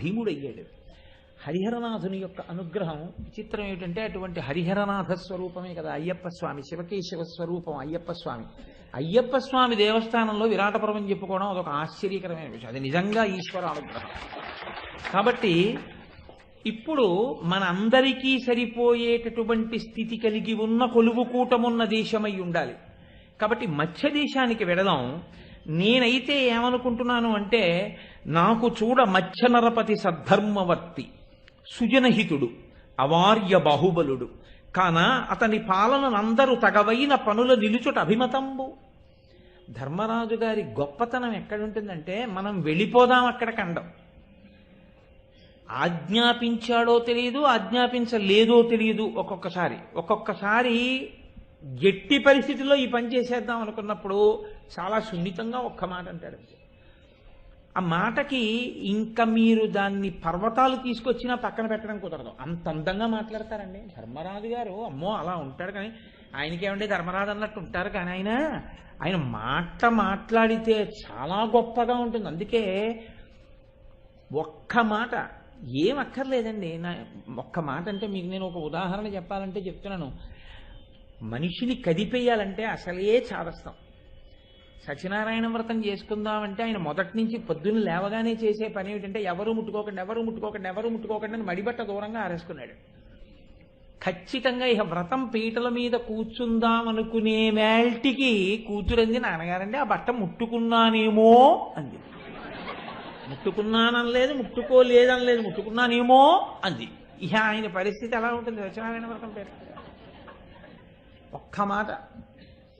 భీముడయ్యాడు. హరిహరనాథుని యొక్క అనుగ్రహం విచిత్రం ఏమిటంటే అటువంటి హరిహరనాథ స్వరూపమే కదా అయ్యప్ప స్వామి, శివకేశవ స్వరూపం అయ్యప్ప స్వామి. అయ్యప్ప స్వామి దేవస్థానంలో విరాటపురం చెప్పుకోవడం అదొక ఆశ్చర్యకరమైన విషయం. అది నిజంగా ఈశ్వర అనుగ్రహం. కాబట్టి ఇప్పుడు మన అందరికీ సరిపోయేటటువంటి స్థితి కలిగి ఉన్న కొలువు కూటమున్న దేశమై ఉండాలి. కాబట్టి మధ్య దేశానికి వెడదాం. నేనైతే ఏమనుకుంటున్నాను అంటే, నాకు చూడ మత్స్య నరపతి సద్ధర్మవర్తి సుజనహితుడు అవార్య బాహుబలుడు కాన అతని పాలనందరూ తగవైన పనుల నిలుచుట అభిమతంబు. ధర్మరాజు గారి గొప్పతనం ఎక్కడుంటుందంటే, మనం వెళ్ళిపోదాం అక్కడ కండం. ఆజ్ఞాపించాడో తెలియదు, ఆజ్ఞాపించలేదో తెలియదు. ఒక్కొక్కసారి ఎట్టి పరిస్థితుల్లో ఈ పని చేసేద్దాం అనుకున్నప్పుడు చాలా సున్నితంగా ఒక్క మాట అంటాడు. ఆ మాటకి ఇంకా మీరు దాన్ని పర్వతాలు తీసుకొచ్చినా పక్కన పెట్టడం కుదరదు. అంత అందంగా మాట్లాడతారండి ధర్మరాజు గారు. అమ్మో అలా ఉంటాడు, కానీ ఆయనకేమంటే ధర్మరాజు అన్నట్టు ఉంటారు, కానీ ఆయన మాట్లాడితే చాలా గొప్పగా ఉంటుంది. అందుకే ఒక్క మాట ఏం అక్కర్లేదండి. ఒక్క మాట అంటే మీకు నేను ఒక ఉదాహరణ చెప్పాలంటే చెప్తున్నాను. మనిషిని కదిపేయాలంటే అసలే చాదస్తాం. సత్యనారాయణ వ్రతం చేసుకుందామంటే ఆయన మొదటి నుంచి పొద్దున్న లేవగానే చేసే పని ఏమిటంటే, ఎవరు ముట్టుకోకండి అని మడిబట్ట దూరంగా ఆరేసుకున్నాడు. ఖచ్చితంగా ఇక వ్రతం పీటల మీద కూర్చుందాం అనుకునే వేల్టికి కూతురంది, నాన్నగారండి ఆ బట్ట ముట్టుకున్నానేమో అంది. ముట్టుకున్నానలేదు, ముట్టుకోలేదనలేదు, ముట్టుకున్నానేమో అంది. ఇక ఆయన పరిస్థితి ఎలా ఉంటుంది సత్యనారాయణ వ్రతం పేరు? ఒక్క మాట.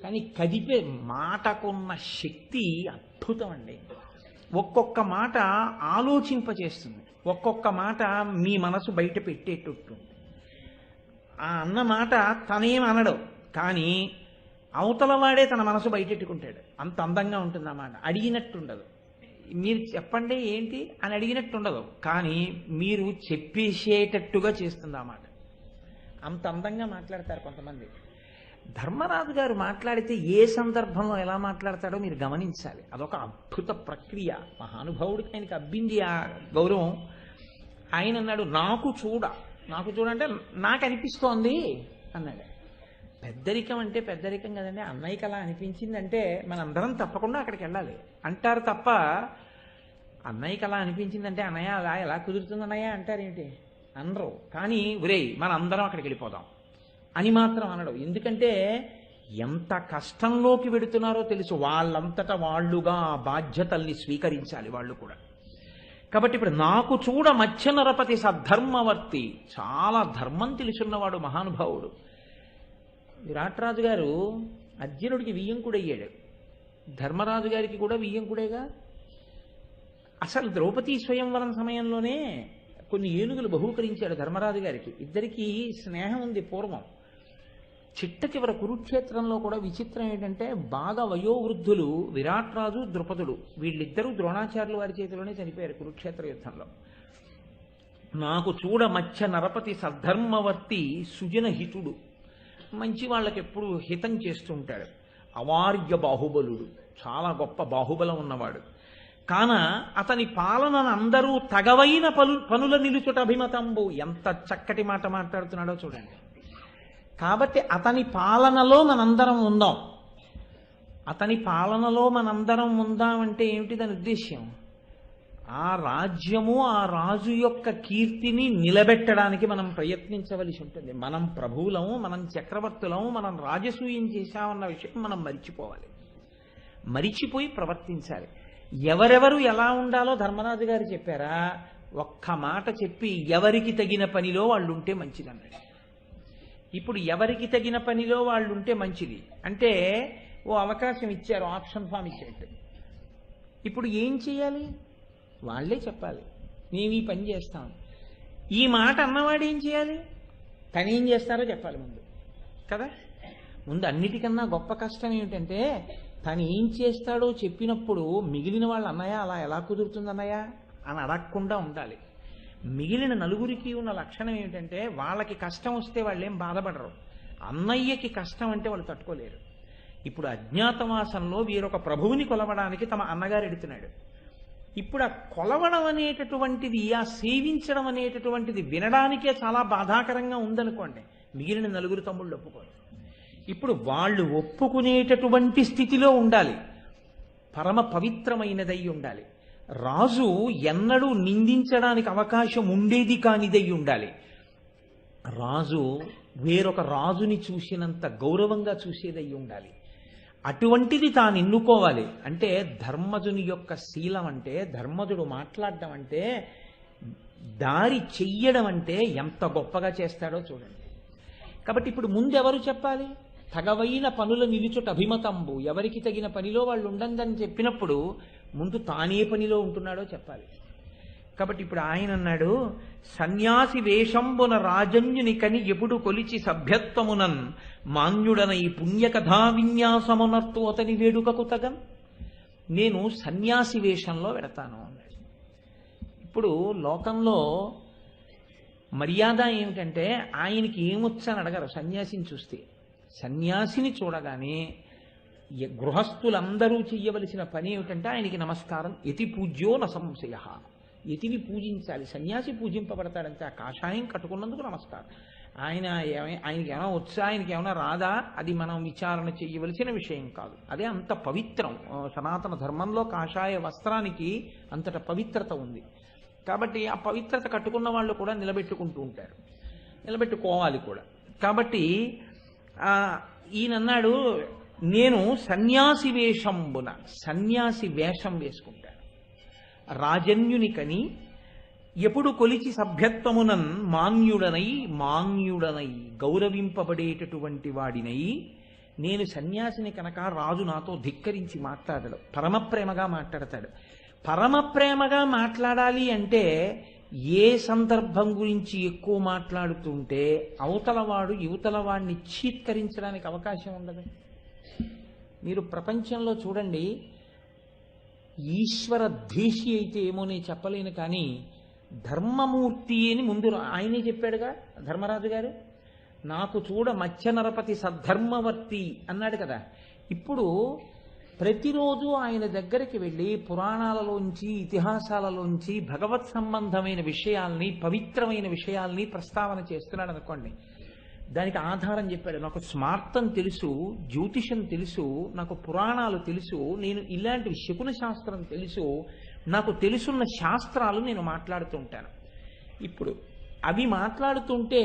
కానీ కదిపే మాటకున్న శక్తి అద్భుతం అండి. ఒక్కొక్క మాట ఆలోచింపచేస్తుంది, ఒక్కొక్క మాట మీ మనసు బయట పెట్టేటట్టు. ఆ అన్న మాట తనేం అనడు, కానీ అవతల వాడే తన మనసు బయటెట్టుకుంటాడు. అంత అందంగా ఉంటుంది ఆ మాట. అడిగినట్టుండదు. మీరు చెప్పండి ఏంటి అని అడిగినట్టుండదు, కానీ మీరు చెప్పేసేటట్టుగా చేస్తుంది ఆ మాట. అంత అందంగా మాట్లాడతారు కొంతమంది. ధర్మరాజు గారు మాట్లాడితే ఏ సందర్భంలో ఎలా మాట్లాడతాడో మీరు గమనించాలి. అదొక అద్భుత ప్రక్రియ. మహానుభావుడికి ఆయనకి అబ్బింది ఆ గౌరవం. ఆయన అన్నాడు, నాకు చూడంటే నాకు అనిపిస్తోంది అన్నాడు. పెద్దరికం అంటే పెద్దరికం కదండి. అన్నయ్యకి అలా అనిపించిందంటే మనందరం తప్పకుండా అక్కడికి వెళ్ళాలి అంటారు తప్ప, అన్నయ్యకి అలా అనిపించిందంటే అన్నయ్య అలా ఎలా కుదురుతుంది అన్నయ్య అంటారేంటి? అనరు. కానీ ఒరేయ్ మన అందరం అక్కడికి వెళ్ళిపోదాం అని మాత్రం అనడు. ఎందుకంటే ఎంత కష్టంలోకి వెడుతున్నారో తెలుసు. వాళ్ళంతటా వాళ్ళుగా ఆ బాధ్యతల్ని స్వీకరించాలి వాళ్ళు కూడా. కాబట్టి ఇప్పుడు నాకు చూడ మత్స్య నరపతి సద్ధర్మవర్తి, చాలా ధర్మం తెలుసున్నవాడు మహానుభావుడు. విరాట్రాజు గారు అర్జునుడికి వియ్యంకుడయ్యాడు, ధర్మరాజు గారికి కూడా వియ్యంకుడేగా. అసలు ద్రౌపదీ స్వయంవరం సమయంలోనే కొన్ని ఏనుగులు బహూకరించాడు ధర్మరాజు గారికి. ఇద్దరికీ స్నేహం ఉంది పూర్వం. చిట్ట చివర కురుక్షేత్రంలో కూడా విచిత్రం ఏంటంటే, బాగా వయోవృద్ధులు విరాట్రాజు ద్రుపదుడు వీళ్ళిద్దరూ ద్రోణాచార్యుల వారి చేతిలోనే చనిపోయారు కురుక్షేత్ర యుద్ధంలో. నాకు చూడ మత్స్య నరపతి సద్ధర్మవర్తి సుజనహితుడు, మంచి వాళ్ళకి ఎప్పుడు హితం చేస్తూ ఉంటాడు. అవార్య బాహుబలుడు, చాలా గొప్ప బాహుబలం ఉన్నవాడు. కాన అతని పాలనను అందరూ తగవైన పనుల నిలుచుట అభిమతంబు. ఎంత చక్కటి మాట మాట్లాడుతున్నాడో చూడండి. కాబట్టి అతని పాలనలో మనందరం ఉందాం. అతని పాలనలో మనందరం ఉందామంటే ఏమిటి దాని ఉద్దేశ్యం? ఆ రాజ్యము, ఆ రాజు యొక్క కీర్తిని నిలబెట్టడానికి మనం ప్రయత్నించవలసి ఉంటుంది. మనం ప్రభువులము, మనం చక్రవర్తులము, మనం రాజసూయం చేశామన్న విషయం మనం మరిచిపోవాలి. మరిచిపోయి ప్రవర్తించాలి. ఎవరెవరు ఎలా ఉండాలో ధర్మరాజు గారు చెప్పారా? ఒక్క మాట చెప్పి ఎవరికి తగిన పనిలో వాళ్ళు ఉంటే మంచిదన్నాడు. ఇప్పుడు ఎవరికి తగిన పనిలో వాళ్ళు ఉంటే మంచిది అంటే ఓ అవకాశం ఇచ్చారు, ఆప్షన్ ఫామ్ ఇచ్చేట్టు. ఇప్పుడు ఏం చేయాలి? వాళ్ళే చెప్పాలి, మేము ఈ పని చేస్తాం. ఈ మాట అన్నవాడు ఏం చేయాలి? తను ఏం చేస్తారో చెప్పాలి ముందు కదా. ముందు అన్నిటికన్నా గొప్ప కష్టం ఏమిటంటే, తను ఏం చేస్తాడో చెప్పినప్పుడు మిగిలిన వాళ్ళు అన్నయ్య అలా ఎలా కుదురుతుంది అన్నయ్య అని అడగకుండా ఉండాలి. మిగిలిన నలుగురికి ఉన్న లక్షణం ఏమిటంటే, వాళ్ళకి కష్టం వస్తే వాళ్ళు ఏం బాధపడరు, అన్నయ్యకి కష్టం అంటే వాళ్ళు తట్టుకోలేరు. ఇప్పుడు అజ్ఞాతవాసంలో వీరొక ప్రభువుని కొలవడానికి తమ అన్నగారు ఎడుతున్నాడు. ఇప్పుడు ఆ కొలవడం అనేటటువంటిది, ఆ సేవించడం అనేటటువంటిది వినడానికే చాలా బాధాకరంగా ఉందనుకోండి, మిగిలిన నలుగురు తమ్ముళ్ళు ఒప్పుకోరు. ఇప్పుడు వాళ్ళు ఒప్పుకునేటటువంటి స్థితిలో ఉండాలి, పరమ పవిత్రమైనదై ఉండాలి. రాజు ఎన్నడూ నిందించడానికి అవకాశం ఉండేది కానిదై ఉండాలి. రాజు వేరొక రాజుని చూసినంత గౌరవంగా చూసేదై ఉండాలి. అటువంటిది తాను ఎన్నుకోవాలి. అంటే ధర్మజుని యొక్క శీలం అంటే, ధర్మజుడు మాట్లాడడం అంటే, దారి చెయ్యడం అంటే ఎంత గొప్పగా చేస్తాడో చూడండి. కాబట్టి ఇప్పుడు ముందెవరు చెప్పాలి? తగవైన పనుల నిలుచుట అభిమతంబు, ఎవరికి తగిన పనిలో వాళ్ళు ఉండందని చెప్పినప్పుడు ముందు తానే పనిలో ఉంటున్నాడో చెప్పాలి. కాబట్టి ఇప్పుడు ఆయన అన్నాడు, సన్యాసి వేషంబున రాజన్యుని కని ఎప్పుడు కొలిచి సభ్యత్వమునన్ మాన్యుడన ఈ పుణ్యకథా విన్యాసమునర్తు అతని వేడుకకు తగన్. నేను సన్యాసి వేషంలో వెడతాను అన్నాడు. ఇప్పుడు లోకంలో మర్యాద ఏమిటంటే, ఆయనకి ఏమొచ్చని అడగరు సన్యాసిని చూస్తే. సన్యాసిని చూడగానే గృహస్థులందరూ చెయ్యవలసిన పని ఏమిటంటే ఆయనకి నమస్కారం. యతి పూజ్యో న సంశయ, యతిని పూజించాలి. సన్యాసి పూజింపబడతాడంటే ఆ కాషాయం కట్టుకున్నందుకు నమస్కారం. ఆయనకి ఏమైనా వచ్చా, ఆయనకి ఏమైనా రాదా, అది మనం విచారణ చేయవలసిన విషయం కాదు. అదే అంత పవిత్రం. సనాతన ధర్మంలో కాషాయ వస్త్రానికి అంతట పవిత్రత ఉంది. కాబట్టి ఆ పవిత్రత కట్టుకున్న వాళ్ళు కూడా నిలబెట్టుకుంటూ ఉంటారు, నిలబెట్టుకోవాలి కూడా. కాబట్టి ఈయనన్నాడు, నేను సన్యాసి వేషంబున, సన్యాసి వేషం వేసుకుంటాను. రాజన్యునికని ఎప్పుడు కొలిచి సభ్యత్వమునన్ మాన్యుడనై గౌరవింపబడేటటువంటి వాడినై, నేను సన్యాసిని కనుక రాజు నాతో ధిక్కరించి మాట్లాడడు, పరమప్రేమగా మాట్లాడతాడు. పరమప్రేమగా మాట్లాడాలి అంటే ఏ సందర్భం గురించి ఎక్కువ మాట్లాడుతుంటే అవతలవాడు యువతలవాడిని చీత్కరించడానికి అవకాశం ఉండదు. మీరు ప్రపంచంలో చూడండి, ఈశ్వర ద్వేషి అయితే ఏమో నేను చెప్పలేను, కానీ ధర్మమూర్తి అని ముందు ఆయనే చెప్పాడుగా ధర్మరాజు గారు, నాకు చూడ మత్స్య నరపతి సద్ధర్మవర్తి అన్నాడు కదా. ఇప్పుడు ప్రతిరోజు ఆయన దగ్గరికి వెళ్ళి పురాణాలలోంచి ఇతిహాసాలలోంచి భగవత్ సంబంధమైన విషయాల్ని, పవిత్రమైన విషయాల్ని ప్రస్తావన చేస్తున్నాడు అనుకోండి, దానికి ఆధారం చెప్పాడు. నాకు స్మార్తం తెలుసు, జ్యోతిషం తెలుసు, నాకు పురాణాలు తెలుసు, నేను ఇలాంటి శకున శాస్త్రం తెలుసు, నాకు తెలుసున్న శాస్త్రాలు నేను మాట్లాడుతుంటాను. ఇప్పుడు అవి మాట్లాడుతుంటే,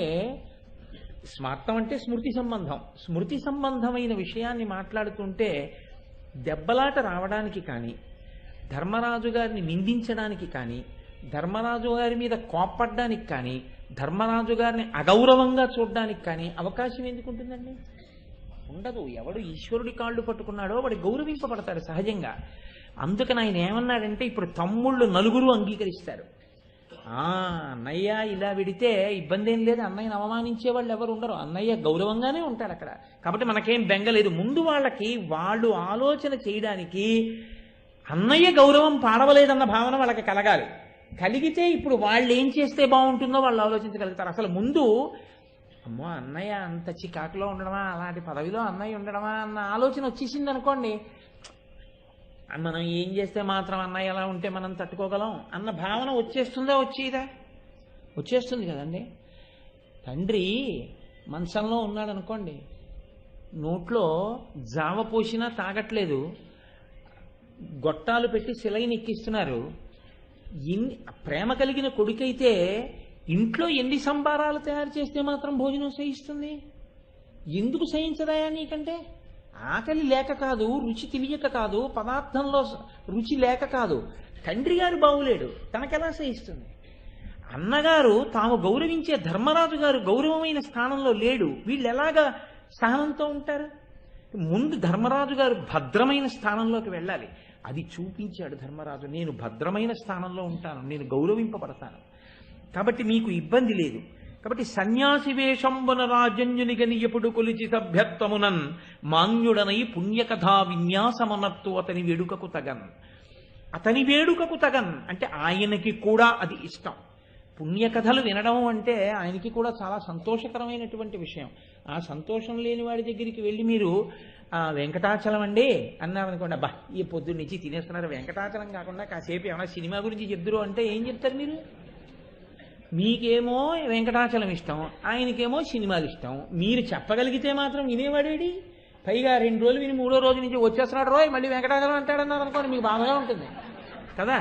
స్మార్తం అంటే స్మృతి సంబంధం, స్మృతి సంబంధమైన విషయాన్ని మాట్లాడుతుంటే దెబ్బలాట రావడానికి కానీ, ధర్మరాజు గారిని నిందించడానికి కానీ, ధర్మరాజు గారి మీద కోప్పడ్డానికి కానీ, ధర్మరాజు గారిని అగౌరవంగా చూడడానికి కానీ అవకాశం ఎందుకు ఉంటుందండి? ఉండదు. ఎవడు ఈశ్వరుడి కాళ్ళు పట్టుకున్నాడో వాడు గౌరవింపబడతాడు సహజంగా. అందుకని ఆయన ఏమన్నాడంటే, ఇప్పుడు తమ్ముళ్ళు నలుగురు అంగీకరిస్తారు. అన్నయ్య ఇలా విడితే ఇబ్బంది ఏం లేదు, అన్నయ్యని అవమానించే వాళ్ళు ఎవరు ఉండరు, అన్నయ్య గౌరవంగానే ఉంటాడు అక్కడ, కాబట్టి మనకేం బెంగలేదు. ముందు వాళ్ళకి వాళ్ళు ఆలోచన చేయడానికి అన్నయ్య గౌరవం పాడవలేదన్న భావన వాళ్ళకి కలగాలి. కలిగితే ఇప్పుడు వాళ్ళు ఏం చేస్తే బాగుంటుందో వాళ్ళు ఆలోచించగలుగుతారు. అసలు ముందు అమ్మో అన్నయ్య అంత చికాకులో ఉండడమా, అలాంటి పదవిలో అన్నయ్య ఉండడమా అన్న ఆలోచన వచ్చేసింది అనుకోండి, మనం ఏం చేస్తే మాత్రం అన్నయ్య ఎలా ఉంటే మనం తట్టుకోగలం అన్న భావన వచ్చేస్తుందా? వచ్చేస్తుంది కదండి. తండ్రి మంచంలో ఉన్నాడు అనుకోండి, నోట్లో జావ పోసినా తాగట్లేదు, గొట్టాలు పెట్టి సిలైని ఎక్కిస్తున్నారు. ప్రేమ కలిగిన కొడుకైతే ఇంట్లో ఎన్ని సంబారాలు తయారు చేస్తే మాత్రం భోజనం సహిస్తుంది? ఎందుకు సహించదాయా నీకంటే? ఆకలి లేక కాదు, రుచి తెలియక కాదు, పదార్థంలో రుచి లేక కాదు, తండ్రి గారు బాగులేడు, తనకెలా సహిస్తుంది? అన్నగారు తాము గౌరవించే ధర్మరాజు గారు గౌరవమైన స్థానంలో లేడు, వీళ్ళు ఎలాగా సహనంతో ఉంటారు? ముందు ధర్మరాజు గారు భద్రమైన స్థానంలోకి వెళ్ళాలి. అది చూపించాడు ధర్మరాజు, నేను భద్రమైన స్థానంలో ఉంటాను, నేను గౌరవింపబడతాను, కాబట్టి మీకు ఇబ్బంది లేదు. కాబట్టి సన్యాసి వేషంబున రాజన్యునిగని ఎప్పుడు కొలిచి సభ్యత్వమునన్ మాన్యుడనై పుణ్యకథా విన్యాసమునర్తు అతని వేడుకకు తగన్. అతని వేడుకకు తగన్ అంటే ఆయనకి కూడా అది ఇష్టం. పుణ్యకథలు వినడం అంటే ఆయనకి కూడా చాలా సంతోషకరమైనటువంటి విషయం. ఆ సంతోషం లేని వాడి దగ్గరికి వెళ్ళి మీరు వెంకటాచలం అండి అన్నారు అనుకోండి, అబ్బా ఈ పొద్దున్న నుంచి తినేస్తున్నారు, వెంకటాచలం కాకుండా కాసేపు ఏమైనా సినిమా గురించి చెప్దురు అంటే ఏం చెప్తారు మీరు? మీకేమో వెంకటాచలం ఇష్టం, ఆయనకేమో సినిమాలు ఇష్టం. మీరు చెప్పగలిగితే మాత్రం వినేవాడేడి? పైగా 2 రోజులు విని 3వ రోజు నుంచి వచ్చేస్తున్నాడు రోయ్ మళ్ళీ వెంకటాచలం అంటాడన్నారు అనుకోండి, మీకు బాధగా ఉంటుంది కదా.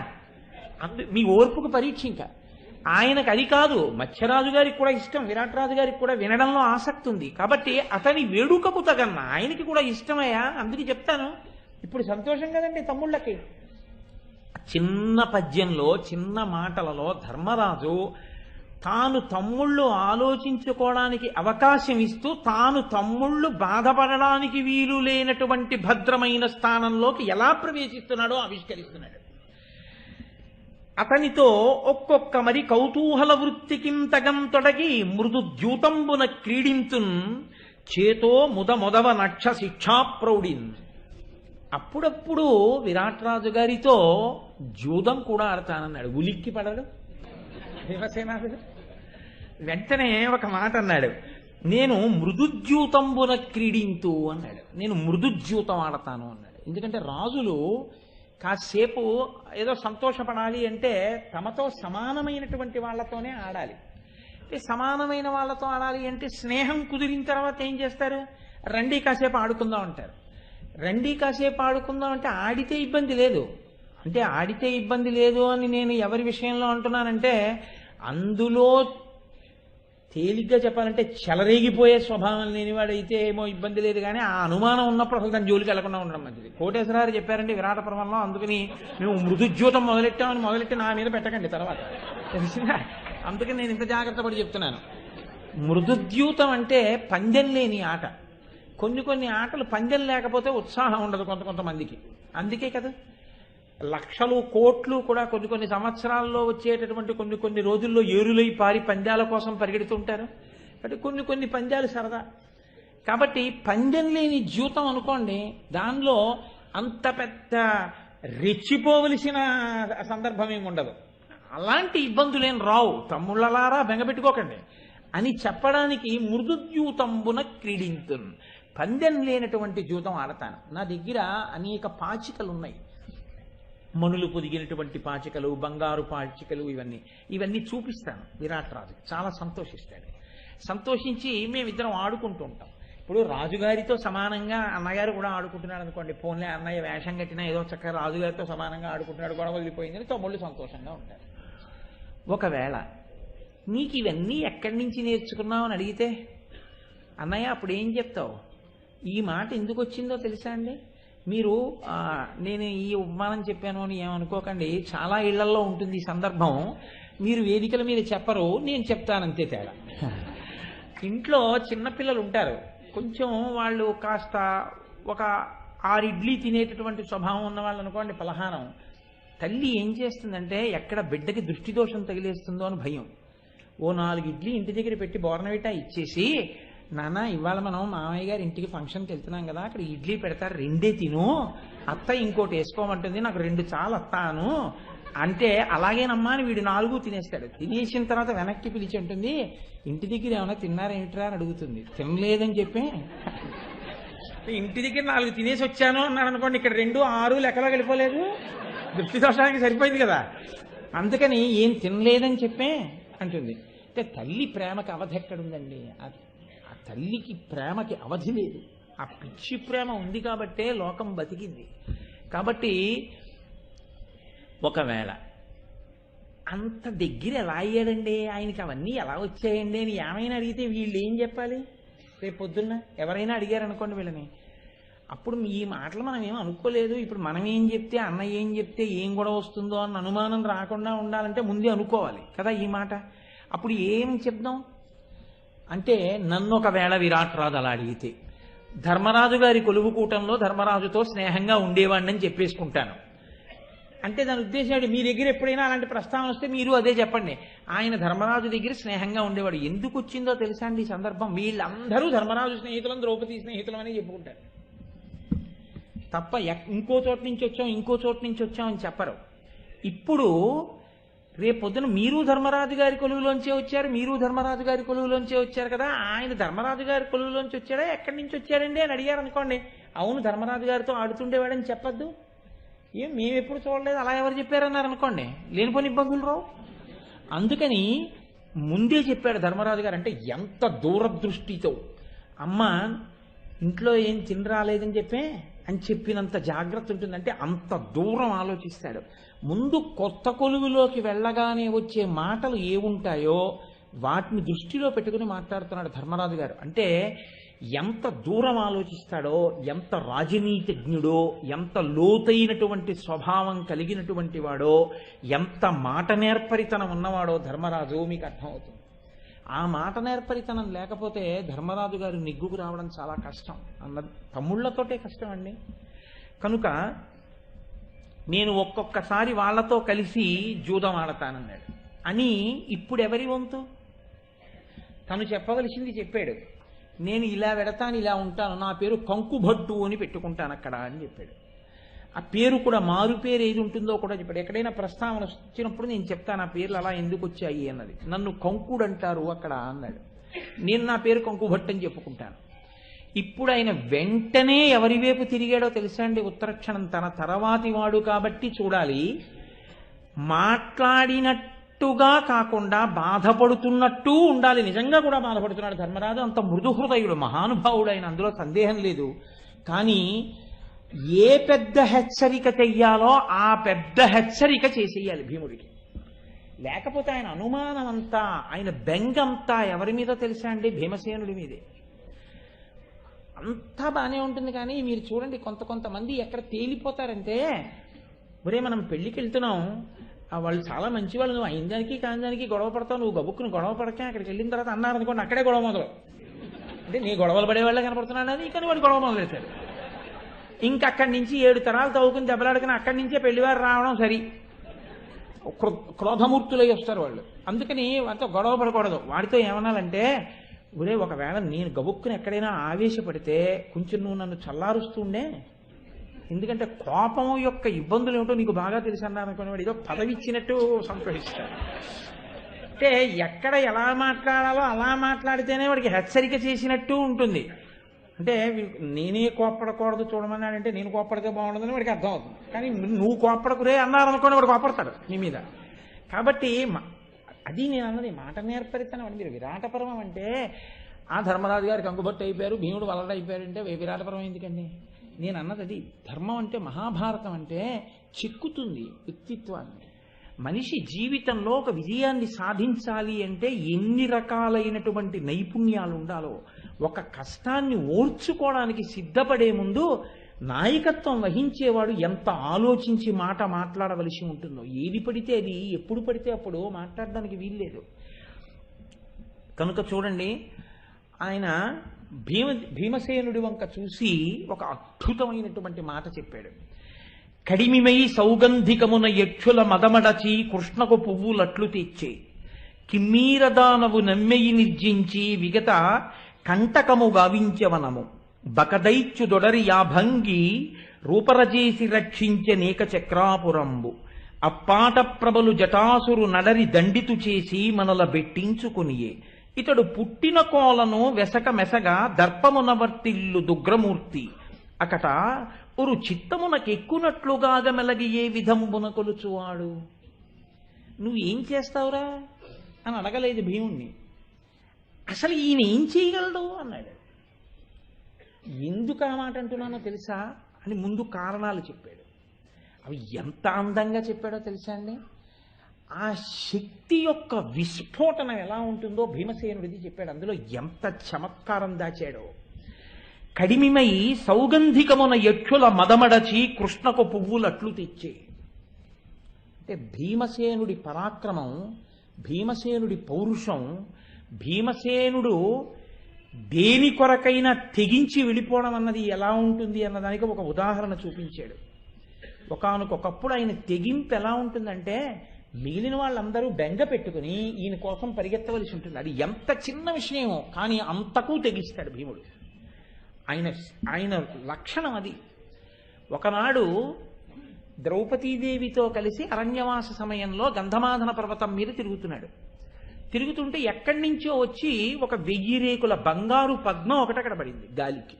మీ ఓర్పుకు పరీక్ష. ఇంకా ఆయనకు అది కాదు, మత్స్యరాజు గారికి కూడా ఇష్టం, విరాట్ రాజు గారికి కూడా వినడంలో ఆసక్తి ఉంది కాబట్టి అతని వేడుకకు తగన్న ఆయనకి కూడా ఇష్టమయ్యా, అందుకే చెప్తాను. ఇప్పుడు సంతోషం కదండి తమ్ముళ్ళకి. చిన్న పద్యంలో చిన్న మాటలలో ధర్మరాజు తాను తమ్ముళ్ళు ఆలోచించుకోవడానికి అవకాశం ఇస్తూ తాను తమ్ముళ్ళు బాధపడడానికి వీలు లేనటువంటి భద్రమైన స్థానంలోకి ఎలా ప్రవేశిస్తున్నాడో ఆవిష్కరిస్తున్నాడు. అతనితో ఒక్కొక్క మరి కౌతూహల వృత్తికింతగం తొడగి మృదు ద్యూతంబున క్రీడింతున్ చేతో మొదవ నక్ష శిక్షాప్రౌఢిన్. అప్పుడప్పుడు విరాట్ రాజు గారితో జూదం కూడా ఆడతానన్నాడు. ఉలిక్కి పడడు భీమసేనాథుడు. వెంటనే ఒక మాట అన్నాడు, నేను మృదుద్యూతంబున క్రీడింతు అన్నాడు. నేను మృదుద్యూతం ఆడతాను అన్నాడు. ఎందుకంటే రాజులు కాసేపు ఏదో సంతోషపడాలి అంటే తమతో సమానమైనటువంటి వాళ్ళతోనే ఆడాలి. అంటే సమానమైన వాళ్ళతో ఆడాలి అంటే స్నేహం కుదిరిన తర్వాత ఏం చేస్తారు? రండి కాసేపు ఆడుకుందాం అంటారు. రండి కాసేపు ఆడుకుందాం అంటే ఆడితే ఇబ్బంది లేదు. అంటే ఆడితే ఇబ్బంది లేదు అని నేను ఎవరి విషయంలో అంటున్నానంటే, అందులో తేలిగ్గా చెప్పాలంటే చెలరేగిపోయే స్వభావం లేనివాడైతే ఏమో ఇబ్బంది లేదు, కానీ ఆ అనుమానం ఉన్నప్పుడు అసలు దాని జోలికి వెళ్లకుండా ఉండడం మంచిది. కోటేశ్వరారు చెప్పారండి విరాట పర్వంలో, అందుకని మేము మృదుజ్యూతం మొదలెట్టి నా మీద పెట్టకండి తర్వాత, తెలిసిందా? అందుకని నేను ఇంత జాగ్రత్త పడి చెప్తున్నాను. మృదుద్యూతం అంటే పందెం లేని ఆట. కొన్ని ఆటలు పందెం లేకపోతే ఉత్సాహం ఉండదు కొంతమందికి. అందుకే కదా లక్షలు కోట్లు కూడా కొన్ని సంవత్సరాల్లో వచ్చేటటువంటి కొన్ని రోజుల్లో ఏరులై పారి పందాల కోసం పరిగెడుతుంటారు. అంటే కొన్ని పందాలు సరదా. కాబట్టి పందెం లేని జీవితం అనుకోండి, దానిలో అంత పెద్ద రెచ్చిపోవలసిన సందర్భం ఏమి ఉండదు. అలాంటి ఇబ్బందులేం రావు. తమ్ముళ్ళలారా బెంగపెట్టుకోకండి అని చెప్పడానికి మృదుద్యూతంబున క్రీడింతున్, పందెం లేనటువంటి జీవితం ఆడతాను. నా దగ్గర అనేక పాచికలు ఉన్నాయి, మణులు పొదిగినటువంటి పాచికలు, బంగారు పాచికలు, ఇవన్నీ చూపిస్తాను. విరాట్ రాజు చాలా సంతోషిస్తాడు. సంతోషించి మేమిద్దరం ఆడుకుంటూ ఉంటాం. ఇప్పుడు రాజుగారితో సమానంగా అన్నగారు కూడా ఆడుకుంటున్నాడు అనుకోండి, పోన్లే అన్నయ్య వేషం కట్టినా ఏదో చక్కగా రాజుగారితో సమానంగా ఆడుకుంటున్నాడు, గొడవ వెళ్ళిపోయిందని తమ్ముళ్ళు సంతోషంగా ఉంటారు. ఒకవేళ నీకు ఇవన్నీ ఎక్కడి నుంచి నేర్చుకున్నావు అని అడిగితే, అన్నయ్య అప్పుడు ఏం చెప్తావు? ఈ మాట ఎందుకు వచ్చిందో తెలుసా అండి? మీరు నేను ఈ ఉపమానం చెప్పాను అని ఏమనుకోకండి, చాలా ఇళ్లల్లో ఉంటుంది ఈ సందర్భం. మీరు వేదికల మీద చెప్పరు, నేను చెప్తానంతే తేడా. ఇంట్లో చిన్నపిల్లలు ఉంటారు, కొంచెం వాళ్ళు కాస్త ఒక 6 ఇడ్లీ తినేటటువంటి స్వభావం ఉన్న వాళ్ళు అనుకోండి, పలహారం. తల్లి ఏం చేస్తుందంటే ఎక్కడ బిడ్డకి దృష్టి దోషం తగిలేస్తుందో అని భయం. ఓ 4 ఇడ్లీ ఇంటి దగ్గర పెట్టి బోర్నవిటా ఇచ్చేసి, నాన్న ఇవాళ మనం మామయ్య గారి ఇంటికి ఫంక్షన్కి వెళ్తున్నాం కదా, అక్కడ ఇడ్లీ పెడతారు, 2 తిను, అత్త ఇంకోటి వేసుకోమంటుంది, నాకు 2 చాలు అత్తాను అంటే, అలాగేనమ్మా అని వీడు 4 తినేస్తాడు. తినేసిన తర్వాత వెనక్కి పిలిచి ఉంటుంది, ఇంటి దగ్గర ఏమైనా తిన్నారేమిట్రా అని అడుగుతుంది. తినలేదని చెప్పి ఇంటి దగ్గర 4 తినేసి వచ్చాను అన్నాడు అనుకోండి, ఇక్కడ 2, 6 లెక్కలో వెళ్ళిపోలేదు, దృష్టి దోషానికి సరిపోయింది కదా. అందుకని ఏం తినలేదని చెప్పే అంటుంది. అంటే తల్లి ప్రేమకి అవధి ఎక్కడుందండి? ఆ తల్లికి ప్రేమకి అవధి లేదు. ఆ పిచ్చి ప్రేమ ఉంది కాబట్టే లోకం బతికింది. కాబట్టి ఒకవేళ అంత దగ్గర ఎలా అయ్యాడండి, ఆయనకి అవన్నీ ఎలా వచ్చాయండి అని ఏమైనా అడిగితే వీళ్ళు ఏం చెప్పాలి? రేపు పొద్దున్న ఎవరైనా అడిగారనుకోండి వీళ్ళని, అప్పుడు ఈ మాటలు మనం ఏం అనుకోలేదు, ఇప్పుడు మనం ఏం చెప్తే అన్నయ్య ఏం చెప్తే ఏం గొడవ వస్తుందో అన్న అనుమానం రాకుండా ఉండాలంటే ముందే అనుకోవాలి కదా ఈ మాట. అప్పుడు ఏం చెప్దాం అంటే, నన్ను ఒకవేళ విరాట్ రాజు అలా అడిగితే, ధర్మరాజు గారి కొలువు కూటంలో ధర్మరాజుతో స్నేహంగా ఉండేవాడిని అని చెప్పేసుకుంటాను. అంటే దాని ఉద్దేశం మీ దగ్గర ఎప్పుడైనా అలాంటి ప్రస్తావన వస్తే మీరు అదే చెప్పండి, ఆయన ధర్మరాజు దగ్గర స్నేహంగా ఉండేవాడు. ఎందుకు వచ్చిందో తెలుసా అండి ఈ సందర్భం? వీళ్ళందరూ ధర్మరాజు స్నేహితులం, ద్రౌపది స్నేహితులం అని చెప్పుకుంటారు తప్ప ఇంకో చోటు నుంచి వచ్చాం అని చెప్పరు. ఇప్పుడు రేపొద్దున మీరు ధర్మరాజు గారి కొలువులోంచే వచ్చారు కదా, ఆయన ధర్మరాజు గారి కొలువులోంచి వచ్చాడా, ఎక్కడి నుంచి వచ్చాడండి అని అడిగారు అనుకోండి, అవును ధర్మరాజు గారితో ఆడుతుండేవాడని చెప్పద్దు. ఏం మేము ఎప్పుడు చూడలేదు, అలా ఎవరు చెప్పారన్నారు అనుకోండి, లేనిపోని ఇబ్బందులు రావు. అందుకని ముందే చెప్పాడు ధర్మరాజు గారు. అంటే ఎంత దూరదృష్టితో, అమ్మ ఇంట్లో ఏం తిని రాలేదని చెప్పే అని చెప్పినంత జాగ్రత్త ఉంటుందంటే అంత దూరం ఆలోచిస్తాడు. ముందు కొత్త కొలువులోకి వెళ్ళగానే వచ్చే మాటలు ఏముంటాయో వాటిని దృష్టిలో పెట్టుకుని మాట్లాడుతున్నాడు ధర్మరాజు గారు. అంటే ఎంత దూరం ఆలోచిస్తాడో, ఎంత రాజనీతిజ్ఞుడో, ఎంత లోతైనటువంటి స్వభావం కలిగినటువంటి వాడో, ఎంత మాట నేర్పరితనం ఉన్నవాడో ధర్మరాజు మీకు అర్థమవుతుంది. ఆ మాట నేర్పరితనం లేకపోతే ధర్మరాజు గారు నిగ్గుకు రావడం చాలా కష్టం. అన్నది తమ్ముళ్లతోటే కష్టం అండి. కనుక నేను ఒక్కొక్కసారి వాళ్లతో కలిసి జూదం ఆడతానన్నాడు అని ఇప్పుడు ఎవరి వంతు? తను చెప్పవలసింది చెప్పాడు. నేను ఇలా వెడతాను, ఇలా ఉంటాను, నా పేరు కంకుభట్టు అని పెట్టుకుంటాను అక్కడ అని చెప్పాడు. ఆ పేరు కూడా మారు పేరు ఏది ఉంటుందో కూడా చెప్పాడు. ఎక్కడైనా ప్రస్తావన వచ్చినప్పుడు నేను చెప్తాను ఆ పేర్లు అలా ఎందుకు వచ్చాయి అన్నది. నన్ను కంకుడు అంటారు అక్కడ అన్నాడు. నేను నా పేరు కంకుభట్టు అని చెప్పుకుంటాను. ఇప్పుడు ఆయన వెంటనే ఎవరి వైపు తిరిగాడో తెలుసా అండి? ఉత్తరక్షణం తన తర్వాతి వాడు కాబట్టి చూడాలి. మాట్లాడినట్టుగా కాకుండా బాధపడుతున్నట్టు ఉండాలి. నిజంగా కూడా బాధపడుతున్నాడు ధర్మరాజు. అంత మృదుహృదయుడు, మహానుభావుడు ఆయన, అందులో సందేహం లేదు. కానీ ఏ పెద్ద హెచ్చరిక చెయ్యాలో ఆ పెద్ద హెచ్చరిక చేసేయాలి భీముడికి. లేకపోతే ఆయన అనుమానం అంతా, ఆయన బెంగంతా ఎవరి మీద తెలుసా అండి? భీమసేనుడి మీదే. అంతా బాగానే ఉంటుంది. కానీ మీరు చూడండి, కొంతమంది ఎక్కడ తేలిపోతారంటే, ఒరే మనం పెళ్లికి వెళ్తున్నాం, వాళ్ళు చాలా మంచి వాళ్ళు, నువ్వు అయిన దానికి కాని దానికి గొడవ పడతావు, నువ్వు గబుక్కును గొడవ పడకే అక్కడికి వెళ్ళిన తర్వాత అన్నారనుకోండి, అక్కడే గొడవ మొదలు. అంటే నీ గొడవలు పడేవాళ్ళే కనపడుతున్నాడు అది, కానీ వాడు గొడవ మొదలెట్టాడు. ఇంకక్కడి నుంచి 7 తరాలు తవ్వుకుని దెబ్బలాడుకుని అక్కడి నుంచే పెళ్లివారు రావడం సరి. క్రోధమూర్తులై వస్తారు వాళ్ళు. అందుకని వాటితో గొడవ పడకూడదు. వాడితో ఏమనాలంటే, ఒరే ఒకవేళ నేను గబుక్కుని ఎక్కడైనా ఆవేశపడితే కొంచెం నువ్వు నన్ను చల్లారుస్తుండే, ఎందుకంటే కోపం యొక్క ఇబ్బందులు ఏమిటో నీకు బాగా తెలుసు అన్నారనుకునేవాడు ఏదో పదవి ఇచ్చినట్టు సంతోషిస్తాడు. అంటే ఎక్కడ ఎలా మాట్లాడాలో అలా మాట్లాడితేనే వాడికి హెచ్చరిక చేసినట్టు ఉంటుంది. అంటే నేనే కోప్పడకూడదు చూడమన్నాడంటే నేను కోప్పడితే బాగుండదని వాడికి అర్థం అవుతుంది. కానీ నువ్వు కోప్పడకురే అన్నారనుకోని వాడు కోప్పడతాడు నీ మీద. కాబట్టి అది నేను అన్నది మాట నేర్పరితనం అని. మీరు విరాటపర్వం అంటే ఆ ధర్మరాజు గారికి కంకుబట్టు అయిపోయారు, భీముడు వలడ అయిపోయారంటే విరాటపర్వం ఎందుకండి? నేను అన్నది అది. ధర్మం అంటే, మహాభారతం అంటే చిక్కుతుంది వ్యక్తిత్వాన్ని. మనిషి జీవితంలో ఒక విజయాన్ని సాధించాలి అంటే ఎన్ని రకాలైనటువంటి నైపుణ్యాలు ఉండాలో, ఒక కష్టాన్ని ఓర్చుకోవడానికి సిద్ధపడే ముందు నాయకత్వం వహించేవాడు ఎంత ఆలోచించి మాట మాట్లాడవలసి ఉంటుందో. ఏది పడితే అది, ఎప్పుడు పడితే అప్పుడు మాట్లాడడానికి వీల్లేదు. కనుక చూడండి, ఆయన భీమసేనుడి వంక చూసి ఒక అద్భుతమైనటువంటి మాట చెప్పాడు. కడిమిమై సౌగంధికమున యక్షుల మదమడచి కృష్ణకు పువ్వులట్లు తెచ్చే కిమ్మీరదానవు నమ్మెయి నిర్జించి విగత కంటకము గావించవనము బకదైత్యు దొడరి యాభంగి రూపరజేసి రక్షించే నేక చక్రాపురంబు అప్పాట ప్రభలు జటాసురు నడరి దండితు చేసి మనల బెట్టించుకునియే ఇతడు పుట్టిన కోలను వెసక మెసగా దర్పమునవర్తిల్లు దుగ్రమూర్తి అకట ఒరు చిత్తమునకెక్కునట్లుగా మెలగి ఏ విధంబున కొలుచువాడు. నువ్వు ఏం చేస్తావురా అని అడగలేదు భీముణ్ణి. అసలు ఈయన ఏం చేయగలడు అన్నాడు. ఎందుకు ఆ మాట అంటున్నానో తెలుసా అని ముందు కారణాలు చెప్పాడు. అవి ఎంత అందంగా చెప్పాడో తెలుసా అండి. ఆ శక్తి యొక్క విస్ఫోటనం ఎలా ఉంటుందో భీమసేనుడిది చెప్పాడు. అందులో ఎంత చమత్కారం దాచాడో. కడిమిమై సౌగంధికమున యక్షుల మదమడచి కృష్ణకు పువ్వులట్లు తెచ్చే. అంటే భీమసేనుడి పరాక్రమం, భీమసేనుడి పౌరుషం, భీమసేనుడు దేని కొరకైనా తెగించి వెళ్ళిపోవడం అన్నది ఎలా ఉంటుంది అన్నదానికి ఒక ఉదాహరణ చూపించాడు. ఒకానొకప్పుడు ఆయన తెగింపు ఎలా ఉంటుందంటే, మిగిలిన వాళ్ళందరూ బెంగ పెట్టుకుని ఈయన కోసం పరిగెత్తవలసి ఉంటుంది. అది ఎంత చిన్న విషయమో కానీ అంతకు తెగిస్తాడు భీముడు. ఆయన లక్షణం అది. ఒకనాడు ద్రౌపదీదేవితో కలిసి అరణ్యవాస సమయంలో గంధమాదన పర్వతం మీద తిరుగుతున్నాడు. తిరుగుతుంటే ఎక్కడి నుంచో వచ్చి ఒక 1000 రేకుల బంగారు పద్మం ఒకటి అక్కడ పడింది గాలికి.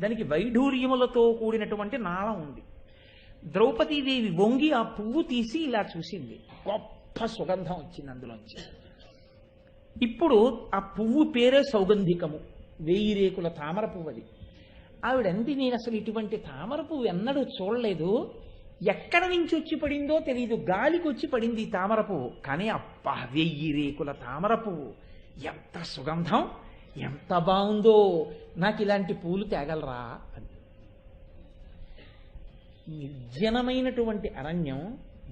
దానికి వైఢూర్యములతో కూడినటువంటి నాళం ఉంది. ద్రౌపదీదేవి వంగి ఆ పువ్వు తీసి ఇలా చూసింది. గొప్ప సుగంధం వచ్చింది అందులోంచి. ఇప్పుడు ఆ పువ్వు పేరే సౌగంధికము, 1000 రేకుల తామర పువ్వు అది. ఆవిడంది, నేను అసలు ఇటువంటి తామర పువ్వు ఎన్నడూ చూడలేదు, ఎక్కడ నుంచి వచ్చి పడిందో తెలియదు, గాలికి వచ్చి పడింది ఈ తామర పువ్వు. కానీ అబ్బా 1000 రేకుల తామర పువ్వు, ఎంత సుగంధం, ఎంత బాగుందో, నాకు ఇలాంటి పూలు తేగలరా అని. నిర్జనమైనటువంటి అరణ్యం,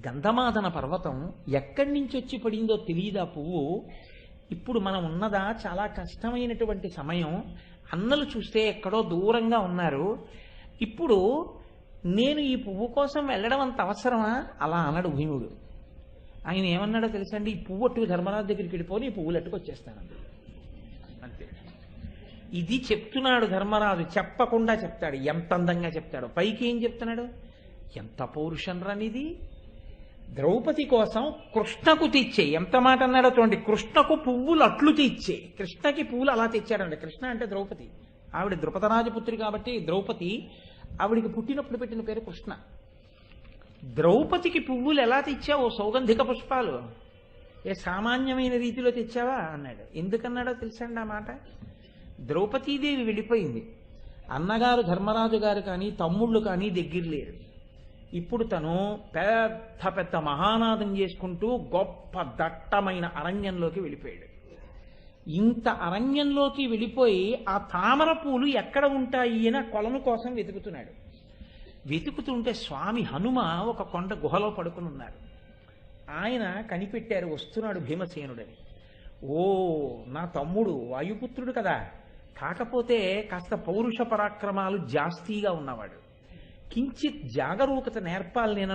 గంధమాదన పర్వతం, ఎక్కడి నుంచి వచ్చి పడిందో తెలియదు ఆ పువ్వు. ఇప్పుడు మనం ఉన్నదా చాలా కష్టమైనటువంటి సమయం. అన్నలు చూస్తే ఎక్కడో దూరంగా ఉన్నారు. ఇప్పుడు నేను ఈ పువ్వు కోసం వెళ్ళడం అంత అవసరమా? అలా అన్నాడు భీముడు. ఆయన ఏమన్నాడో తెలుసండి, ఈ పువ్వు అట్టుకు ధర్మరాజు దగ్గరికి వెళ్ళిపోయి ఈ పువ్వులు అట్టుకు వచ్చేస్తానండి అంతే. ఇది చెప్తున్నాడు ధర్మరాజు, చెప్పకుండా చెప్తాడు. ఎంత అందంగా చెప్తాడు. పైకి ఏం చెప్తున్నాడు, ఎంత పౌరుషం రానిది, ద్రౌపది కోసం కృష్ణకు తెచ్చే, ఎంత మాట అన్నాడో చూడండి. కృష్ణకు పువ్వులు అట్లు తెచ్చే, కృష్ణకి పువ్వులు అలా తెచ్చాడండి. కృష్ణ అంటే ద్రౌపది, ఆవిడ ద్రుపదరాజపుత్రి కాబట్టి ద్రౌపది, ఆవిడికి పుట్టినప్పుడు పెట్టిన పేరు కృష్ణ. ద్రౌపదికి పువ్వులు ఎలా తెచ్చావో, సౌగంధిక పుష్పాలు, ఏ సామాన్యమైన రీతిలో తెచ్చావా అన్నాడు. ఎందుకన్నాడో తెలుసండి ఆ మాట. ద్రౌపదీదేవి వెళ్ళిపోయింది, అన్నగారు ధర్మరాజు గారు కానీ తమ్ముళ్ళు కానీ దగ్గర లేరు. ఇప్పుడు తను పెద్ద పెద్ద మహానాదం చేసుకుంటూ గొప్ప దట్టమైన అరణ్యంలోకి వెళ్ళిపోయాడు. ఇంత అరణ్యంలోకి వెళ్ళిపోయి ఆ తామర పూలు ఎక్కడ ఉంటాయి అని కొలను కోసం వెతుకుతున్నాడు. వెతుకుతుంటే స్వామి హనుమ ఒక కొండ గుహలో పడుకుని ఉన్నారు. ఆయన కనిపెట్టారు, వస్తున్నాడు భీమసేనుడని. ఓ, నా తమ్ముడు వాయుపుత్రుడు కదా, కాకపోతే కాస్త పౌరుష పరాక్రమాలు జాస్తిగా ఉన్నవాడు, కించిత్ జాగరూకత నేర్పాలి నేను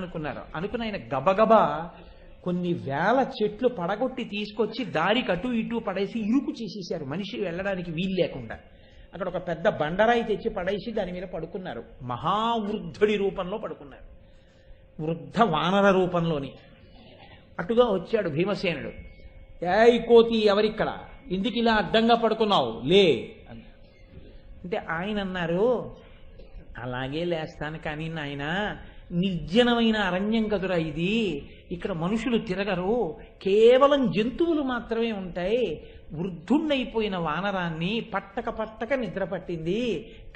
అనుకుని ఆయన గబగబా కొన్ని వేల చెట్లు పడగొట్టి తీసుకొచ్చి దారికి అటు ఇటు పడేసి ఇరుకు చేసేసారు, మనిషి వెళ్ళడానికి వీలు లేకుండా. అక్కడ ఒక పెద్ద బండరాయి తెచ్చి పడేసి దాని మీద పడుకున్నారు. మహావృద్ధుడి రూపంలో పడుకున్నారు, వృద్ధ వానర రూపంలోని. అటుగా వచ్చాడు భీమసేనుడు. ఏయ్ కోతి, ఎవరిక్కడ, ఎందుకు ఇలా అడ్డంగా పడుకున్నావు, లే అన్నారు. అంటే ఆయన అన్నారు, అలాగే లేస్తాను కానీ నాయన, నిర్జనమైన అరణ్యం కదురా ఇది, ఇక్కడ మనుషులు తిరగరు, కేవలం జంతువులు మాత్రమే ఉంటాయి. వృద్ధుణ్ణైపోయిన వానరాన్ని పట్టక నిద్ర పట్టింది,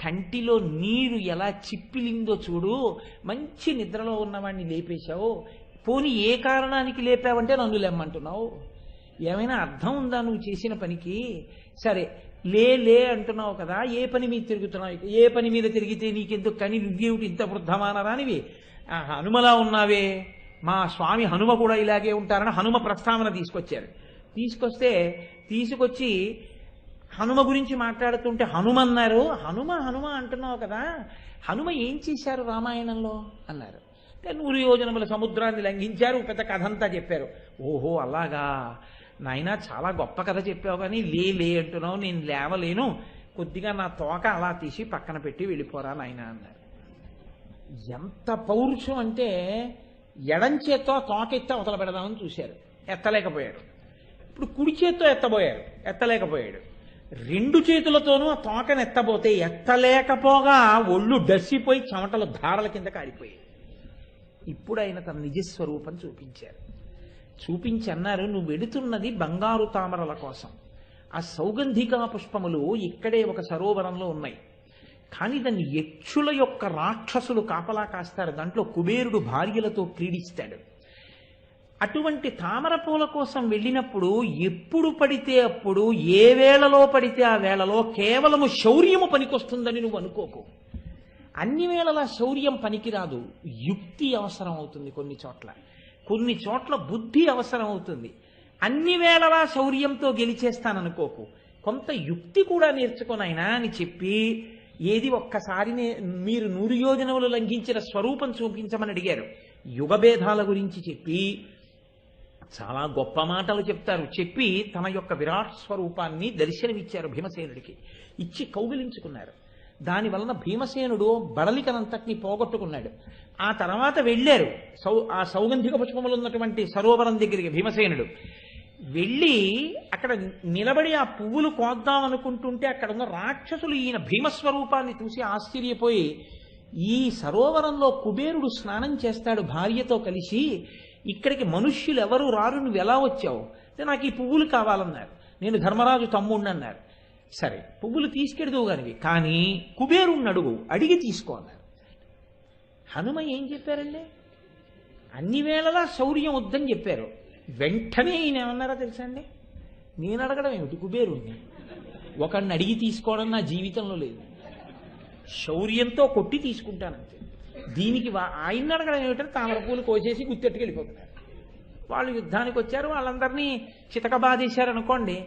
కంటిలో నీరు ఎలా చిప్పిలిందో చూడు, మంచి నిద్రలో ఉన్నవాడిని లేపేశావు, పోనీ ఏ కారణానికి లేపావంటే నన్ను లేమ్మంటున్నావు, ఏమైనా అర్థం ఉందా నువ్వు చేసిన పనికి? సరే లే అంటున్నావు కదా, ఏ పని మీద తిరుగుతున్నావు? ఏ పని మీద తిరిగితే నీకెందుకు, కానీ నువ్వేమిటి ఇంత వృద్ధమానరానివి, హనుమలా ఉన్నావే, మా స్వామి హనుమ కూడా ఇలాగే ఉంటారని హనుమ ప్రస్తావన తీసుకొచ్చారు. తీసుకొచ్చి హనుమ గురించి మాట్లాడుతుంటే హనుమన్నారు. హనుమ అంటున్నావు కదా, హనుమ ఏం చేశారు రామాయణంలో అన్నారు. 100 యోజనముల సముద్రాన్ని లంఘించారు, పెద్ద కథ అంతా చెప్పారు. ఓహో అలాగా నాయనా, చాలా గొప్ప కథ చెప్పావు, కానీ లే అంటున్నావు, నేను లేవలేను, కొద్దిగా నా తోక అలా తీసి పక్కన పెట్టి వెళ్ళిపోరా నాయనా అన్నారు. ఎంత పౌరుషం అంటే, ఎడం చేత్తో తోక ఎత్తి అవతల పెడదామని చూశారు, ఎత్తలేకపోయాడు. ఇప్పుడు కుడి చేత్తో ఎత్తలేకపోయాడు. 2 చేతులతోనూ ఆ తోకను ఎత్తబోతే ఎత్తలేకపోగా ఒళ్ళు డస్సిపోయి చెమటలు ధారల కింద కారిపోయాయి. ఇప్పుడు ఆయన తన నిజస్వరూపం చూపించి అన్నారు, నువ్వు వెడుతున్నది బంగారు తామరల కోసం. ఆ సౌగంధికా పుష్పములు ఇక్కడే ఒక సరోవరంలో ఉన్నాయి, కానీ దాన్ని యక్షుల యొక్క రాక్షసులు కాపలా కాస్తారు, దాంట్లో కుబేరుడు భార్యలతో క్రీడిస్తాడు. అటువంటి తామర పూల కోసం వెళ్ళినప్పుడు ఎప్పుడు పడితే అప్పుడు, ఏ వేళలో పడితే ఆ వేళలో కేవలము శౌర్యము పనికొస్తుందని నువ్వు అనుకోకు. అన్ని వేళలా శౌర్యం పనికిరాదు, యుక్తి అవసరం అవుతుంది. కొన్ని చోట్ల బుద్ధి అవసరం అవుతుంది. అన్ని వేళలా శౌర్యంతో గెలిచేస్తాననుకోకు, కొంత యుక్తి కూడా నేర్చుకోనైనా అని చెప్పి, ఏది ఒక్కసారి మీరు 100 యోజనములు లంఘించిన స్వరూపం చూపించమని అడిగారు. యుగభేదాల గురించి చెప్పి చాలా గొప్ప మాటలు చెప్తారు. చెప్పి తన యొక్క విరాట్ స్వరూపాన్ని దర్శనమిచ్చారు భీమసేనుడికి. ఇచ్చి కౌగిలించుకున్నారు. దానివలన భీమసేనుడు బడలికనంతటిని పోగొట్టుకున్నాడు. ఆ తర్వాత వెళ్ళారు ఆ సౌగంధిక పుష్పములు ఉన్నటువంటి సరోవరం దగ్గరికి భీమసేనుడు. వెళ్ళి అక్కడ నిలబడి ఆ పువ్వులు కోద్దాం అనుకుంటుంటే అక్కడ ఉన్న రాక్షసులు ఈయన భీమస్వరూపాన్ని చూసి ఆశ్చర్యపోయి, ఈ సరోవరంలో కుబేరుడు స్నానం చేస్తాడు భార్యతో కలిసి, ఇక్కడికి మనుష్యులు ఎవరు రారు, నువ్వు ఎలా వచ్చావు అంటే నాకు ఈ పువ్వులు కావాలన్నారు. నేను ధర్మరాజు తమ్ముణ్ణి అన్నారు. సరే పువ్వులు తీసుకెడుదువు గానివి, కానీ కుబేరుణ్ణి అడిగి తీసుకో అన్నారు. హనుమ ఏం చెప్పారండి, అన్ని వేళలా శౌర్యం వద్దని చెప్పారు. వెంటనే ఈయన ఏమన్నారో తెలుసా అండి, నేను అడగడం ఏమిటి కుబేరుణ్ణి, ఒకడిని అడిగి తీసుకోవడం నా జీవితంలో లేదు, శౌర్యంతో కొట్టి తీసుకుంటానంతే. దీనికి ఆయన్ని అడగడం ఏమిటంటే తామర పూలు కోసేసి గుర్తెట్టుకు వెళ్ళిపోతున్నారు. వాళ్ళు యుద్ధానికి వచ్చారు, వాళ్ళందరినీ చితకబాదేశారనుకోండి,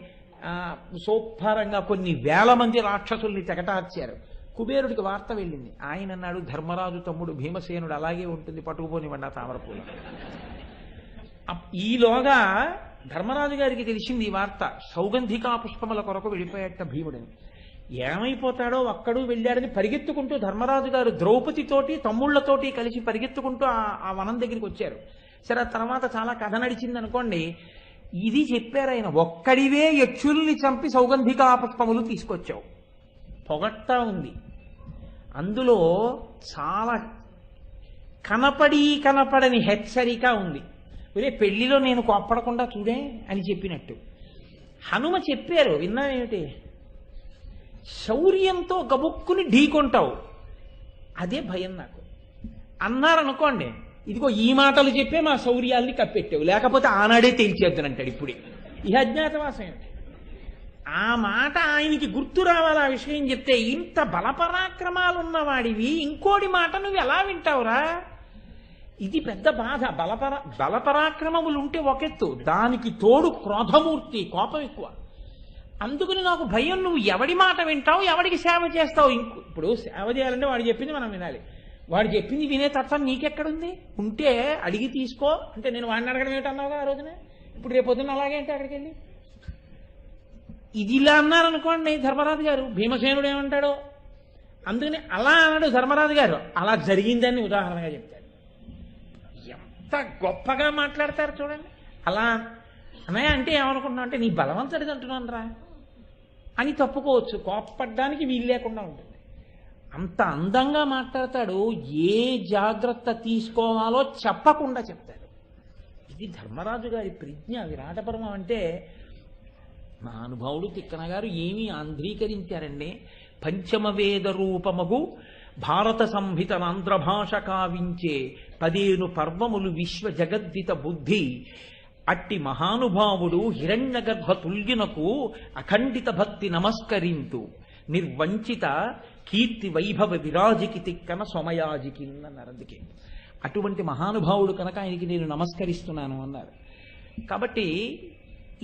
సోపారంగా కొన్ని వేల మంది రాక్షసుల్ని తెగటార్చారు. కుబేరుడికి వార్త వెళ్ళింది. ఆయన అన్నాడు, ధర్మరాజు తమ్ముడు భీమసేనుడు అలాగే ఉంటుంది, పట్టుకుపోనివ్వండి ఆ తామర పూలు. ఈలోగా ధర్మరాజు గారికి తెలిసింది ఈ వార్త. సౌగంధికా పుష్పముల కొరకు వెళ్ళిపోయాట భీముడిని. ఏమైపోతాడో అక్కడు వెళ్ళాడని పరిగెత్తుకుంటూ ధర్మరాజు గారు ద్రౌపదితోటి తమ్ముళ్లతోటి కలిసి పరిగెత్తుకుంటూ ఆ వనం దగ్గరికి వచ్చారు. సరే ఆ తర్వాత చాలా కథ నడిచింది అనుకోండి. ఇది చెప్పారు ఆయన, ఒక్కడివే యక్షుల్ని చంపి సౌగంధికా పుష్పములు తీసుకొచ్చావు. పొగట్టా ఉంది అందులో, చాలా కనపడని హెచ్చరిక ఉంది. ఒరే పెళ్లిలో నేను కోప్పడకుండా చూడే అని చెప్పినట్టు హనుమ చెప్పారు. విన్నావేమిటి, శౌర్యంతో గబుక్కుని ఢీకొంటావు, అదే భయం నాకు అన్నారనుకోండి. ఇదిగో ఈ మాటలు చెప్పే మా శౌర్యాల్ని కప్పెట్టావు, లేకపోతే ఆనాడే తేల్చేద్దునంటాడు. ఇప్పుడే ఈ అజ్ఞాతవాసం ఏమిటి, ఆ మాట ఆయనకి గుర్తు రావాలి. ఆ విషయం చెప్తే, ఇంత బలపరాక్రమాలు ఉన్నవాడివి ఇంకోటి మాట నువ్వు ఎలా వింటావురా, ఇది పెద్ద బాధ. బలపరాక్రమములు ఉంటే ఒకెత్తు, దానికి తోడు క్రోధమూర్తి, కోపం ఎక్కువ. అందుకని నాకు భయం, నువ్వు ఎవడి మాట వింటావు, ఎవడికి సేవ చేస్తావు. ఇప్పుడు సేవ చేయాలంటే వాడు చెప్పింది మనం వినాలి, వాడు చెప్పింది వినే తత్వం నీకెక్కడుంది. ఉంటే అడిగి తీసుకో అంటే, నేను వాడిని అడగడం ఏమిటన్నావుగా ఆ రోజున, ఇప్పుడు రేపొద్దున అలాగే అంటే అక్కడికి వెళ్ళి ఇది ఇలా అన్నారనుకోండి ధర్మరాజు గారు, భీమసేనుడు ఏమంటాడో. అందుకని అలా అన్నాడు ధర్మరాజు గారు, అలా జరిగిందని ఉదాహరణగా చెప్తాడు. ఎంత గొప్పగా మాట్లాడతారు చూడండి. అలా అన్నయ్య అంటే ఏమనుకుంటున్నావు అంటే, నీ బలవంతుడిది అంటున్నాను రా అని తప్పుకోవచ్చు, కోప్పడ్డానికి వీలు లేకుండా ఉంటుంది. అంత అందంగా మాట్లాడతాడు, ఏ జాగ్రత్త తీసుకోవాలో చెప్పకుండా చెప్తాడు. ఇది ధర్మరాజు గారి ప్రజ్ఞ. విరాటపర్వం అంటే మహానుభావుడు తిక్కన గారు ఏమీ ఆంధ్రీకరించారండి. పంచమవేద రూపమగు భారత సంహితనాంధ్ర భాష కావించే 15 పర్వములు విశ్వ జగద్దిత బుద్ధి అట్టి మహానుభావుడు హిరణ్యగర్భ తుల్యునకు అఖండిత భక్తి నమస్కరింతు నిర్వంచిత కీర్తి వైభవ విరాజికి తిక్కన సోమయాజికి అన్నారు. అందుకే అటువంటి మహానుభావుడు కనుక ఆయనకి నేను నమస్కరిస్తున్నాను అన్నారు. కాబట్టి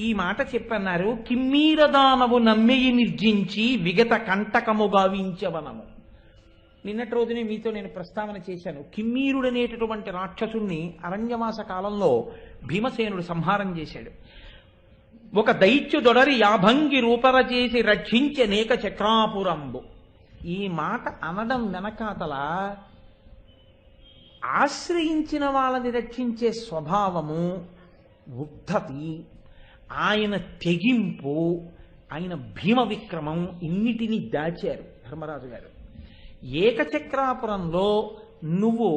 ఈ మాట చెప్పన్నారు, కిమ్మీరదానవు నమ్మెయి నిర్జించి విగత కంటకము గావించవనము. నిన్నటి రోజునే మీతో నేను ప్రస్తావన చేశాను. కిమ్మీరుడనేటటువంటి రాక్షసుణ్ణి అరణ్యవాస కాలంలో భీమసేనుడు సంహారం చేశాడు. ఒక దైత్యుదొడరి యాభంగి రూపర చేసి రక్షించే నేక చక్రాపురంబు. ఈ మాట అనడం వెనకాతల ఆశ్రయించిన వాళ్ళని రక్షించే స్వభావము, ఉద్ధతి, ఆయన తెగింపు, ఆయన భీమ విక్రమం, ఇన్నిటినీ దాచారు ధర్మరాజు గారు. ఏకచక్రాపురంలో నువ్వు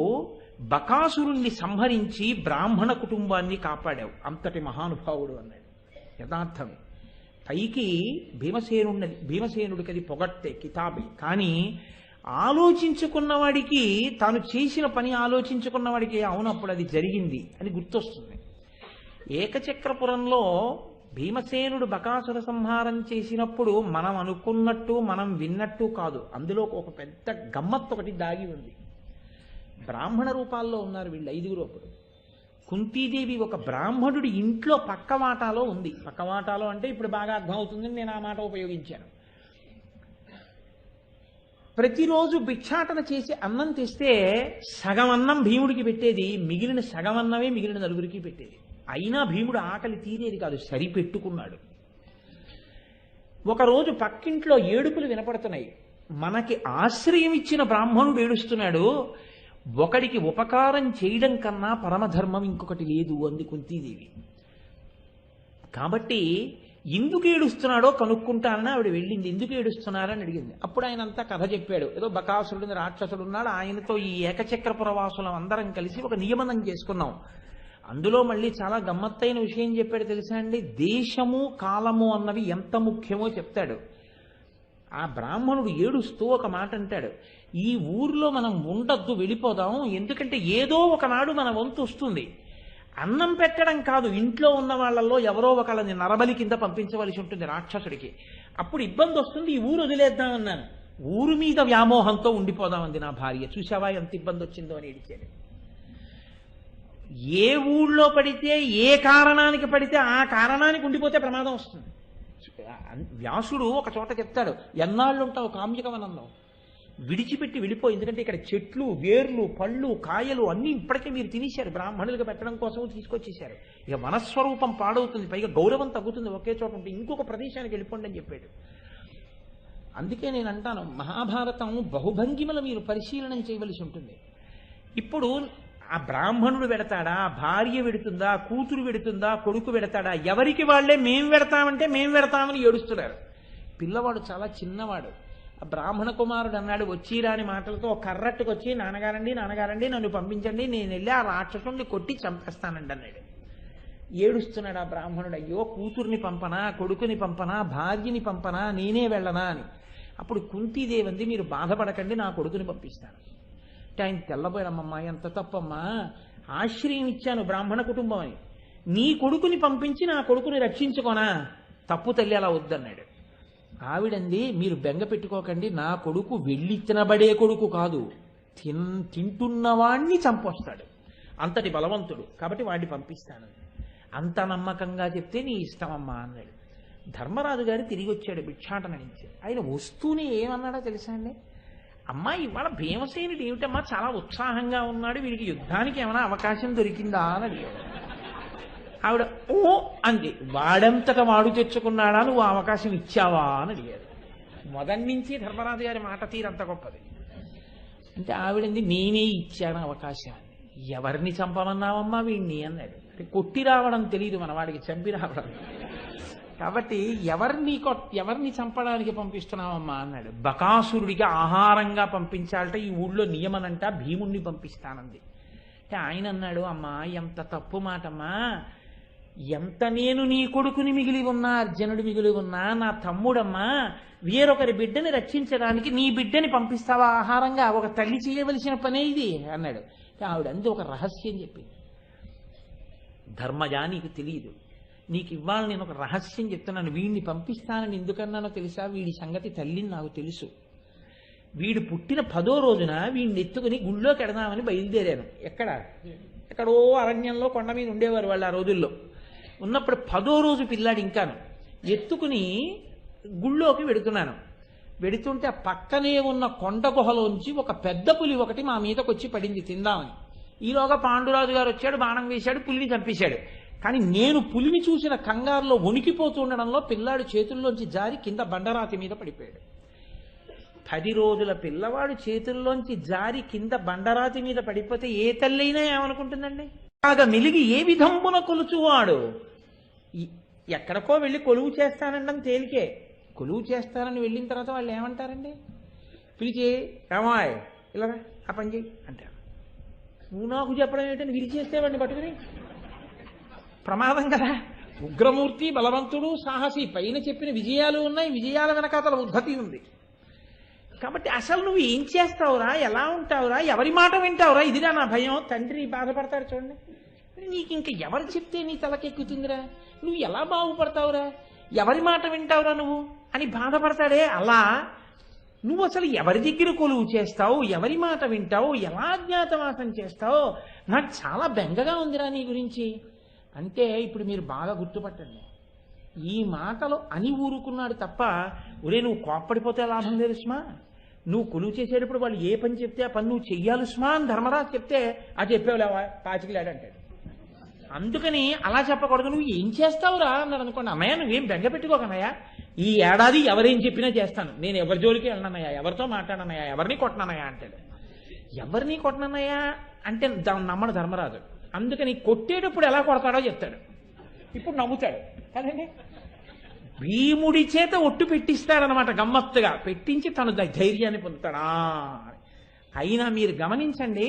బకాసురుణ్ణి సంహరించి బ్రాహ్మణ కుటుంబాన్ని కాపాడావు, అంతటి మహానుభావుడు అన్నాడు. యథార్థమే. పైకి భీమసేనుడికి అది పొగట్టే కితాబే, కానీ ఆలోచించుకున్నవాడికి, తాను చేసిన పని ఆలోచించుకున్నవాడికి అవునప్పుడు అది జరిగింది అని గుర్తొస్తుంది. ఏకచక్రపురంలో భీమసేనుడు బకాసుర సంహారం చేసినప్పుడు మనం అనుకున్నట్టు మనం విన్నట్టు కాదు, అందులో ఒక పెద్ద గమ్మత్తు ఒకటి దాగి ఉంది. బ్రాహ్మణ రూపాల్లో ఉన్నారు వీళ్ళు 5 అప్పుడు. కుంతీదేవి ఒక బ్రాహ్మణుడి ఇంట్లో పక్కవాటాలో ఉంది. పక్కవాటాలో అంటే ఇప్పుడు బాగా అర్థమవుతుందని నేను ఆ మాట ఉపయోగించాను. ప్రతిరోజు భిక్షాటన చేసి అన్నం తెస్తే సగం అన్నం భీముడికి పెట్టేది, మిగిలిన సగం అన్నమే మిగిలిన నలుగురికి పెట్టేది. అయినా భీముడు ఆకలి తీరేది కాదు, సరిపెట్టుకున్నాడు. ఒకరోజు పక్కింట్లో ఏడుపులు వినపడుతున్నాయి. మనకి ఆశ్రయం ఇచ్చిన బ్రాహ్మణుడు ఏడుస్తున్నాడు, ఒకడికి ఉపకారం చేయడం కన్నా పరమధర్మం ఇంకొకటి లేదు అంది కుంతీదేవి. కాబట్టి ఎందుకు ఏడుస్తున్నాడో కనుక్కుంటానని ఆవిడ వెళ్ళింది. ఎందుకు ఏడుస్తున్నారని అడిగింది. అప్పుడు ఆయన అంతా కథ చెప్పాడు. ఏదో బకాసురుడిని రాక్షసుడు ఉన్నాడు, ఆయనతో ఈ ఏకచక్రపురవాసులం అందరం కలిసి ఒక నియమనం చేసుకున్నాం. అందులో మళ్ళీ చాలా గమ్మత్తైన విషయం చెప్పాడు తెలుసా అండి. దేశము కాలము అన్నవి ఎంత ముఖ్యమో చెప్తాడు. ఆ బ్రాహ్మణుడు ఏడుస్తూ ఒక మాట అంటాడు, ఈ ఊర్లో మనం ఉండద్దు, వెళ్ళిపోదాం. ఎందుకంటే ఏదో ఒకనాడు మన వంతు వస్తుంది. అన్నం పెట్టడం కాదు, ఇంట్లో ఉన్న వాళ్ళల్లో ఎవరో ఒకళ్ళని నరబలి కింద పంపించవలసి ఉంటుంది రాక్షసుడికి. అప్పుడు ఇబ్బంది వస్తుంది, ఈ ఊరు వదిలేద్దామన్నాను. ఊరు మీద వ్యామోహంతో ఉండిపోదామంది నా భార్య. చూసావా ఎంత ఇబ్బంది వచ్చిందో అని ఏడిచాడు. ఏ ఊళ్ళో పడితే, ఏ కారణానికి పడితే ఆ కారణానికి ఉండిపోతే ప్రమాదం వస్తుంది. వ్యాసుడు ఒక చోట చెప్తాడు, ఎన్నాళ్ళు ఉంటావు కామ్యకవనంలో, విడిచిపెట్టి వెళ్ళిపో. ఎందుకంటే ఇక్కడ చెట్లు, వేర్లు, పళ్ళు, కాయలు అన్నీ ఇప్పటికే మీరు తినేశారు. బ్రాహ్మణులకు పెట్టడం కోసం తీసుకొచ్చేశారు. ఇక వనస్వరూపం పాడవుతుంది, పైగా గౌరవం తగ్గుతుంది. ఒకే చోట ఉంటే ఇంకొక ప్రదేశానికి వెళ్ళిపోండి అని చెప్పాడు. అందుకే నేను అంటాను, మహాభారతం బహుభంగిమలు మీరు పరిశీలనం చేయవలసి ఉంటుంది. ఇప్పుడు ఆ బ్రాహ్మణుడు వెడతాడా, భార్య వెడుతుందా, కూతురు వెడుతుందా, కొడుకు వెడతాడా? ఎవరికి వాళ్లే మేం వెడతామంటే మేం వెడతామని ఏడుస్తున్నారు. పిల్లవాడు చాలా చిన్నవాడు. ఆ బ్రాహ్మణ కుమారుడు అన్నాడు వచ్చిరాని మాటలతో కర్రట్టుకొచ్చి, నాన్నగారండి నాన్నగారండి నన్ను పంపించండి, నేను వెళ్ళి ఆ రాక్షసుని కొట్టి చంపేస్తానండి అన్నాడు. ఏడుస్తున్నాడు ఆ బ్రాహ్మణుడు, అయ్యో కూతుర్ని పంపనా, కొడుకుని పంపనా, భార్యని పంపనా, నేనే వెళ్ళనా అని. అప్పుడు కుంతీదేవంది, మీరు బాధపడకండి, నా కొడుకుని పంపిస్తాను. ఆయన తెల్లబోయాడమ్మా, ఎంత తప్పమ్మా, ఆశ్రయం ఇచ్చాను బ్రాహ్మణ కుటుంబం అని, నీ కొడుకుని పంపించి నా కొడుకుని రక్షించుకోనా? తప్పు తల్లి, అలా వద్దన్నాడు. ఆవిడంది, మీరు బెంగ పెట్టుకోకండి, నా కొడుకు వెళ్ళి తినబడే కొడుకు కాదు, తింటున్నవాణ్ణి చంపొస్తాడు, అంతటి బలవంతుడు, కాబట్టి వాడిని పంపిస్తాను. అంత నమ్మకంగా చెప్తే నీ ఇష్టమమ్మా అన్నాడు. ధర్మరాజు గారు తిరిగి వచ్చాడు భిక్షాటన నుంచి. ఆయన వస్తూనే ఏమన్నాడో తెలుసా అండి, అమ్మా ఇవాళ భీమసేనుడు ఏమిటమ్మా చాలా ఉత్సాహంగా ఉన్నాడు, వీడికి యుద్ధానికి ఏమైనా అవకాశం దొరికిందా అని అడిగాడు. ఆవిడ ఓ అంది. వాడంతట వాడు తెచ్చుకున్నాడా, నువ్వు అవకాశం ఇచ్చావా అని అడిగాడు. మొదటి నుంచి ధర్మరాజు గారి మాట తీరంత గొప్పది. అంటే ఆవిడంది, నేనే ఇచ్చాను అవకాశాన్ని. ఎవరిని చంపమన్నావమ్మా వీడిని అన్నాడు. అంటే కొట్టి రావడం తెలియదు మన వాడికి, చంపి రావడం. కాబట్టి ఎవరిని చంపడానికి పంపిస్తున్నావమ్మా అన్నాడు. బకాసురుడికి ఆహారంగా పంపించాలట, ఈ ఊళ్ళో నియమనంట, భీముణ్ణి పంపిస్తానంది. అంటే ఆయన అన్నాడు, అమ్మా ఎంత తప్పు మాటమ్మా, ఎంత నేను నీ కొడుకుని మిగిలి ఉన్నా, అర్జునుడు మిగిలి ఉన్నా, నా తమ్ముడమ్మా, వేరొకరి బిడ్డని రక్షించడానికి నీ బిడ్డని పంపిస్తావా ఆహారంగా? ఒక తల్లి చేయవలసిన పనే ఇది అన్నాడు. ఆవిడంది ఒక రహస్యం చెప్పింది. ధర్మజా నీకు తెలియదు, నీకు ఇవాళ నేను ఒక రహస్యం చెప్తున్నాను. వీడిని పంపిస్తానని ఎందుకన్నానో తెలుసా? వీడి సంగతి తల్లిని నాకు తెలుసు. వీడు పుట్టిన 10వ రోజున వీడిని ఎత్తుకుని గుళ్ళోకి ఎడదామని బయలుదేరాను. ఎక్కడో అరణ్యంలో కొండ మీద ఉండేవారు వాళ్ళు ఆ రోజుల్లో. ఉన్నప్పుడు 10వ రోజు పిల్లాడు ఇంకాను ఎత్తుకుని గుళ్ళోకి వెడుతున్నాను. వెడుతుంటే ఆ పక్కనే ఉన్న కొండ గుహలోంచి ఒక పెద్ద పులి ఒకటి మా మీదకి వచ్చి పడింది తిందామని. ఈలోగా పాండురాజు గారు వచ్చాడు, బాణం వేశాడు, పులిని చంపేశాడు. కానీ నేను పులిని చూసిన కంగారులో వణికిపోతూ ఉండడంలో పిల్లాడు చేతుల్లోంచి జారి కింద బండరాతి మీద పడిపోయాడు. 10 రోజుల పిల్లవాడు చేతుల్లోంచి జారి కింద బండరాతి మీద పడిపోతే ఏ తల్లైనా ఏమనుకుంటుందండి? బాగా మెలిగి ఏ విధంబున కొలుచువాడు. ఎక్కడికో వెళ్ళి కొలువు చేస్తానండం తేలికే. కొలువు చేస్తానని వెళ్ళిన తర్వాత వాళ్ళు ఏమంటారండి? పిలిచి, రామాయ్ ఇలా ఆ పని చేయి అంటారు. నువ్వు నాకు చెప్పడం ఏంటంటే విరిచేస్తే వాడిని పట్టుకుని ప్రమాదం కదా. ఉగ్రమూర్తి, బలవంతుడు, సాహసి, పైన చెప్పిన విజయాలు ఉన్నాయి, విజయాల వెనకాతల ఉద్ధతి ఉంది. కాబట్టి అసలు నువ్వు ఏం చేస్తావురా, ఎలా ఉంటావురా, ఎవరి మాట వింటావురా, ఇదిరా నా భయం. తండ్రి బాధపడతాడు చూడండి. నీకు ఇంకా ఎవరు చెప్తే నీ తలకెక్కుతుందిరా, నువ్వు ఎలా బాగుపడతావురా, ఎవరి మాట వింటావురా నువ్వు అని బాధపడతాడే. అలా నువ్వు అసలు ఎవరి దగ్గర కొలువు చేస్తావు, ఎవరి మాట వింటావు, ఎలా అజ్ఞాతవాసం చేస్తావు, నాకు చాలా బెంగగా ఉందిరా నీ గురించి అంటే. ఇప్పుడు మీరు బాగా గుర్తుపట్టండి, ఈ మాటలు అని ఊరుకున్నాడు తప్ప, ఒరే నువ్వు కోప్పడిపోతే లాభం లేదు సుమా, నువ్వు కొలువు చేసేటప్పుడు వాళ్ళు ఏ పని చెప్తే ఆ పని నువ్వు చెయ్యాలి సుమా అని ధర్మరాజు చెప్తే, ఆ చెప్పేవాళ్ళవా పాచికిలాడు అంటాడు. అందుకని అలా చెప్పకూడదు. నువ్వు ఏం చేస్తావురా అన్నాడు అనుకోండి, అన్నయ్య నువ్వేం బెంగ పెట్టుకోకన్నయ్యా, ఈ ఏడాది ఎవరేం చెప్పినా చేస్తాను, నేను ఎవరి జోలికి వెళ్ళనన్నయ్యా, ఎవరితో మాట్లాడనయ్యా, ఎవరిని కొట్టనన్నయ్యా అంటాడు. ఎవరిని కొట్టనన్నయ్యా అంటే దాన్ని నమ్మడు ధర్మరాజు. అందుకని కొట్టేటప్పుడు ఎలా కొడతాడో చెప్తాడు. ఇప్పుడు నవ్వుతాడు. కదండి. భీముడి చేత ఒట్టు పెట్టిస్తాడనమాట, గమ్మత్తుగా పెట్టించి తను ధైర్యాన్ని పొందుతాడా. అయినా మీరు గమనించండి,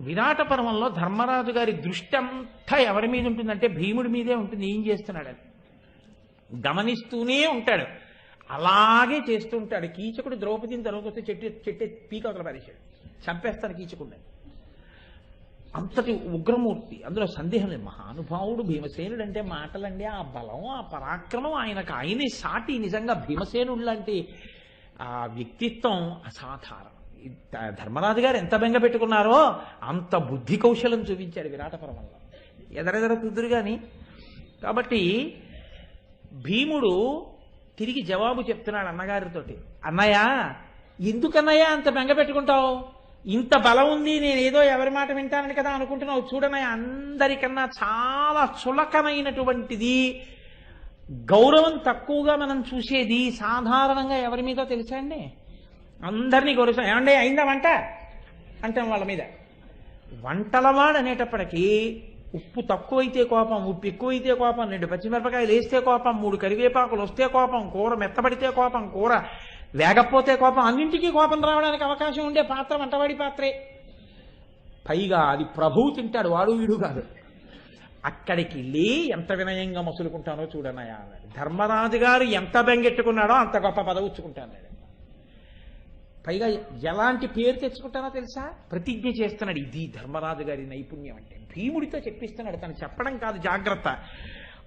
విరాట పర్వంలో ధర్మరాజు గారి దృష్టి అంతా ఎవరి మీద ఉంటుందంటే భీముడి మీదే ఉంటుంది. ఏం చేస్తున్నాడని గమనిస్తూనే ఉంటాడు, అలాగే చేస్తూ ఉంటాడు. కీచకుడు ద్రౌపదిని తరువాత చెట్టు పీకవతల పారేశాడు, చంపేస్తాడు కీచకుడిని. అంతటి ఉగ్రమూర్తి, అందులో సందేహం లేదు. మహానుభావుడు భీమసేనుడు అంటే మాటలండి, ఆ బలం, ఆ పరాక్రమం, ఆయనే సాటి. నిజంగా భీమసేనుడు లాంటి ఆ వ్యక్తిత్వం అసాధారణం. ధర్మరాజు గారు ఎంత బెంగ పెట్టుకున్నారో అంత బుద్ధి కౌశలం చూపించాడు విరాట పర్వంలో. ఎదరెదర కుదురు గాని. కాబట్టి భీముడు తిరిగి జవాబు చెప్తున్నాడు అన్నగారితోటి. అన్నయ్య, ఎందుకన్నయ్య అంత బెంగ పెట్టుకుంటావు? ఇంత బలం ఉంది, నేనేదో ఎవరి మాట వింటానని కదా అనుకుంటున్నావు. చూడనయ్య, అందరికన్నా చాలా చులకమైనటువంటిది, గౌరవం తక్కువగా మనం చూసేది సాధారణంగా ఎవరి మీద తెలుసా అండి? అందరినీ గౌరవం. ఏమంటే అయిందా వంట అంటాం వాళ్ళ మీద. వంటలవాడు అనేటప్పటికీ ఉప్పు తక్కువైతే కోపం, ఉప్పు ఎక్కువైతే కోపం, 2 పచ్చిమిరపకాయలు వేస్తే కోపం, 3 కరివేపాకులు వస్తే కోపం, కూర మెత్తబడితే కోపం, కూర వేగపోతే కోపం, అన్నింటికీ కోపం రావడానికి అవకాశం ఉండే పాత్ర వంటవాడి పాత్రే. పైగా అది ప్రభువు తింటాడు, వాడు వీడు కాదు. అక్కడికి ఎంత వినయంగా మసులుకుంటానో చూడనయా అన్నాడు. ధర్మరాజు గారు ఎంత బెంగెట్టుకున్నాడో అంత గొప్ప పదవుచ్చుకుంటాను. పైగా ఎలాంటి పేరు తెచ్చుకుంటానో తెలుసా? ప్రతిజ్ఞ చేస్తున్నాడు. ఇది ధర్మరాజు గారి నైపుణ్యం అంటే. భీముడితో చెప్పిస్తున్నాడు, తను చెప్పడం కాదు, జాగ్రత్త.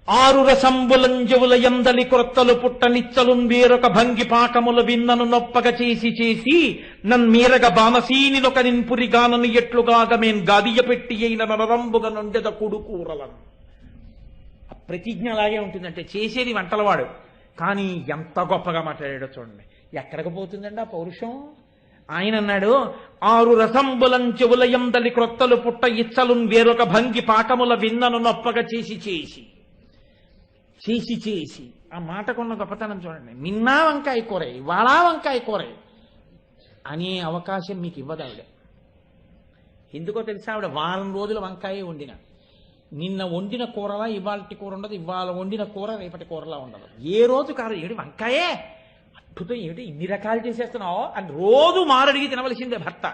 6 రసంబులంజవుల ఎందలి క్రొత్తలు పుట్టనిచ్చలు వేరొక భంగి పాకముల విన్నను నొప్పగ చేసి నన్మీరగ బానసీనినొక నిన్పురిగానను ఎట్లుగాగ మేన్ గాదియ పెట్టి అయిన నరంబుగ నుండెద కుడుకూరలను. ప్రతిజ్ఞ అలాగే ఉంటుందంటే చేసేది వంటలవాడు, కానీ ఎంత గొప్పగా మాట్లాడాడో చూడండి. ఎక్కడికి పోతుందండి ఆ పౌరుషం? ఆయన అన్నాడు, 6 రసంబులంచెవుల ఎందలి క్రొత్తలు పుట్ట ఇచ్చలు వేరొక భంగి పాకముల విన్నను నొప్పగ చేసి. ఆ మాటకున్న గొప్పతనం చూడండి. నిన్నా వంకాయ కూర, ఇవాళ వంకాయ కూర అనే అవకాశం మీకు ఇవ్వదు ఆవిడ. ఎందుకో తెలుసా? ఆవిడ వారం రోజుల వంకాయ వండిన. నిన్న వండిన కూరలా ఇవాళ కూర ఉండదు, ఇవాళ వండిన కూర రేపటి కూరలా ఉండదు. ఏ రోజు కాదు, ఏడు వంకాయే అద్భుతం, ఏమిటి ఇన్ని రకాలు చేసేస్తున్నావు అని రోజు మారడిగి తినవలసిందే భర్త.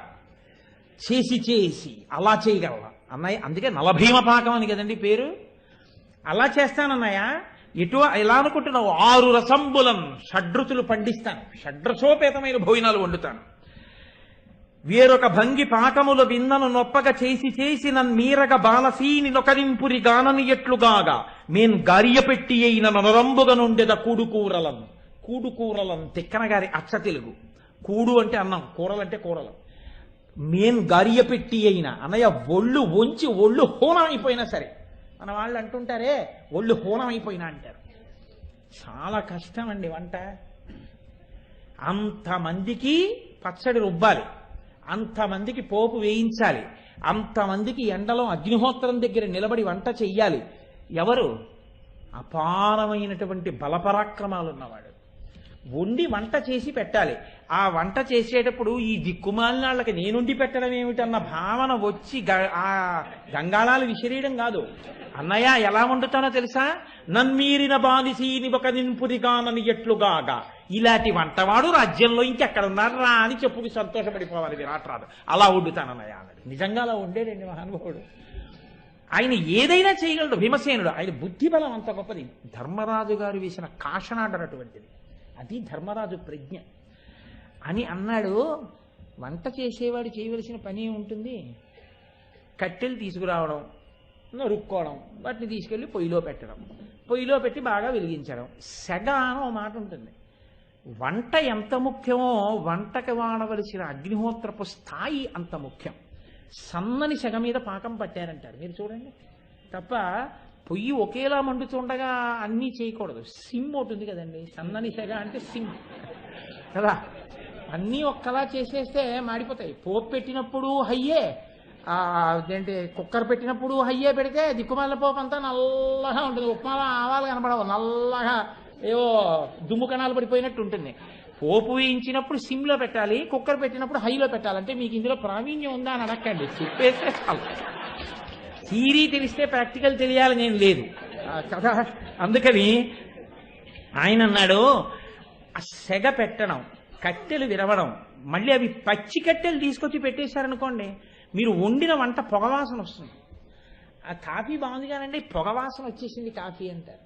చేసి అలా చేయగలవా అన్నయ్య? అందుకే నలభీమ పాకం అని కదండి పేరు. అలా చేస్తానన్నయ్య. ఎలా అనుకుంటున్నావు? 6 రసంబులం, షడ్రుచులు పండిస్తాను, షడ్రసోపేతమైన భోజనాలు వండుతాను. వేరొక భంగి పాకముల విన్నను నొప్పగ చేసి నన్మీరగ బాలసీని నొకరింపురి గానని ఎట్లుగాగా మేన్ గారియ పెట్టి అయిన నరంబుగ నుండెద కూడుకూరలను. కూడుకూరలను తిక్కన గారి అచ్చ తెలుగు. కూడు అంటే అన్నం, కూరలంటే కూరలు. మేన్ గారియ పెట్టి అయిన అన్నయ్య, ఒళ్ళు వంచి ఒళ్ళు హోనం అయిపోయినా సరే. మన వాళ్ళు అంటుంటారే ఒళ్ళు హోనం అయిపోయినా అంటారు. చాలా కష్టం అండి వంట. అంతమందికి పచ్చడి రుబ్బాలి, అంతమందికి పోపు వేయించాలి, అంతమందికి ఎండలో అగ్నిహోత్రం దగ్గర నిలబడి వంట చెయ్యాలి. ఎవరు? అపారమైనటువంటి బలపరాక్రమాలు ఉన్నవాడు. వండి వంట చేసి పెట్టాలి. ఆ వంట చేసేటప్పుడు ఈ దిక్కుమాలినాళ్ళకి నేనుండి పెట్టడం ఏమిటన్న భావన వచ్చి ఆ గంగాళాలు విసిరేయడం కాదు. అన్నయ్య ఎలా వండుతానో తెలుసా? నన్మీరిన బానిసీని ఒక నింపుదిగానని ఎట్లుగాగా. ఇలాంటి వంటవాడు రాజ్యంలో ఇంకెక్కడున్నారు రా అని చెప్పుకు సంతోషపడిపోవాలి విరాట్రాజు. అలా వండుతానన్నయ్య అన్నాడు. నిజంగా అలా వండేడండి మహానుభావుడు. ఆయన ఏదైనా చేయగలడు భీమసేనుడు. ఆయన బుద్ధి బలం అంత గొప్పది. ధర్మరాజు గారు వేసిన కాషనాడర్ అటువంటిది. అది ధర్మరాజు ప్రజ్ఞ అని అన్నాడు. వంట చేసేవాడు చేయవలసిన పని ఉంటుంది. కట్టెలు తీసుకురావడం, నరుక్కోవడం, వాటిని తీసుకెళ్ళి పొయ్యిలో పెట్టడం, పొయ్యిలో పెట్టి బాగా వెలిగించడం. సెగ అని మాట ఉంటుంది. వంట ఎంత ముఖ్యమో వంటకి వాడవలసిన అగ్నిహోత్రపు స్థాయి అంత ముఖ్యం. సన్నని సెగ మీద పాకం పట్టారంటారు మీరు చూడండి. తప్ప పొయ్యి ఒకేలా మండుతుండగా అన్నీ చేయకూడదు. సిమ్ ఉంటుంది కదండి, సన్నని సెగ అంటే సిమ్ కదా. అన్నీ ఒక్కలా చేసేస్తే మాడిపోతాయి. పోపు పెట్టినప్పుడు హయ్యే, ఏంటి కుక్కర్ పెట్టినప్పుడు హయ్యే పెడితే దిక్కుమాల పోపు అంతా నల్లగా ఉంటుంది. ఉప్మాలో ఆవాలు కనపడవు, నల్లగా ఏవో దుమ్ము కణాలు పడిపోయినట్టు ఉంటుంది. పోపు వేయించినప్పుడు సిమ్లో పెట్టాలి, కుక్కర్ పెట్టినప్పుడు హైలో పెట్టాలంటే మీకు ఇందులో ప్రావీణ్యం ఉందా అని అడక్కండి, చెప్పేస్తే చాలు. థియరీ తెలిస్తే ప్రాక్టికల్ తెలియాలి నేను లేదు. కదా. అందుకని ఆయన అన్నాడు, ఆ సెగ పెట్టడం, కట్టెలు విరవడం, మళ్ళీ అవి పచ్చి కట్టెలు తీసుకొచ్చి పెట్టేశారనుకోండి, మీరు వండిన వంట పొగవాసన వస్తుంది. ఆ కాఫీ బాగుంది కానండి, పొగవాసన వచ్చేసింది కాఫీ అంటారు.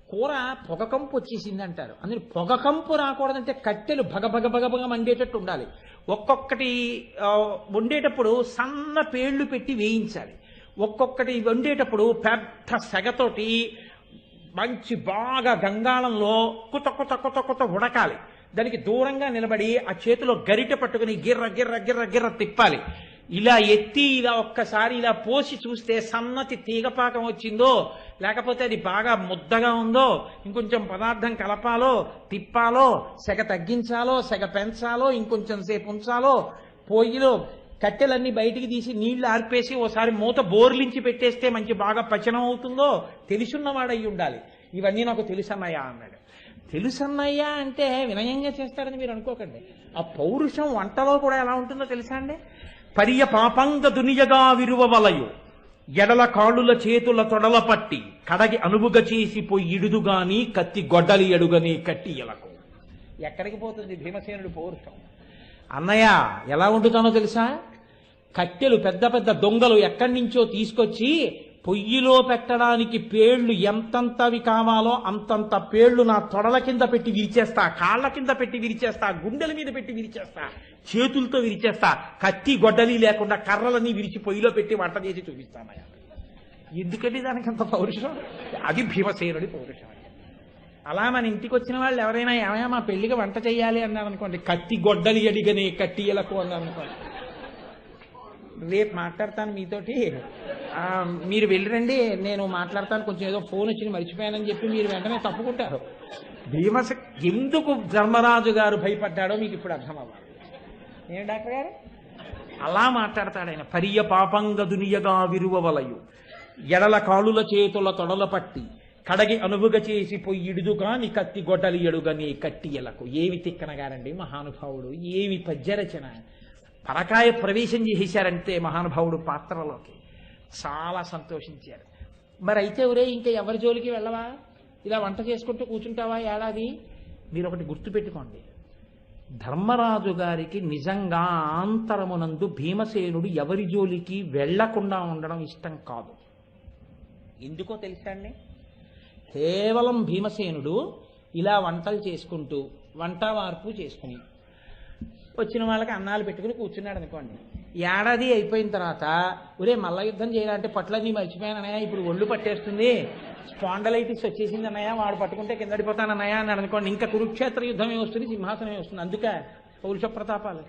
కూర పొగకంపు వచ్చేసింది అంటారు. అందులో పొగకంపు రాకూడదంటే కట్టెలు భగ మండేటట్టు ఉండాలి. ఒక్కొక్కటి వండేటప్పుడు సన్న పేళ్లు పెట్టి వేయించాలి. ఒక్కొక్కటి వండేటప్పుడు పెద్ద సెగతోటి మంచి బాగా గంగాళంలో కుత కుత కుత కుత ఉడకాలి. దానికి దూరంగా నిలబడి ఆ చేతిలో గరిటె పట్టుకుని గిర్ర గిర్ర గిర్ర గిర్ర తిప్పాలి. ఇలా ఎత్తి ఇలా ఒక్కసారి ఇలా పోసి చూస్తే సన్నతి తీగపాకం వచ్చిందో, లేకపోతే అది బాగా ముద్దగా ఉందో, ఇంకొంచెం పదార్థం కలపాలో, తిప్పాలో, సెగ తగ్గించాలో, సెగ పెంచాలో, ఇంకొంచెం సేపు ఉంచాలో, పొయ్యిలో కట్టెలన్నీ బయటికి తీసి నీళ్లు ఆర్పేసి ఓసారి మూత బోర్లించి పెట్టేస్తే మంచి బాగా పచనం అవుతుందో తెలుసున్నవాడయి ఉండాలి. ఇవన్నీ నాకు తెలుసన్నయ్యా అన్నాడు. తెలుసన్నయ్యా అంటే వినయంగా చేస్తాడని మీరు అనుకోకండి. ఆ పౌరుషం వంటలో కూడా ఎలా ఉంటుందో తెలుసా అండి? పర్య పాపంగ దునియగా విరువవలయు ఎడల కాళ్ళుల చేతుల తొడల పట్టి కడగి అనువుగ చేసి పోయి ఇడుదుగాని కత్తి గొడ్డలి ఎడుగని కట్టి ఎలకు. ఎక్కడికి పోతుంది భీమసేనుడి పౌరుషం? అన్నయ్య ఎలా వండుతానో తెలుసా? కట్టెలు పెద్ద పెద్ద దొంగలు ఎక్కడి నుంచో తీసుకొచ్చి పొయ్యిలో పెట్టడానికి పేళ్లు ఎంతంతవి కావాలో అంతంత పేళ్లు నా తొడల కింద పెట్టి విరిచేస్తా, కాళ్ల కింద పెట్టి విరిచేస్తా, గుండెల మీద పెట్టి విరిచేస్తా, చేతులతో విరిచేస్తా. కత్తి గొడ్డలి లేకుండా కర్రలని విరిచి పొయ్యిలో పెట్టి వంట చేసి చూపిస్తానయ్యా. ఎందుకంటే దానికి అంత పౌరుషం? అది భీమసేనుడి పౌరుషం. అలా మన ఇంటికి వచ్చిన వాళ్ళు ఎవరైనా ఏమైనా మా పెళ్లికి వంట చేయాలి అన్నారనుకోండి, కత్తి గొడ్డలి అడిగని కట్టి ఎలకు అన్నారనుకోండి, రేపు మాట్లాడతాను మీతోటి, మీరు వెళ్ళిరండి, నేను మాట్లాడతాను, కొంచెం ఏదో ఫోన్ వచ్చింది మర్చిపోయానని చెప్పి మీరు వెంటనే తప్పుకుంటారు. ఎందుకు ధర్మరాజు గారు భయపడ్డాడో మీకు ఇప్పుడు అర్థం అవ్వాలి. ఏం డాక్టర్ గారు అలా మాట్లాడతాడు ఆయన. పర్య పాపంగ దునియగా విరువవలయు ఎడల కాళ్ళుల చేతుల తొడల పట్టి కడగి అనువుగ చేసి పొయ్యిడుదుగా నీ కత్తి గొడ్డలి ఎడుగని కట్టి ఎలకు. ఏమి తిక్కనగారండి మహానుభావుడు, ఏమి పద్యరచన! పరకాయ ప్రవేశం చేశారంటే మహానుభావుడు పాత్రలోకి. చాలా సంతోషించారు. మరి అయితే ఒరే ఇంకా ఎవరి జోలికి వెళ్ళవా, ఇలా వంట చేసుకుంటూ కూర్చుంటావా ఏడాది? మీరు ఒకటి గుర్తుపెట్టుకోండి, ధర్మరాజు గారికి నిజంగా ఆంతరమునందు భీమసేనుడు ఎవరి జోలికి వెళ్లకుండా ఉండడం ఇష్టం కాదు. ఎందుకో తెలుసా అండి? కేవలం భీమసేనుడు ఇలా వంటలు చేసుకుంటూ వంట వార్పు చేసుకుని వచ్చిన వాళ్ళకి అన్నాలు పెట్టుకుని కూర్చున్నాడు అనుకోండి. ఏడాది అయిపోయిన తర్వాత ఒరే మల్ల యుద్ధం చేయాలంటే పట్లన్నీ మర్చిపోయానన్నయ్య, ఇప్పుడు ఒళ్ళు పట్టేస్తుంది, స్పాండలైటిస్ వచ్చేసింది అన్నయ్య, వాడు పట్టుకుంటే కిందడిపోతానన్నయ్య అన్నాడు అనుకోండి. ఇంకా కురుక్షేత్ర యుద్ధమే వస్తుంది, సింహాసనమే వస్తుంది. అందుకే పౌరుష ప్రతాపాలు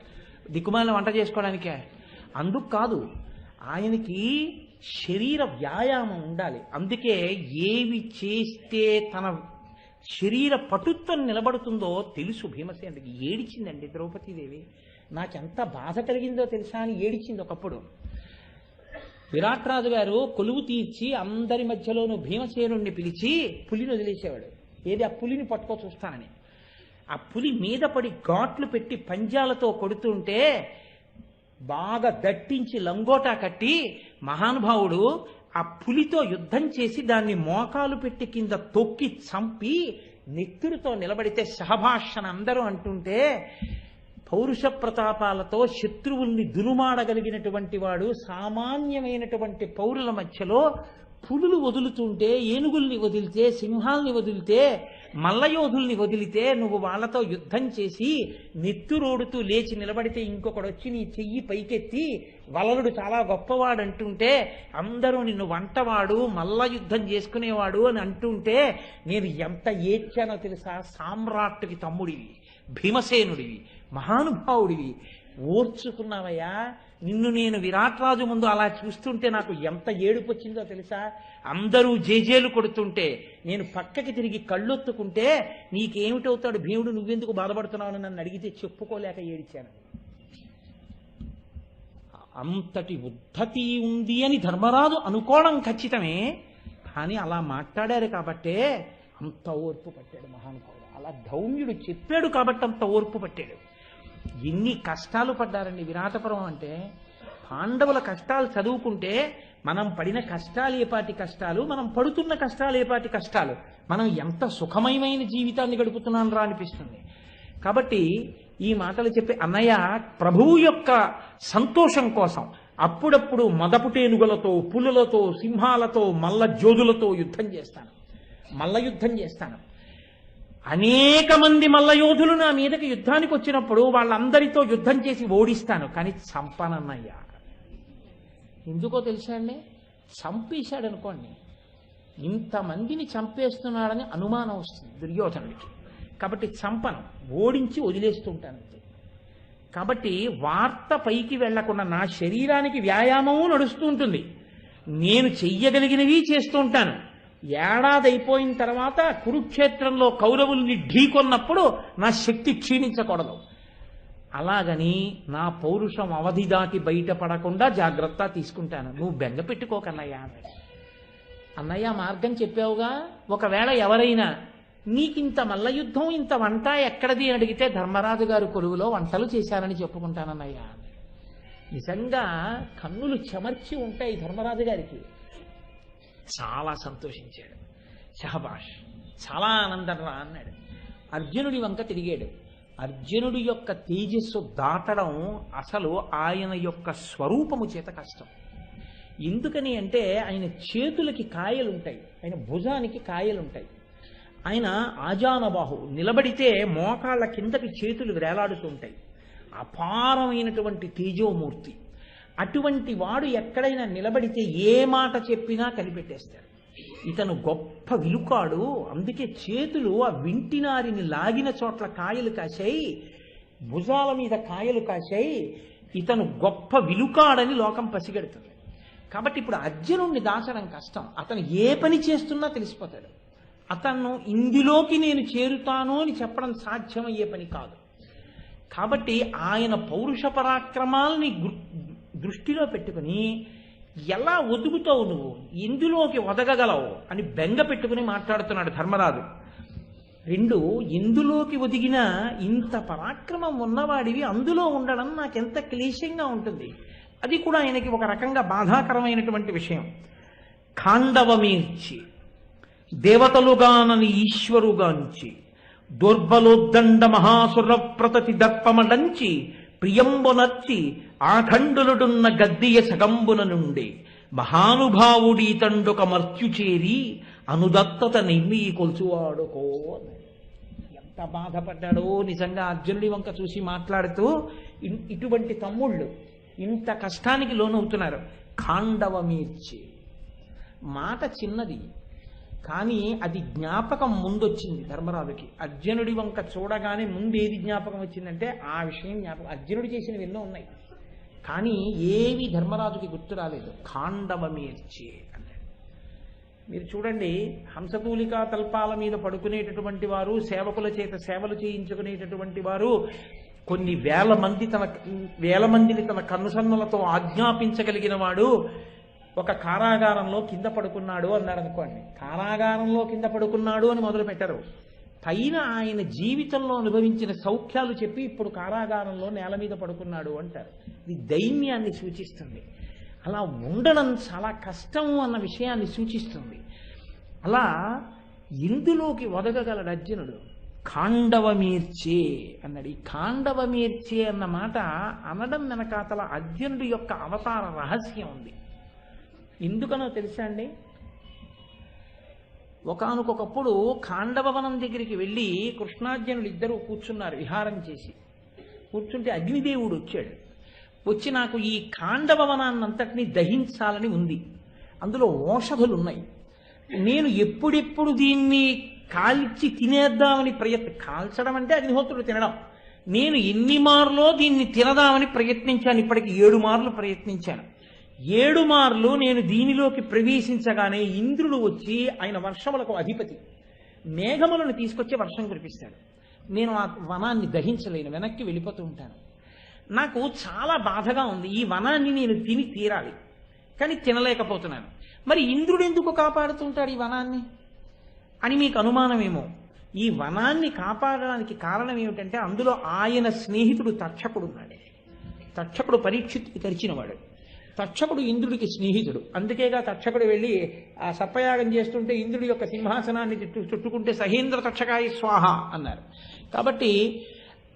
దిక్కుమాలిన వంట చేసుకోవడానికే. అందుకు కాదు, ఆయనకి శరీర వ్యాయామం ఉండాలి. అందుకే ఏవి చేస్తే తన శరీర పటుత్వం నిలబడుతుందో తెలుసు భీమసేనుడికి. ఏడిచిందండి ద్రౌపదీదేవి. నాకెంత బాధ కలిగిందో తెలుసా అని ఏడిచింది ఒకప్పుడు. విరాట్ రాజు గారు కొలువు తీర్చి అందరి మధ్యలోనూ భీమసేనుడిని పిలిచి పులిని వదిలేసేవాడు. ఏది ఆ పులిని పట్టుకో చూస్తానని. ఆ పులి మీద పడి ఘాట్లు పెట్టి పంజాలతో కొడుతుంటే బాగా దట్టించి లంగోటా కట్టి మహానుభావుడు ఆ పులితో యుద్ధం చేసి దాన్ని మోకాలు పెట్టి కింద తొక్కి చంపి నెత్తురుతో నిలబడితే సహభాషణ అందరూ అంటుంటే, పౌరుష ప్రతాపాలతో శత్రువుల్ని దునుమాడగలిగినటువంటి వాడు సామాన్యమైనటువంటి పౌరుల మధ్యలో పులులు వదులుతుంటే, ఏనుగుల్ని వదిలితే, సింహాల్ని వదిలితే, మల్లయోధుల్ని వదిలితే, నువ్వు వాళ్లతో యుద్ధం చేసి నెత్తురోడుతూ లేచి నిలబడితే ఇంకొకడు వచ్చి నీ చెయ్యి పైకెత్తి వలలుడు చాలా గొప్పవాడు అంటుంటే, అందరూ నిన్ను వంటవాడు మల్ల యుద్ధం చేసుకునేవాడు అని అంటుంటే నేను ఎంత ఏడ్చానో తెలుసా? సామ్రాట్టుకి తమ్ముడివి, భీమసేనుడివి, మహానుభావుడివి, ఓర్చుకున్నావయ్యా. నిన్ను నేను విరాట్ రాజు ముందు అలా చూస్తుంటే నాకు ఎంత ఏడుపు వచ్చిందో తెలుసా? అందరూ జేజేలు కొడుతుంటే నేను పక్కకి తిరిగి కళ్ళొత్తుకుంటే నీకేమిటవుతాడు భీముడు, నువ్వెందుకు బాధపడుతున్నావు నన్ను అడిగితే చెప్పుకోలేక ఏడిచాను. అంతటి ఉద్ధతి ఉంది అని ధర్మరాజు అనుకోవడం ఖచ్చితమే, కానీ అలా మాట్లాడారు కాబట్టే అంత ఓర్పు పట్టాడు మహానుభావుడు. అలా ధౌమ్యుడు చెప్పాడు కాబట్టి అంత ఓర్పు పట్టాడు. ఎన్ని కష్టాలు పడ్డారండి విరాటపురం అంటే. పాండవుల కష్టాలు చదువుకుంటే మనం పడిన కష్టాలు ఏపాటి కష్టాలు, మనం పడుతున్న కష్టాలు ఏపాటి కష్టాలు, మనం ఎంత సుఖమయమైన జీవితాన్ని గడుపుతున్నాం రా అనిపిస్తుంది. కాబట్టి ఈ మాటలు చెప్పి అన్నయ్య ప్రభువు యొక్క సంతోషం కోసం అప్పుడప్పుడు మదపుటేనుగులతో, పులులతో, సింహాలతో, మల్ల జోదులతో యుద్ధం చేస్తాను, మల్ల యుద్ధం చేస్తాను. అనేక మంది మల్లయోధులు నా మీదకి యుద్ధానికి వచ్చినప్పుడు వాళ్ళందరితో యుద్ధం చేసి ఓడిస్తాను, కానీ చంపనన్నయ్యా. ఎందుకో తెలుసా అండి, చంపేశాడు అనుకోండి, ఇంతమందిని చంపేస్తున్నాడని అనుమానం వస్తుంది దుర్యోధనుడికి. కాబట్టి చంపను, ఓడించి వదిలేస్తుంటాను. కాబట్టి వార్త పైకి వెళ్లకుండా నా శరీరానికి వ్యాయామము నడుస్తూ ఉంటుంది, నేను చెయ్యగలిగినవి చేస్తూ ఉంటాను. ఏడాది అయిపోయిన తర్వాత కురుక్షేత్రంలో కౌరవుల్ని ఢీకొన్నప్పుడు నా శక్తి క్షీణించకూడదు. అలాగని నా పౌరుషం అవధి దాటి బయటపడకుండా జాగ్రత్త తీసుకుంటాను. నువ్వు బెంగ పెట్టుకోకన్నయ్యా అన్నాడు. అన్నయ్య మార్గం చెప్పావుగా, ఒకవేళ ఎవరైనా నీకింత మల్ల యుద్ధం ఇంత వంట ఎక్కడది అని అడిగితే ధర్మరాజు గారు కొలువులో వంటలు చేశానని చెప్పుకుంటానన్నయ్యా. నిజంగా కన్నులు చెమర్చి ఉంటాయి ధర్మరాజు గారికి. చాలా సంతోషించాడు. షహబాష్, చాలా ఆనందం రా అన్నాడు. అర్జునుడి వంక తిరిగాడు. అర్జునుడి యొక్క తేజస్సు దాటడం అసలు ఆయన యొక్క స్వరూపము చేత కష్టం. ఎందుకని అంటే ఆయన చేతులకి కాయలుంటాయి, ఆయన భుజానికి కాయలుంటాయి. ఆయన ఆజానబాహు, నిలబడితే మోకాళ్ళ కిందకి చేతులు వేలాడుతుంటాయి. అపారమైనటువంటి తేజోమూర్తి. అటువంటి వాడు ఎక్కడైనా నిలబడితే ఏ మాట చెప్పినా కనిపెట్టేస్తాడు. ఇతను గొప్ప విలుకాడు, అందుకే చేతులు ఆ వింటినారిని లాగిన చోట్ల కాయలు కాశాయి, భుజాల మీద కాయలు కాశాయి. ఇతను గొప్ప విలుకాడని లోకం పసిగడుతుంది. కాబట్టి ఇప్పుడు అర్జునుడిని దాచడం కష్టం. అతను ఏ పని చేస్తున్నా తెలిసిపోతాడు. అతను ఇందులోకి నేను చేరుతాను అని చెప్పడం సాధ్యమయ్యే పని కాదు. కాబట్టి ఆయన పౌరుష పరాక్రమాల్ని దృష్టిలో పెట్టుకుని ఎలా ఒదుగుతావు నువ్వు, ఎందులోకి ఒదగగలవు అని బెంగ పెట్టుకుని మాట్లాడుతున్నాడు ధర్మరాజు. రెండు, ఎందులోకి ఒదిగినా ఇంత పరాక్రమం ఉన్నవాడివి అందులో ఉండడం నాకెంత క్లేశంగా ఉంటుంది. అది కూడా ఆయనకి ఒక రకంగా బాధాకరమైనటువంటి విషయం. ఖాండవమీర్చి దేవతలుగానని ఈశ్వరుగాంచి దోర్బలోద్దండ మహాసుర ప్రతతి దర్పమడంచి ప్రియంబునర్చి ఆఖండులుడున్న గద్దియ సగంబున నుండి మహానుభావుడీ తండుక మర్త్యుచేరి అనుదత్తత నిమ్మి కొలుచువాడుకో. ఎంత బాధపడ్డాడో నిజంగా అర్జునుడి వంక చూసి మాట్లాడుతూ. ఇటువంటి తమ్ముళ్ళు ఇంత కష్టానికి లోనవుతున్నారు. ఖాండవమీర్చి మాట చిన్నది, కానీ అది జ్ఞాపకం ముందొచ్చింది ధర్మరాజుకి. అర్జునుడి వంక చూడగానే ముందు ఏది జ్ఞాపకం వచ్చిందంటే ఆ విషయం జ్ఞాపకం. అర్జునుడు చేసినవి ఎన్నో ఉన్నాయి, కానీ ఏవి ధర్మరాజుకి గుర్తు రాలేదు. ఖాండవమీర్చి అంటే మీరు చూడండి, హంసతూలికా తల్పాల మీద పడుకునేటటువంటి వారు, సేవకుల చేత సేవలు చేయించుకునేటటువంటి వారు, కొన్ని వేల మందిని తన కన్నుసన్నులతో ఆజ్ఞాపించగలిగిన వాడు ఒక కారాగారంలో కింద పడుకున్నాడు అన్నాడు అనుకోండి. కారాగారంలో కింద పడుకున్నాడు అని మొదలు పెట్టరు, పైన ఆయన జీవితంలో అనుభవించిన సౌఖ్యాలు చెప్పి ఇప్పుడు కారాగారంలో నేల మీద పడుకున్నాడు అంటారు. ఇది దైన్యాన్ని సూచిస్తుంది. అలా ఉండడం చాలా కష్టం అన్న విషయాన్ని సూచిస్తుంది. అలా ఇందులోకి ఒదగగలడు అర్జునుడు. ఖాండవమీర్చే అన్నాడు. ఈ ఖాండవమీర్చే అన్న మాట అనడం వెనకాతల అర్జునుడి యొక్క అవతార రహస్యం ఉంది. ఎందుకనో తెలుసా అండి, ఒకానొకప్పుడు ఖాండవవనం దగ్గరికి వెళ్ళి కృష్ణార్జునులు ఇద్దరు కూర్చున్నారు విహారం చేసి. కూర్చుంటే అగ్నిదేవుడు వచ్చాడు. వచ్చి నాకు ఈ ఖాండవవనాన్నంతటినీ దహించాలని ఉంది, అందులో ఔషధులు ఉన్నాయి, నేను ఎప్పుడెప్పుడు దీన్ని కాల్చి తినేద్దామని కాల్చడం అంటే అగ్నిహోత్రుడు తినడం, నేను ఎన్ని మార్లో దీన్ని తినదామని ప్రయత్నించాను. ఇప్పటికి 7 మార్లు ప్రయత్నించాను. 7 మార్లు నేను దీనిలోకి ప్రవేశించగానే ఇంద్రుడు వచ్చి, ఆయన వర్షములకు అధిపతి, మేఘములను తీసుకొచ్చి వర్షం కురిపిస్తాడు. నేను ఆ వనాన్ని దహించలేను, వెనక్కి వెళ్ళిపోతూ ఉంటాను. నాకు చాలా బాధగా ఉంది, ఈ వనాన్ని నేను తిని తీరాలి, కానీ తినలేకపోతున్నాను. మరి ఇంద్రుడు ఎందుకు కాపాడుతుంటాడు ఈ వనాన్ని అని మీకు అనుమానమేమో. ఈ వనాన్ని కాపాడడానికి కారణం ఏమిటంటే అందులో ఆయన స్నేహితుడు తక్షకుడు ఉన్నాడు. తక్షకుడు పరీక్షిత్తుకి తెరిచినవాడు. తక్షకుడు ఇంద్రుడికి స్నేహితుడు, అందుకేగా తక్షకుడు వెళ్ళి ఆ సర్పయాగం చేస్తుంటే ఇంద్రుడి యొక్క సింహాసనాన్ని చుట్టుకుంటే సహేంద్ర తక్షకాయ స్వాహ అన్నారు. కాబట్టి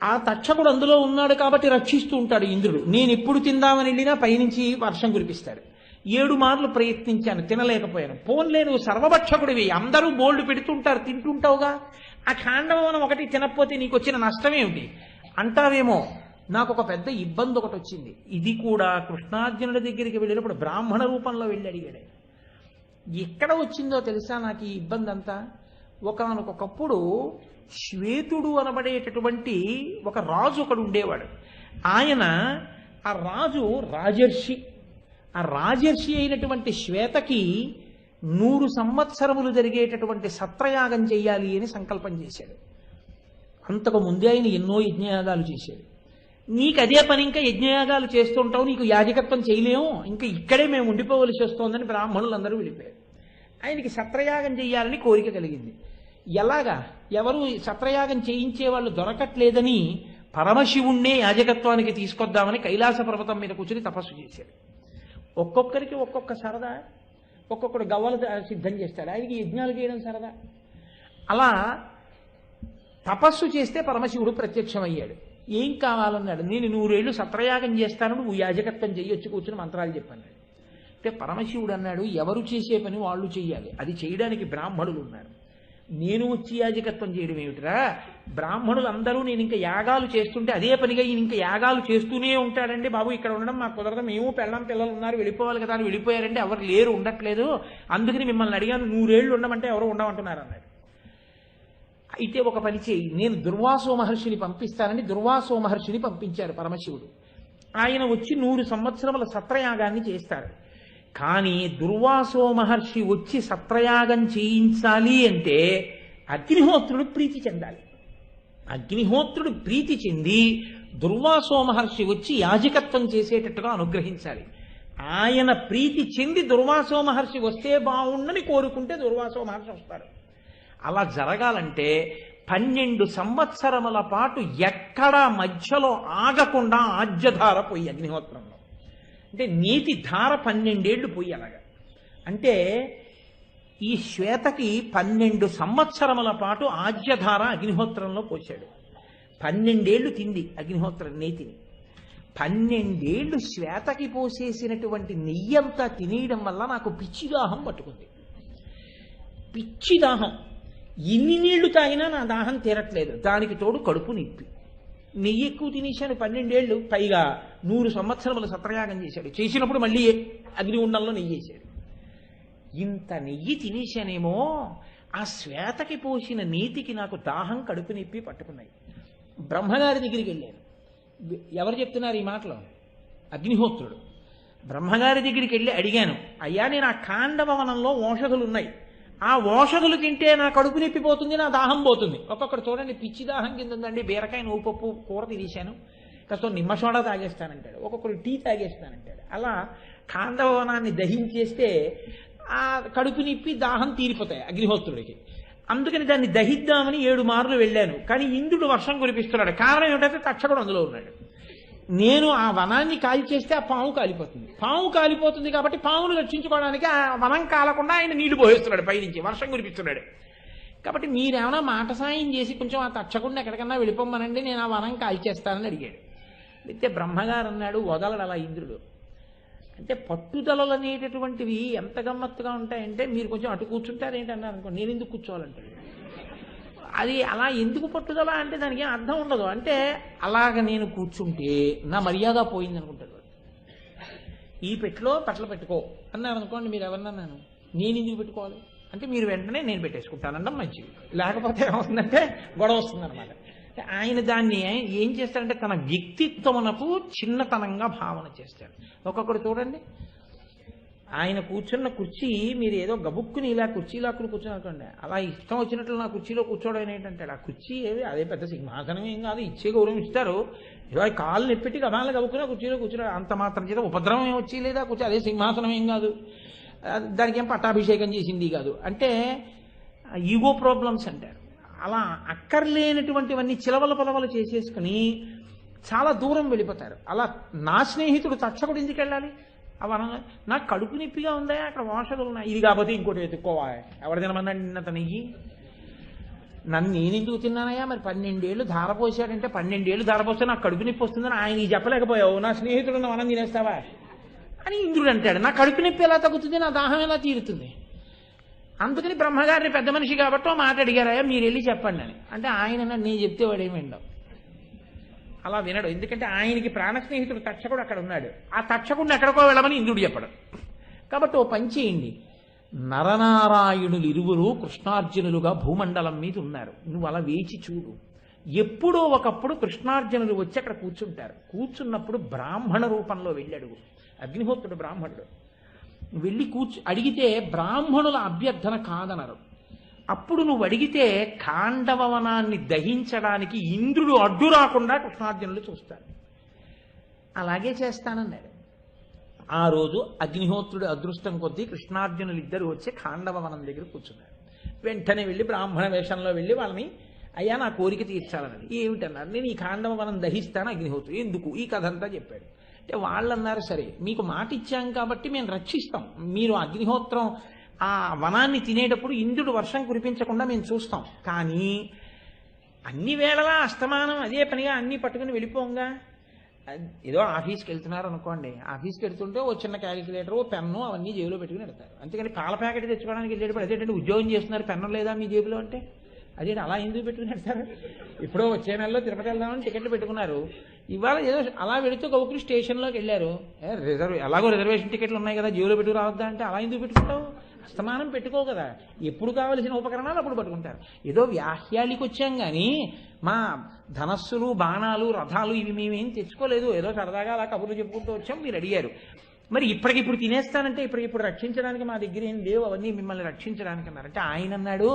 ఆ తక్షకుడు అందులో ఉన్నాడు కాబట్టి రక్షిస్తూ ఉంటాడు ఇంద్రుడు. నేను ఎప్పుడు తిందామని వెళ్ళినా పైనుంచి వర్షం కురిపిస్తాడు. 7 మార్లు ప్రయత్నించాను, తినలేకపోయాను. పోన్లే నువ్వు సర్వభక్షకుడివి, అందరూ బోల్డ్ పెడుతుంటారు, తింటుంటావుగా, ఆ ఖాండవనం ఒకటి తినకపోతే నీకు వచ్చిన నష్టమేమిటి అంటావేమో. నాకు ఒక పెద్ద ఇబ్బంది ఒకటి వచ్చింది. ఇది కూడా కృష్ణార్జునుడి దగ్గరికి వెళ్ళినప్పుడు బ్రాహ్మణ రూపంలో వెళ్ళి అడిగాడు. ఎక్కడ వచ్చిందో తెలుసా నాకు ఈ ఇబ్బంది అంతా? ఒకనొకప్పుడు శ్వేతుడు అనబడేటటువంటి ఒక రాజు ఒకడు ఉండేవాడు. ఆయన ఆ రాజు రాజర్షి. ఆ రాజర్షి అయినటువంటి శ్వేతకి 100 సంవత్సరములు జరిగేటటువంటి సత్రయాగం చెయ్యాలి అని సంకల్పం చేశాడు. అంతకు ముందే ఆయన ఎన్నో యజ్ఞయాగాలు చేశాడు. నీకు అదే పని, ఇంకా యజ్ఞయాగాలు చేస్తుంటావు, నీకు యాజకత్వం చేయలేము, ఇంకా ఇక్కడే మేము ఉండిపోవలసి వస్తోందని బ్రాహ్మణులందరూ వెళ్ళిపోయారు. ఆయనకి సత్రయాగం చేయాలని కోరిక కలిగింది. ఎలాగా? ఎవరు సత్రయాగం చేయించే వాళ్ళు దొరకట్లేదని పరమశివుణ్ణే యాజకత్వానికి తీసుకొద్దామని కైలాస పర్వతం మీద కూర్చుని తపస్సు చేశాడు. ఒక్కొక్కరికి ఒక్కొక్క సరదా, ఒక్కొక్కడు గవ్వలు సిద్ధం చేస్తాడు, ఆయనకి యజ్ఞాలు చేయడం సరదా. అలా తపస్సు చేస్తే పరమశివుడు ప్రత్యక్షమయ్యాడు. ఏం కావాలన్నాడు. నేను 100 ఏళ్ళు సత్రయాగం చేస్తాను, నువ్వు యాజకత్వం చెయ్యొచ్చు, కూర్చుని మంత్రాలు చెప్పన్నాడు. అంటే పరమశివుడు అన్నాడు, ఎవరు చేసే పని వాళ్ళు చెయ్యాలి, అది చేయడానికి బ్రాహ్మణులు ఉన్నారు, నేను వచ్చి యాజకత్వం చేయడం ఏమిటిరా? బ్రాహ్మణులు అందరూ నేను ఇంకా యాగాలు చేస్తుంటే అదే పనిగా ఈయన ఇంకా యాగాలు చేస్తూనే ఉంటాడండి బాబు, ఇక్కడ ఉండడం మాకు కుదరదు, మేము పెళ్ళం పిల్లలు ఉన్నారు వెళ్ళిపోవాలి కదా అని వెళ్ళిపోయారంటే ఎవరు లేరు, ఉండట్లేదు, అందుకని మిమ్మల్ని అడిగాను 100 ఏళ్ళు ఉండమంటే ఎవరు ఉండమంటున్నారు అన్నాడు. అయితే ఒక పని చేయి, నేను దుర్వాసో మహర్షిని పంపిస్తానని దుర్వాసో మహర్షిని పంపించారు పరమశివుడు. ఆయన వచ్చి 100 సంవత్సరముల సత్రయాగాన్ని చేస్తారు. కానీ దుర్వాసో మహర్షి వచ్చి సత్రయాగం చేయించాలి అంటే అగ్నిహోత్రుడు ప్రీతి చెందాలి. అగ్నిహోత్రుడు ప్రీతి చెంది దుర్వాసో మహర్షి వచ్చి యాజకత్వం చేసేటట్టుగా అనుగ్రహించాలి. ఆయన ప్రీతి చెంది దుర్వాసో మహర్షి వస్తే బాగుండని కోరుకుంటే దుర్వాసో మహర్షి వస్తారు. అలా జరగాలంటే 12 సంవత్సరముల పాటు ఎక్కడా మధ్యలో ఆగకుండా ఆజ్యధార పోయి అగ్నిహోత్రంలో, అంటే నీతి ధార 12 ఏళ్ళు పోయి. అలాగా అంటే ఈ శ్వేతకి 12 సంవత్సరముల పాటు ఆజ్యధార అగ్నిహోత్రంలో పోశాడు. 12 ఏళ్ళు తింది అగ్నిహోత్రం నేతిని. 12 ఏళ్ళు శ్వేతకి పోసేసినటువంటి నెయ్యంతా తినేయడం వల్ల నాకు పిచ్చిదాహం పట్టుకుంది. పిచ్చిదాహం, ఇన్ని నీళ్లు తాగినా నా దాహం తీరట్లేదు, దానికి తోడు కడుపు నొప్పి. నెయ్యి ఎక్కువ తినేశాను 12 ఏళ్ళు, పైగా 100 సంవత్సరముల సత్రయాగం చేశాడు. చేసినప్పుడు మళ్ళీ అగ్ని ఉండంలో నెయ్యి వేశాడు. ఇంత నెయ్యి తినేశానేమో, ఆ శ్వేతకి పోసిన నీతికి నాకు దాహం కడుపు నొప్పి పట్టుకున్నాయి. బ్రహ్మగారి దగ్గరికి వెళ్ళాను. ఎవరు చెప్తున్నారు ఈ మాటలు? అగ్నిహోత్రుడు. బ్రహ్మగారి దగ్గరికి వెళ్ళి అడిగాను, అయ్యా నేను ఆ ఖాండవవనంలో ఓషధులు ఉన్నాయి, ఆ ఓషధులు తింటే నా కడుపు నొప్పి పోతుంది, నా దాహం పోతుంది. ఒక్కొక్కడు చూడండి పిచ్చి దాహం కింద ఉందండి, బీరకాయ నువ్వుపప్పు కూర తినేశాను, కాస్త నిమ్మ సోడా తాగేస్తానంటాడు, ఒక్కొక్కడు టీ తాగేస్తానంటాడు. అలా ఖాండవవనాన్ని దహించేస్తే ఆ కడుపు నొప్పి దాహం తీరిపోతాయి అగ్నిహోత్రుడికి. అందుకని దాన్ని దహిద్దామని 7 మార్లు వెళ్ళాను. కానీ ఇంద్రుడు వర్షం కురిపిస్తున్నాడు. కారణం ఏమిటంటే తక్షకుడు అందులో ఉన్నాడు. నేను ఆ వనాన్ని కాల్చేస్తే ఆ పాము కాలిపోతుంది. పాము కాలిపోతుంది కాబట్టి పామును రక్షించుకోవడానికి ఆ వనం కాలకుండా ఆయన నీళ్లు పోయిస్తున్నాడు, పైనుంచి వర్షం కురిపిస్తున్నాడు. కాబట్టి మీరేమైనా మాట సాయం చేసి కొంచెం ఆ తక్షకుడిని ఎక్కడికన్నా వెళ్ళిపోమ్మనండి, నేను ఆ వనం కాల్చేస్తానని అడిగాడు. అయితే బ్రహ్మగారు అన్నాడు, వదలడు అలా ఇంద్రుడు. అంటే పట్టుదలలు అనేటటువంటివి ఎంత గమ్మత్తుగా ఉంటాయంటే, మీరు కొంచెం అటు కూర్చుంటారేంటన్నారు అనుకో, నేను ఎందుకు కూర్చోవాలంటాడు. అది అలా ఎందుకు పట్టుదల అంటే దానికి ఏం అర్థం ఉండదు. అంటే అలాగ నేను కూర్చుంటే నా మర్యాద పోయింది అనుకుంటాడు. ఈ పెట్టిలో పట్ల పెట్టుకో అన్నారు అనుకోండి, మీరు ఎవరినన్నాను, నేను ఎందుకు పెట్టుకోవాలి అంటే మీరు వెంటనే నేను పెట్టేసుకుంటానడం మంచిది, లేకపోతే ఏమవుతుందంటే గొడవ వస్తుందన్నమాట. ఆయన దాన్ని ఏం చేస్తాడంటే తన వ్యక్తిత్వమునకు చిన్నతనంగా భావన చేస్తాడు. ఒక్కొక్కడు చూడండి, ఆయన కూర్చున్న కుర్చీ మీరు ఏదో గబుక్కుని ఇలా కుర్చీలాక్కుని కూర్చొని అనుకోండి, అలా ఇష్టం వచ్చినట్లు నా కుర్చీలో కూర్చోవడం ఏంటంటాడు. ఆ కుర్చీ ఏది అదే పెద్ద సింహాసనం ఏం కాదు, ఇచ్చే గౌరవం ఇస్తారు. ఇవాళ కాళ్ళు నెప్పెట్టి గమాలు గబుక్కుని కుర్చీలో కూర్చోడు, అంత మాత్రం చేత ఉపద్రవం ఏం వచ్చి లేదా కూర్చో, అదే సింహాసనం ఏం కాదు, దానికి ఏం పట్టాభిషేకం చేసింది కాదు అంటే ఈగో ప్రాబ్లమ్స్ అంటారు. అలా అక్కర్లేనటువంటివన్నీ చిలవల పొలవలు చేసేసుకుని చాలా దూరం వెళ్ళిపోతారు. అలా నా స్నేహితుడు తక్షకుడు ఎందుకు వెళ్ళాలి? ఆ వనంలో నాకు కడుపు నొప్పిగా ఉందా, అక్కడ వాషరులు ఉన్నాయి, ఇది కాకపోతే ఇంకోటి వెతుక్కోవాలి, ఎవరు తినమన్నాడు నిన్నంత నెయ్యి, నన్ను నేను ఎందుకు తిన్నానయ్యా, మరి 12 ఏళ్ళు ధారపోసాడంటే 12 ఏళ్ళు ధారపోస్తే నాకు కడుపు నొప్పి వస్తుందని ఆయన చెప్పలేకపోయావు, నా స్నేహితుడు వనం తినేస్తావా అని ఇంద్రుడు అంటాడు. నా కడుపు నొప్పి ఎలా తగ్గుతుంది, నా దాహం ఎలా తీరుతుంది? అందుకని బ్రహ్మగారిని పెద్ద మనిషి కాబట్టి మాట అడిగారయ్యా, మీరు వెళ్ళి చెప్పండి అని. అంటే ఆయన నేను చెప్తే వాడు ఏమి వినడం, అలా వినడు. ఎందుకంటే ఆయనకి ప్రాణ స్నేహితుడు తక్షకుడు అక్కడ ఉన్నాడు, ఆ తక్షకుడిని ఎక్కడికో వెళ్ళమని ఇంద్రుడు చెప్పడం. కాబట్టి ఓ పని చేయండి, నరనారాయణులు ఇరువురు కృష్ణార్జునులుగా భూమండలం మీద ఉన్నారు, నువ్వు అలా వేచి చూడు. ఎప్పుడో ఒకప్పుడు కృష్ణార్జునులు వచ్చి అక్కడ కూర్చుంటారు. కూర్చున్నప్పుడు బ్రాహ్మణ రూపంలో వెళ్ళి అడుగు. అగ్నిహోత్రుడు బ్రాహ్మణుడు, వెళ్ళి అడిగితే బ్రాహ్మణుల అభ్యర్థన కాదనరు. అప్పుడు నువ్వు అడిగితే ఖాండవనాన్ని దహించడానికి ఇంద్రుడు అడ్డు రాకుండా కృష్ణార్జునులు చూస్తారు. అలాగే చేస్తానన్నాడు. ఆ రోజు అగ్నిహోత్రుడి అదృష్టం కొద్దీ కృష్ణార్జునులు ఇద్దరు వచ్చి ఖాండవనం దగ్గర కూర్చున్నారు. వెంటనే వెళ్ళి బ్రాహ్మణ వేషంలో వెళ్ళి వాళ్ళని, అయ్యా నా కోరిక తీర్చాలన్నది. ఏమిటన్నారు? నేను ఈ ఖాండవనం దహిస్తాను అగ్నిహోత్రుడు. ఎందుకు? ఈ కథ అంతా చెప్పాడు. అంటే వాళ్ళు అన్నారు, సరే మీకు మాట ఇచ్చాం కాబట్టి మేము రక్షిస్తాం, మీరు అగ్నిహోత్రం ఆ వనాన్ని తినేటప్పుడు ఇంద్రుడు వర్షం కురిపించకుండా మేము చూస్తాం, కానీ అన్ని వేళలా అస్తమానం అదే పనిగా అన్ని పట్టుకుని వెళ్ళిపోంగా. ఏదో ఆఫీస్కి వెళ్తున్నారు అనుకోండి, ఆఫీస్కి వెళ్తుంటే ఓ చిన్న క్యాలిక్యులేటర్, ఓ పెన్ను అవన్నీ జేబులో పెట్టుకుని వెళ్తారు. అంతేకాని పాల ప్యాకెట్ తెచ్చుకోవడానికి వెళ్ళేటప్పుడు అదేంటంటే ఉద్యోగం చేస్తున్నారు, పెన్ను లేదా మీ జేబులో అంటే అదేంటి అలా ఎందుకు పెట్టుకుని వెళ్తారు? ఇప్పుడో వచ్చే నెలలో తిరుపతి వెళ్దామని టికెట్లు పెట్టుకున్నారు, ఇవాళ ఏదో అలా వెళుతూ గౌకులు స్టేషన్లోకి వెళ్ళారు, ఎలాగో రిజర్వేషన్ టికెట్లు ఉన్నాయి కదా జేబులో పెట్టుకు రావద్దా అంటే అలా ఎందుకు పెట్టుకుంటావు? అస్తమానం పెట్టుకో కదా, ఎప్పుడు కావలసిన ఉపకరణాలు అప్పుడు పట్టుకుంటారు. ఏదో వ్యాహ్యాలికి వచ్చాం కానీ మా ధనస్సులు బాణాలు రథాలు ఇవి మేమేం తెచ్చుకోలేదు, ఏదో సరదాగా అలా కబుర్లు చెప్పుకుంటూ వచ్చాం, మీరు అడిగారు. మరి ఇప్పటికిప్పుడు తినేస్తానంటే ఇప్పటికిప్పుడు రక్షించడానికి మా దగ్గర ఏం లేవు, అవన్నీ మిమ్మల్ని రక్షించడానికి అన్నారు. అంటే ఆయన అన్నాడు,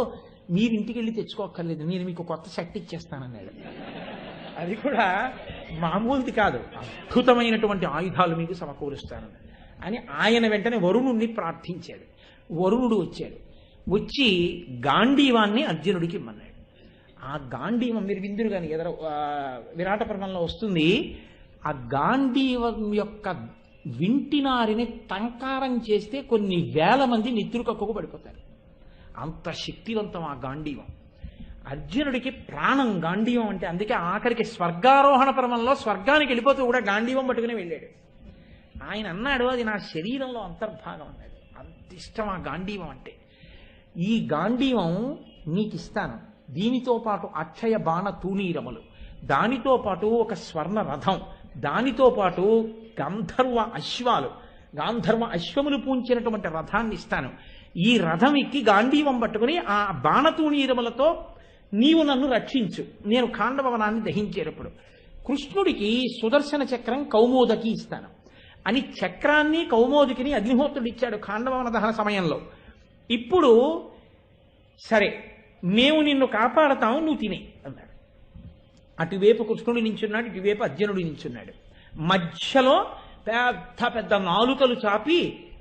మీరు ఇంటికి వెళ్ళి తెచ్చుకోక్కర్లేదు, నేను మీకు కొత్త సెట్ ఇచ్చేస్తానన్నాడు. అది కూడా మామూలుది కాదు, అద్భుతమైనటువంటి ఆయుధాలు మీకు సమకూరుస్తాను అని ఆయన వెంటనే వరుణుణ్ణి ప్రార్థించాడు. వరుణుడు వచ్చాడు, వచ్చి గాంధీవాన్ని అర్జునుడికి ఇమ్మన్నాడు. ఆ గాంధీవం మీరు విందురు కానీ ఎదర విరాట పర్వంలో వస్తుంది. ఆ గాంధీవం యొక్క వింటినారిని టంకారం చేస్తే కొన్ని వేల మంది నిద్రకక్కుకు పడిపోతారు, అంత శక్తివంతం ఆ గాంధీవం. అర్జునుడికి ప్రాణం గాంధీవం అంటే, అందుకే ఆఖరికి స్వర్గారోహణ పర్వంలో స్వర్గానికి వెళ్ళిపోతూ కూడా గాంధీవం పట్టుకుని వెళ్ళాడు. ఆయన అన్నాడు, అది నా శరీరంలో అంతర్భాగం అన్నాడు, అంత ఇష్టం ఆ గాంధీవం అంటే. ఈ గాంధీవం నీకు ఇస్తాను, దీనితో పాటు అక్షయ బాణ తూణీరములు, దానితో పాటు ఒక స్వర్ణ రథం, దానితో పాటు గాంధర్వ అశ్వములు పూంచినటువంటి రథాన్ని ఇస్తాను. ఈ రథం ఎక్కి గాంధీవం పట్టుకుని ఆ బాణతూణీరములతో నీవు నన్ను రక్షించు, నేను ఖాండవనాన్ని దహించేటప్పుడు. కృష్ణుడికి సుదర్శన చక్రం కౌమోదకి ఇస్తాను అని చక్రాన్ని కౌమోదికిని అగ్నిహోత్రుడు ఇచ్చాడు ఖాండవన దహన సమయంలో. ఇప్పుడు సరే మేము నిన్ను కాపాడతాము, నువ్వు తినే అన్నాడు. అటువైపు కృష్ణుడు నించున్నాడు, ఇటువైపు అర్జునుడు నించున్నాడు. మధ్యలో పెద్ద పెద్ద నాలుకలు చాపి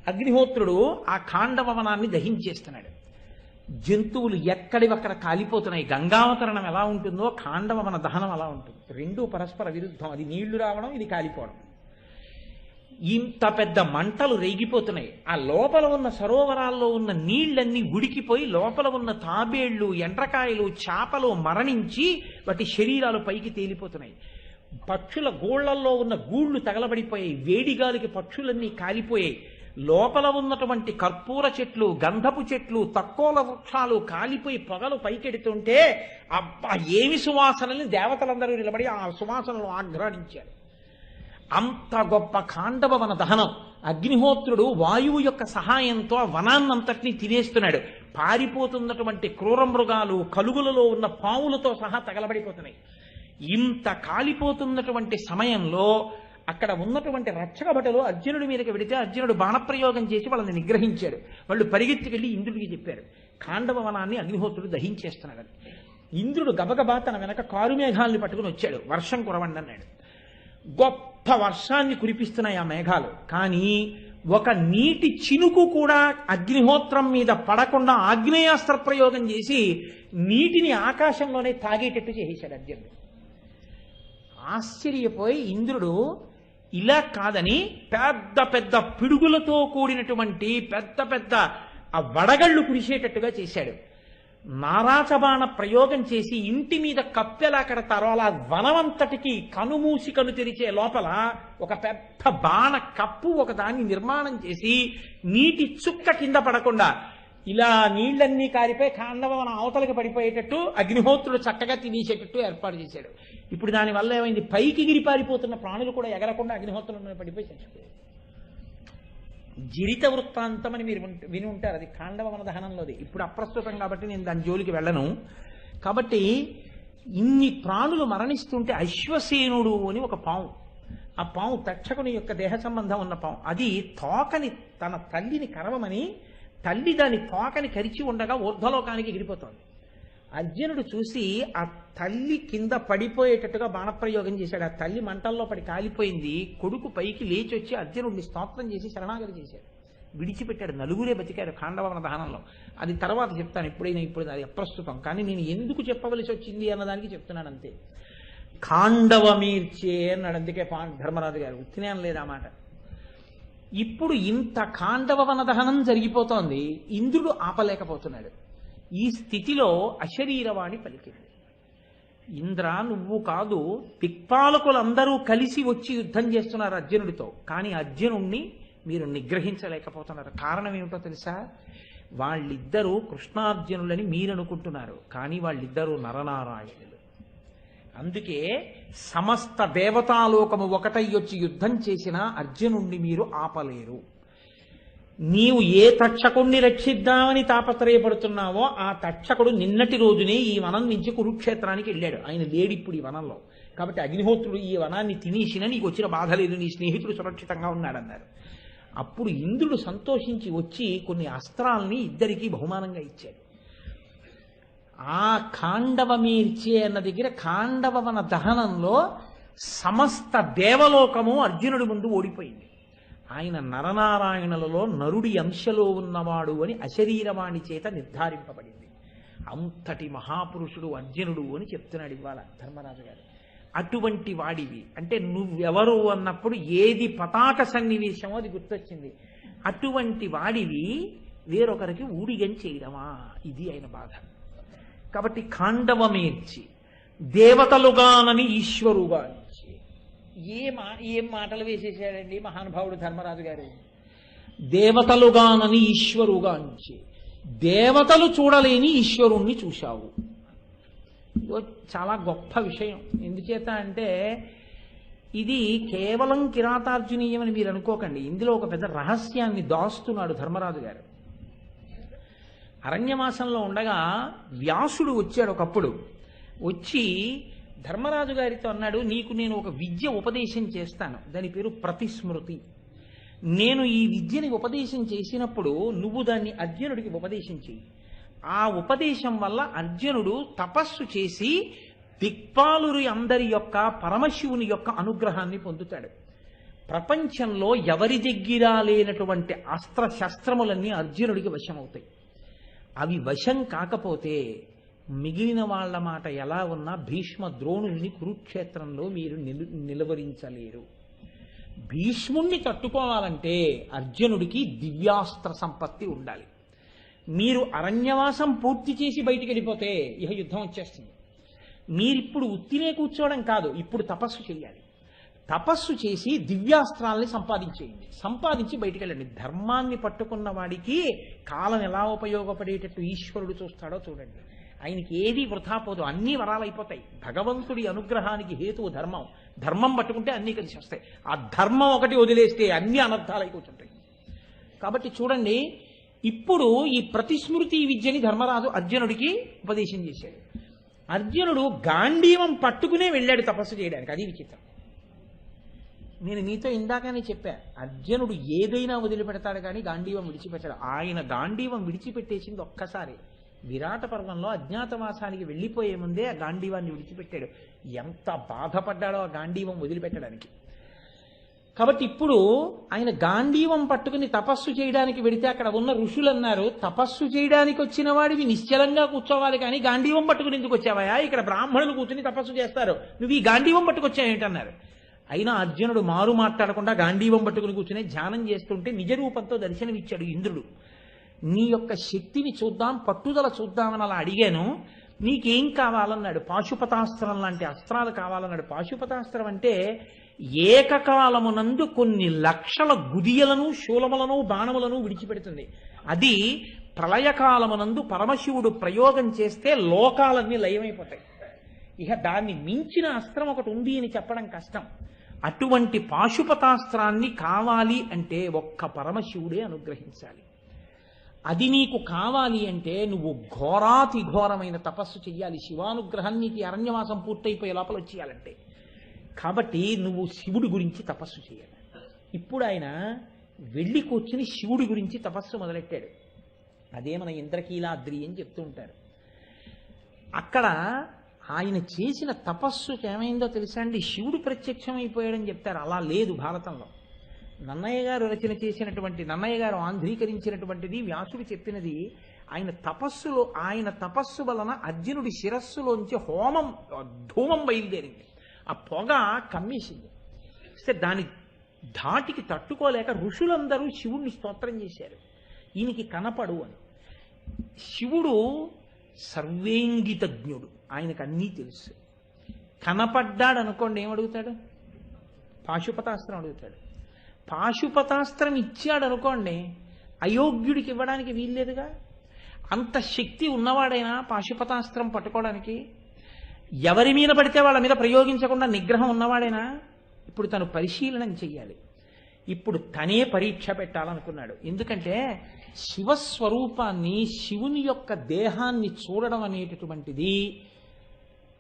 అగ్నిహోత్రుడు ఆ ఖాండవనాన్ని దహించేస్తున్నాడు. జంతువులు ఎక్కడివక్కడ కాలిపోతున్నాయి. గంగావతరణం ఎలా ఉంటుందో ఖాండవన దహనం అలా ఉంటుంది, రెండూ పరస్పర విరుద్ధం. అది నీళ్లు రావడం, ఇది కాలిపోవడం. ఇంత పెద్ద మంటలు రేగిపోతున్నాయి. ఆ లోపల ఉన్న సరోవరాల్లో ఉన్న నీళ్లన్నీ ఉడికిపోయి లోపల ఉన్న తాబేళ్లు, ఎండ్రకాయలు, చేపలు మరణించి వాటి శరీరాలు పైకి తేలిపోతున్నాయి. పక్షుల గోళ్లల్లో ఉన్న గూళ్లు తగలబడిపోయాయి, వేడిగాలికి పక్షులన్నీ కాలిపోయాయి. లోపల ఉన్నటువంటి కర్పూర చెట్లు, గంధపు చెట్లు, తక్కువల వృక్షాలు కాలిపోయి పొగలు పైకెడుతుంటే అబ్బా ఏమి సువాసనల్ని దేవతలందరూ నిలబడి ఆ సువాసనలు ఆఘ్రాణించారు. అంత గొప్ప ఖాండవన దహనం. అగ్నిహోత్రుడు వాయువు యొక్క సహాయంతో ఆ వనాన్నంతటినీ తినేస్తున్నాడు. పారిపోతున్నటువంటి క్రూర మృగాలు, కలుగులలో ఉన్న పావులతో సహా తగలబడిపోతున్నాయి. ఇంత కాలిపోతున్నటువంటి సమయంలో అక్కడ ఉన్నటువంటి రక్షక భటులు అర్జునుడి మీదకి వెడితే అర్జునుడు బాణప్రయోగం చేసి వాళ్ళని నిగ్రహించాడు. వాళ్ళు పరిగెత్తుకెళ్ళి ఇంద్రుడికి చెప్పారు, ఖాండవనాన్ని అగ్నిహోత్రుడు దహించేస్తున్నాడని. ఇంద్రుడు గబగబా తన వెనక కారుమేఘాలని పట్టుకుని వచ్చాడు, వర్షం కురవండి అన్నాడు. గొప్ప వర్షాన్ని కురిపిస్తున్నాయి ఆ మేఘాలు. కానీ ఒక నీటి చినుకు కూడా అగ్నిహోత్రం మీద పడకుండా ఆగ్నేయాస్త్ర ప్రయోగం చేసి నీటిని ఆకాశంలోనే తాగేటట్టు చేసేశాడు అర్జునుడు. ఆశ్చర్యపోయి ఇంద్రుడు ఇలా కాదని పెద్ద పెద్ద పిడుగులతో కూడినటువంటి పెద్ద పెద్ద ఆ వడగళ్ళు కురిసేటట్టుగా చేశాడు. నారాచబాణ ప్రయోగం చేసి ఇంటి మీద కప్పెలా కడతారో అలా వనమంతటికి కనుమూసి కను తెరిచే లోపల ఒక పెద్ద బాణ కప్పు ఒక దాన్ని నిర్మాణం చేసి నీటి చుక్క కింద పడకుండా ఇలా నీళ్లన్నీ కారిపోయి ఖాండవనం అవతలకి పడిపోయేటట్టు అగ్నిహోత్రుడు చక్కగా తినేసేటట్టు ఏర్పాటు చేశాడు. ఇప్పుడు దానివల్ల ఏమైంది, పైకి గిరిపారిపోతున్న ప్రాణులు కూడా ఎగరకుండా అగ్నిహోత్రుల మీద పడిపోయి చచ్చిపోయాయి. జిరిత వృత్తాంతం అని మీరు విని ఉంటారు, అది ఖాండవన దహనంలోది. ఇప్పుడు అప్రస్తుతం కాబట్టి నేను దాని జోలికి వెళ్ళను. కాబట్టి ఇన్ని ప్రాణులు మరణిస్తుంటే అశ్వసేనుడు అని ఒక పాము, ఆ పాము తక్షకుని యొక్క దేహ సంబంధం ఉన్న పాము, అది తోకని తన తల్లిని కరవమని తల్లి దాని తోకని కరిచి ఉండగా ఊర్ధ్వలోకానికి ఎగిరిపోతోంది. అర్జునుడు చూసి ఆ తల్లి కింద పడిపోయేటట్టుగా బాణప్రయోగం చేశాడు. ఆ తల్లి మంటల్లో పడి కాలిపోయింది. కొడుకు పైకి లేచి వచ్చి అర్జునుడిని స్తోత్రం చేసి శరణాగతి చేశాడు, విడిచిపెట్టాడు. నలుగురే బతికారు ఖాండవన దహనంలో. అది తర్వాత చెప్తాను, ఇప్పుడు అది అప్రస్తుతం. కానీ నేను ఎందుకు చెప్పవలసి వచ్చింది అన్నదానికి చెప్తున్నాను అంతే. ఖాండవమీర్చే అన్నాడు, అందుకే ధర్మరాజు గారు ఉత్తినే లేదా మాట. ఇప్పుడు ఇంత ఖాండవన దహనం జరిగిపోతోంది, ఇంద్రుడు ఆపలేకపోతున్నాడు. ఈ స్థితిలో అశరీరవాణి పలికింది, ఇంద్ర నువ్వు కాదు, దిక్పాలకులందరూ కలిసి వచ్చి యుద్ధం చేస్తున్నారు అర్జునుడితో, కానీ అర్జునుణ్ణి మీరు నిగ్రహించలేకపోతున్నారు. కారణం ఏమిటో తెలుసా? వాళ్ళిద్దరూ కృష్ణార్జునులని మీరు అనుకుంటున్నారు, కానీ వాళ్ళిద్దరూ నరనారాయణులు. అందుకే సమస్త దేవతాలోకము ఒకటై వచ్చి యుద్ధం చేసినా అర్జునుణ్ణి మీరు ఆపలేరు. నీవు ఏ తక్షకుణ్ణి రక్షిద్దామని తాపత్రయపడుతున్నావో ఆ తక్షకుడు నిన్నటి రోజునే ఈ వనం నుంచి కురుక్షేత్రానికి వెళ్ళాడు. ఆయన లేడిప్పుడు ఈ వనంలో. కాబట్టి అగ్నిహోత్రుడు ఈ వనాన్ని తినేసినా నీకు వచ్చిన బాధ లేదు, నీ స్నేహితుడు సురక్షితంగా ఉన్నాడన్నారు. అప్పుడు ఇంద్రుడు సంతోషించి వచ్చి కొన్ని అస్త్రాల్ని ఇద్దరికీ బహుమానంగా ఇచ్చాడు. ఆ ఖాండవమీర్చే అన్న దగ్గర ఖాండవన దహనంలో సమస్త దేవలోకము అర్జునుడి ముందు ఓడిపోయింది. ఆయన నరనారాయణులలో నరుడి అంశలో ఉన్నవాడు అని అశరీరవాణి చేత నిర్ధారింపబడింది. అంతటి మహాపురుషుడు అర్జునుడు అని చెప్తున్నాడు ఇవాళ ధర్మరాజు గారు. అటువంటి వాడివి అంటే నువ్వెవరు అన్నప్పుడు ఏది పతాక సన్నివేశమో అది గుర్తొచ్చింది. అటువంటి వాడివి వేరొకరికి ఊడిగం చేయడమా, ఇది ఆయన బాధ. కాబట్టి ఖాండవమేర్చి దేవతలుగానని ఈశ్వరుగాంచి ఏం మాటలు వేసేసాడండి మహానుభావుడు ధర్మరాజు గారు. దేవతలుగానని ఈశ్వరుగాంచి, దేవతలు చూడలేని ఈశ్వరుణ్ణి చూశావు. ఇదో చాలా గొప్ప విషయం. ఎందుచేత అంటే ఇది కేవలం కిరాతార్జునీయం అని మీరు అనుకోకండి. ఇందులో ఒక పెద్ద రహస్యాన్ని దాస్తున్నాడు ధర్మరాజు గారు. అరణ్యవాసంలో ఉండగా వ్యాసుడు వచ్చాడు ఒకప్పుడు. వచ్చి ధర్మరాజు గారితో అన్నాడు, నీకు నేను ఒక విద్య ఉపదేశం చేస్తాను, దాని పేరు ప్రతిస్మృతి. నేను ఈ విద్యని ఉపదేశం చేసినప్పుడు నువ్వు దాన్ని అర్జునుడికి ఉపదేశం చెయ్యి. ఆ ఉపదేశం వల్ల అర్జునుడు తపస్సు చేసి దిక్పాలురి అందరి యొక్క పరమశివుని యొక్క అనుగ్రహాన్ని పొందుతాడు. ప్రపంచంలో ఎవరి దగ్గర లేనటువంటి అస్త్ర శస్త్రములన్నీ అర్జునుడికి వశమవుతాయి. అవి వశం కాకపోతే మిగిలిన వాళ్ల మాట ఎలా ఉన్నా భీష్మ ద్రోణుల్ని కురుక్షేత్రంలో మీరు నిలువరించలేరు. భీష్ముణ్ణి తట్టుకోవాలంటే అర్జునుడికి దివ్యాస్త్ర సంపత్తి ఉండాలి. మీరు అరణ్యవాసం పూర్తి చేసి బయటికి వెళ్ళిపోతే ఇహ యుద్ధం వచ్చేస్తుంది. మీరిప్పుడు ఉత్తినే కూర్చోవడం కాదు, ఇప్పుడు తపస్సు చేయాలి. తపస్సు చేసి దివ్యాస్త్రాల్ని సంపాదించేయండి, సంపాదించి బయటికి వెళ్ళండి. ధర్మాన్ని పట్టుకున్న వాడికి కాలం ఎలా ఉపయోగపడేటట్టు ఈశ్వరుడు చూస్తాడో చూడండి. ఆయనకి ఏది వృథా పోదు, అన్నీ వరాలైపోతాయి. భగవంతుడి అనుగ్రహానికి హేతువు ధర్మం. ధర్మం పట్టుకుంటే అన్నీ కలిసి వస్తాయి. ఆ ధర్మం ఒకటి వదిలేస్తే అన్ని అనర్థాలు అయిపోతుంటాయి. కాబట్టి చూడండి, ఇప్పుడు ఈ ప్రతిస్మృతి విద్యని ధర్మరాజు అర్జునుడికి ఉపదేశం చేశాడు. అర్జునుడు గాంధీవం పట్టుకునే వెళ్ళాడు తపస్సు చేయడానికి. అది విచిత్రం. నేను మీతో ఇందాకనే చెప్పా, అర్జునుడు ఏదైనా వదిలిపెడతాడు కానీ గాంధీవం విడిచిపెట్టాడు. ఆయన గాంధీవం విడిచిపెట్టేసింది ఒక్కసారి. విరాట పర్వంలో అజ్ఞాతవాసానికి వెళ్ళిపోయే ముందే ఆ గాంధీవాన్ని విడిచిపెట్టాడు. ఎంత బాధపడ్డాడో ఆ గాంధీవం వదిలిపెట్టడానికి. కాబట్టి ఇప్పుడు ఆయన గాంధీవం పట్టుకుని తపస్సు చేయడానికి వెడితే అక్కడ ఉన్న ఋషులు అన్నారు, తపస్సు చేయడానికి వచ్చిన వాడివి నిశ్చలంగా కూర్చోవాలి కానీ గాంధీవం పట్టుకుని ఎందుకు వచ్చావా? ఇక్కడ బ్రాహ్మణులు కూర్చుని తపస్సు చేస్తారు, నువ్వు ఈ గాంధీవం పట్టుకొచ్చావు ఏంటన్నారు. అయినా అర్జునుడు మారు మాట్లాడకుండా గాంధీవం పట్టుకుని కూర్చుని ధ్యానం చేస్తుంటే నిజ రూపంతో దర్శనమిచ్చాడు ఇంద్రుడు. నీ యొక్క శక్తిని చూద్దాం, పట్టుదల చూద్దామని అలా అడిగాను. నీకేం కావాలన్నాడు. పాశుపతాస్త్రం లాంటి అస్త్రాలు కావాలన్నాడు. పాశుపతాస్త్రం అంటే ఏకకాలమునందు కొన్ని లక్షల గుదియలను, శూలములను, బాణములను విడిచిపెడుతుంది. అది ప్రళయకాలమునందు పరమశివుడు ప్రయోగం చేస్తే లోకాలన్నీ లయమైపోతాయి. ఇక దాన్ని మించిన అస్త్రం ఒకటి ఉంది అని చెప్పడం కష్టం. అటువంటి పాశుపతాస్త్రాన్ని కావాలి అంటే ఒక్క పరమశివుడే అనుగ్రహించాలి. అది నీకు కావాలి అంటే నువ్వు ఘోరాతి ఘోరమైన తపస్సు చెయ్యాలి. శివానుగ్రహం నీకు అరణ్యవాసం పూర్తయిపోయే లోపల వచ్చేయాలంటే. కాబట్టి నువ్వు శివుడి గురించి తపస్సు చేయాలి. ఇప్పుడు ఆయన వెళ్ళి కూర్చుని శివుడి గురించి తపస్సు మొదలెట్టాడు. అదే మన ఇంద్రకీలాద్రి అని చెప్తూ ఉంటారు. అక్కడ ఆయన చేసిన తపస్సుకి ఏమైందో తెలుసా అండి? శివుడు ప్రత్యక్షమైపోయాడని చెప్తారు. అలా లేదు భారతంలో. నన్నయ్య గారు రచన చేసినటువంటి, నన్నయ్య గారు ఆంధ్రీకరించినటువంటిది, వ్యాసుడు చెప్పినది. ఆయన తపస్సు వలన అర్జునుడి శిరస్సులోంచి ధూమం బయలుదేరింది. ఆ పొగ కమ్మేసింది. సరే, దాని ధాటికి తట్టుకోలేక ఋషులందరూ శివుణ్ణి స్తోత్రం చేశారు. ఈయనకి కనపడు అని. శివుడు సర్వేంగితజ్ఞుడు, ఆయనకు అన్నీ తెలుసు. కనపడ్డాడు అనుకోండి, ఏమడుగుతాడు? పాశుపతాస్త్రం అడుగుతాడు. పాశుపతాస్త్రం ఇచ్చాడు అనుకోండి, అయోగ్యుడికి ఇవ్వడానికి వీల్లేదుగా. అంత శక్తి ఉన్నవాడైనా పాశుపతాస్త్రం పట్టుకోవడానికి ఎవరి మీద పడితే వాళ్ళ మీద ప్రయోగించకుండా నిగ్రహం ఉన్నవాడైనా. ఇప్పుడు తను పరిశీలనం చెయ్యాలి. ఇప్పుడు తనే పరీక్ష పెట్టాలనుకున్నాడు. ఎందుకంటే శివస్వరూపాన్ని, శివుని యొక్క దేహాన్ని చూడడం అనేటటువంటిది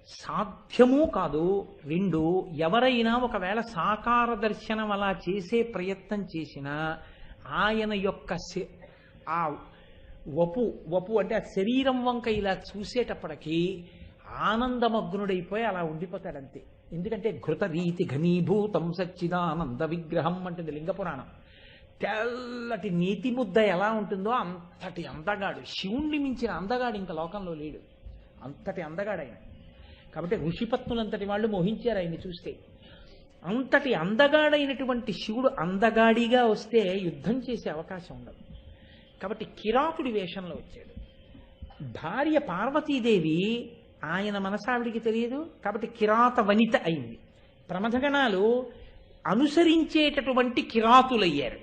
సాధ్యమూ కాదు. రెండు, ఎవరైనా ఒకవేళ సాకార దర్శనం అలా చేసే ప్రయత్నం చేసినా ఆయన యొక్క ఆ వపు అంటే ఆ శరీరం వంక ఇలా చూసేటప్పటికీ ఆనందమగ్నుడైపోయి అలా ఉండిపోతాడంతే. ఎందుకంటే ఘృతరీతి ఘనీభూతం సచ్చిదానంద విగ్రహం అంటుంది లింగపురాణం. తెల్లటి నీతి ముద్ద ఎలా ఉంటుందో అంతటి అందగాడు. శివుణ్ణి మించిన అందగాడు ఇంకా లోకంలో లేడు. అంతటి అందగాడు ఆయన. కాబట్టి ఋషిపత్నులంతటి వాళ్ళు మోహించారు ఆయన్ని చూస్తే. అంతటి అందగాడైనటువంటి శివుడు అందగాడిగా వస్తే యుద్ధం చేసే అవకాశం ఉండదు. కాబట్టి కిరాతుడి వేషంలో వచ్చాడు. భార్య పార్వతీదేవి ఆయన మనసావిడికి తెలియదు కాబట్టి కిరాత వనిత అయింది. ప్రమథగణాలు అనుసరించేటటువంటి కిరాతులయ్యారు.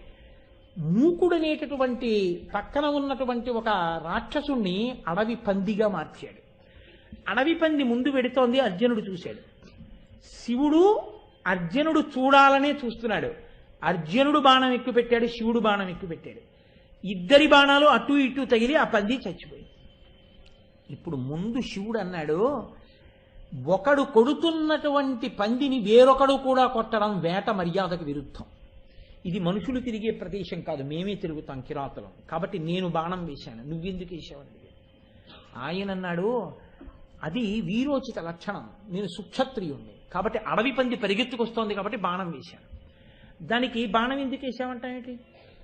మూకుడనేటటువంటి పక్కన ఉన్నటువంటి ఒక రాక్షసుణ్ణి అడవి పందిగా మార్చాడు. అడవి పంది ముందు వెడుతోంది, అర్జునుడు చూశాడు. శివుడు అర్జునుడు చూడాలనే చూస్తున్నాడు. అర్జునుడు బాణం ఎక్కువ పెట్టాడు, శివుడు బాణం ఎక్కువ పెట్టాడు. ఇద్దరి బాణాలు అటు ఇటు తగిలి ఆ పంది చచ్చిపోయింది. ఇప్పుడు ముందు శివుడు అన్నాడు, ఒకడు కొడుతున్నటువంటి పందిని వేరొకడు కూడా కొట్టడం వేట మర్యాదకు విరుద్ధం. ఇది మనుషులు తిరిగే ప్రదేశం కాదు, మేమే తిరుగుతాం కిరాతలం. కాబట్టి నేను బాణం వేశాను, నువ్వెందుకు వేసావని. ఆయన అన్నాడు, అది వీరోచిత లక్షణం, నేను సుక్షత్రియుణ్ణి కాబట్టి అడవి పంది పరిగెత్తుకొస్తోంది కాబట్టి బాణం వేశాను. దానికి బాణం ఎందుకు వేసామంటామేంటి?